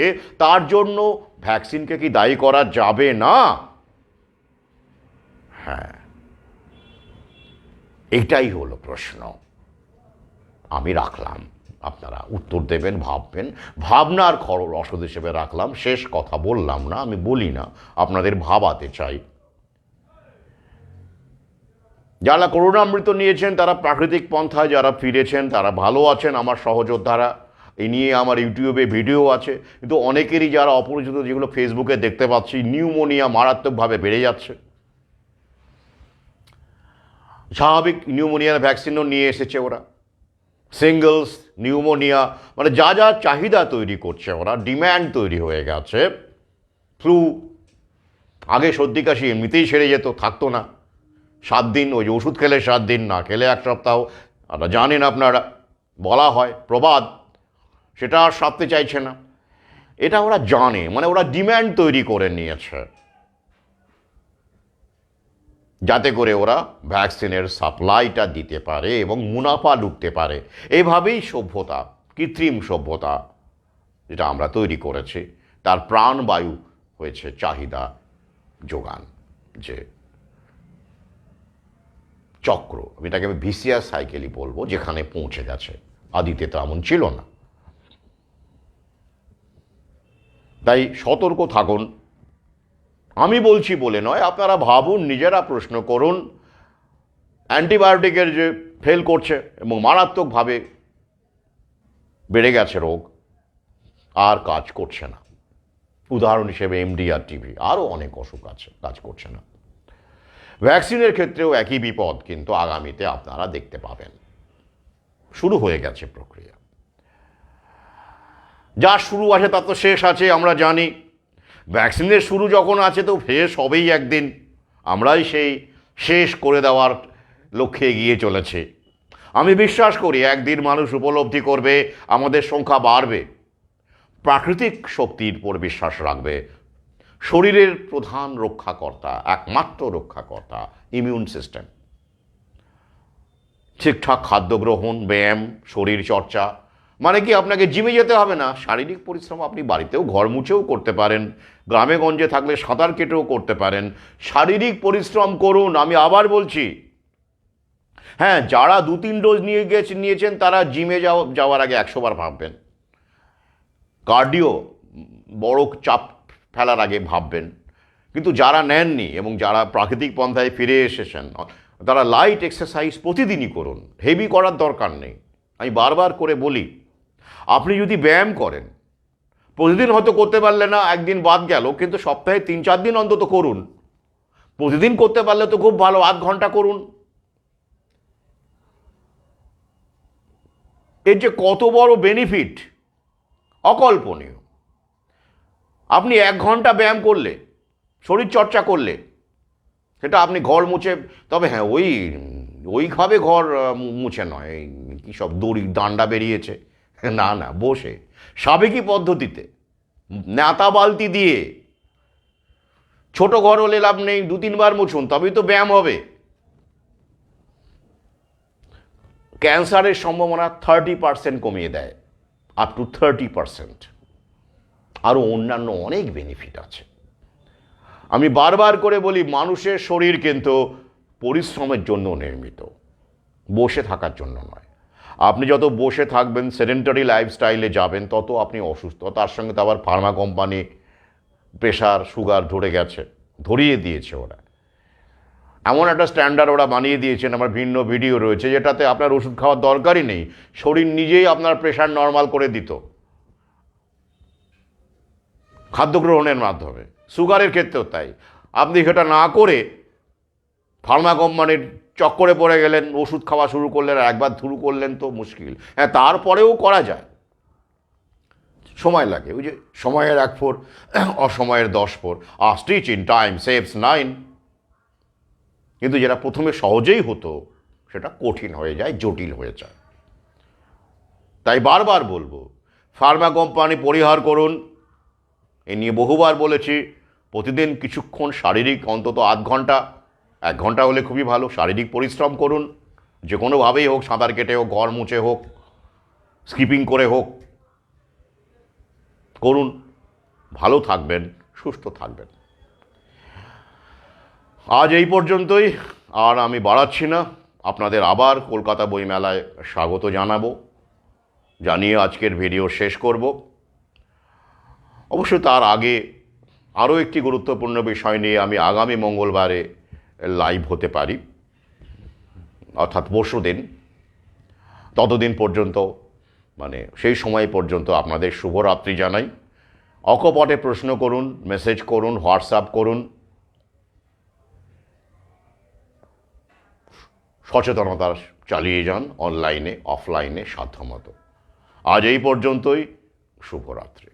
তার জন্য ভ্যাকসিনকে কি দায়ী করা যাবে না? হ্যাঁ, এটাই হলো প্রশ্ন। আমি রাখলাম, আপনারা উত্তর দেবেন, ভাববেন, ভাবনার রসদ হিসেবে রাখলাম। শেষ কথা বললাম না, আমি বলি না, আপনাদের ভাবাতে চাই। যারা করুণামৃত নিয়েছেন তারা প্রাকৃতিক পন্থায় যারা ফিরেছেন তারা ভালো আছেন, আমার সহযোদ্ধারা। এই নিয়ে আমার ইউটিউবে ভিডিও আছে। কিন্তু অনেকেরই যারা অপরিচিত, যেগুলো ফেসবুকে দেখতে পাচ্ছি, নিউমোনিয়া মারাত্মকভাবে বেড়ে যাচ্ছে। স্বাভাবিক নিউমোনিয়ার ভ্যাকসিনও নিয়ে এসেছে ওরা, সিঙ্গলস নিউমোনিয়া, মানে যা যা চাহিদা তৈরি করছে ওরা, ডিম্যান্ড তৈরি হয়ে গেছে। ফ্লু, আগে সর্দি কাশি এমনিতেই সেরে যেত, থাকতো না। 7 দিন, ওই যে ওষুধ খেলে 7 দিন, না খেলে 1 সপ্তাহ, জানেন আপনারা, বলা হয় প্রবাদ, সেটা আর সারতে চাইছে না। এটা ওরা জানে, মানে ওরা ডিম্যান্ড তৈরি করে নিয়েছে, যাতে করে ওরা ভ্যাকসিনের সাপ্লাইটা দিতে পারে এবং মুনাফা লুটতে পারে। এইভাবেই সভ্যতা, কৃত্রিম সভ্যতা যেটা আমরা তৈরি করেছি, তার প্রাণবায়ু হয়েছে চাহিদা যোগান, যে চক্র, এটাকে আমি ভিসিয়াস সাইকেলই বলবো, যেখানে পৌঁছে গেছে। আদিতে তো এমন ছিল না। তাই সতর্ক থাকুন। আমি বলছি বলে নয়, আপনারা ভাবুন, নিজেরা প্রশ্ন করুন। অ্যান্টিবায়োটিকের যে ফেল করছে এবং মারাত্মকভাবে বেড়ে গেছে রোগ, আর কাজ করছে না। উদাহরণ হিসেবে MDR TB, আরও অনেক অসুখ আছে, কাজ করছে না। ভ্যাকসিনের ক্ষেত্রেও একই বিপদ কিন্তু আগামীতে আপনারা দেখতে পাবেন। শুরু হয়ে গেছে প্রক্রিয়া। যা শুরু আছে তার তো শেষ আছে, আমরা জানি। ভ্যাকসিনের শুরু যখন আছে তো শেষ হবেই একদিন। আমরাই সেই শেষ করে দেওয়ার লক্ষ্যে এগিয়ে চলেছে। আমি বিশ্বাস করি একদিন মানুষ উপলব্ধি করবে, আমাদের সংখ্যা বাড়বে, প্রাকৃতিক শক্তির উপর বিশ্বাস রাখবে। শরীরের প্রধান রক্ষাকর্তা, একমাত্র রক্ষাকর্তা ইমিউন সিস্টেম। ঠিকঠাক খাদ্য গ্রহণ, ব্যায়াম, শরীর চর্চা, মানে কি আপনাকে জিমে যেতে হবে না, শারীরিক পরিশ্রম আপনি বাড়িতেও ঘর মুছেও করতে পারেন, গ্রামে গঞ্জে থাকলে সাঁতার কেটেও করতে পারেন। শারীরিক পরিশ্রম করুন। আমি আবার বলছি, হ্যাঁ, যারা 2-3 ডোজ নিয়েছেন তারা জিমে যাওয়ার আগে 100 বার ভাববেন, কার্ডিও বড় চাপ ফেলার আগে ভাববেন। কিন্তু যারা নেননি এবং যারা প্রাকৃতিক পন্থায় ফিরে এসেছেন, তারা লাইট এক্সারসাইজ প্রতিদিনই করুন, হেভি করার দরকার নেই। আমি বারবার করে বলি, আপনি যদি ব্যায়াম করেন, প্রতিদিন হয়তো করতে পারলে না, একদিন বাদ গেল, কিন্তু সপ্তাহে 3-4 দিন অন্তত করুন। প্রতিদিন করতে পারলে তো খুব ভালো, 1 ঘন্টা করুন। এর যে কত বড় বেনিফিট, অকল্পনীয়। আপনি 1 ঘন্টা ব্যায়াম করলে শরীর চর্চা করলে সেটা আপনি ঘর মুছে, তবে হ্যাঁ ওইভাবে ঘর মুছে নয়, কী সব দড়ি ডান্ডা বেরিয়েছে, না না, বসে সাবেকি পদ্ধতিতে ন্যাতা বালতি দিয়ে, ছোট ঘর হলে লাভ নেই, 2-3 বার মুছুন, তবেই তো ব্যায়াম হবে। ক্যান্সারের সম্ভাবনা 30% কমিয়ে দেয়, আপ টু 30%। আরও অন্যান্য অনেক বেনিফিট আছে। আমি বারবার করে বলি, মানুষের শরীর কিন্তু পরিশ্রমের জন্য নির্মিত, বসে থাকার জন্য নয়। আপনি যত বসে থাকবেন, সেডেন্টারি লাইফস্টাইলে যাবেন, তত আপনি অসুস্থ। তার সঙ্গে তো আবার ফার্মা কোম্পানি প্রেশার সুগার ধরিয়ে দিয়েছে ওরা, এমন একটা স্ট্যান্ডার্ড ওরা বানিয়ে দিয়েছেন। আমার ভিন্ন ভিডিও রয়েছে যেটাতে আপনার ওষুধ খাওয়ার দরকারই নেই, শরীর নিজেই আপনার প্রেশার নর্মাল করে দিত খাদ্য গ্রহণের মাধ্যমে। সুগারের ক্ষেত্রেও তাই। আপনি সেটা না করে ফার্মা কোম্পানির চক্করে পড়ে গেলেন, ওষুধ খাওয়া শুরু করলেন, আর একবার শুরু করলেন তো মুশকিল। হ্যাঁ, তারপরেও করা যায়, সময় লাগে। ওই যে সময়ের 1 ফোর, অসময়ের 10 four, a stitch in time saves 9। কিন্তু যেটা প্রথমে সহজেই হতো সেটা কঠিন হয়ে যায়, জটিল হয়ে যায়। তাই বারবার বলবো, ফার্মা কোম্পানি পরিহার করুন। এ নিয়ে বহুবার বলেছি। প্রতিদিন কিছুক্ষণ শারীরিক, অন্তত আধ ঘন্টা, 1 ঘন্টা হলে খুবই ভালো, শারীরিক পরিশ্রম করুন। যে কোনোভাবেই হোক, সাঁতার কেটে হোক, ঘর মুছে হোক, স্কিপিং করে হোক, করুন। ভালো থাকবেন, সুস্থ থাকবেন। আজ এই পর্যন্তই, আর আমি বাড়াচ্ছি না। আপনাদের আবার কলকাতা বইমেলায় স্বাগত জানিয়ে আজকের ভিডিও শেষ করব। অবশ্য তার আগে আরও একটি গুরুত্বপূর্ণ বিষয় নিয়ে আমি আগামী মঙ্গলবারে লাইভ হতে পারি, অর্থাৎ পরশুদিন। ততদিন পর্যন্ত, মানে সেই সময় পর্যন্ত আপনাদের শুভরাত্রি জানাই। অকপটে প্রশ্ন করুন, মেসেজ করুন, হোয়াটসঅ্যাপ করুন। সচেতনতা চালিয়ে যান, অনলাইনে অফলাইনে সাধ্যমতো। আজ এই পর্যন্তই, শুভরাত্রি।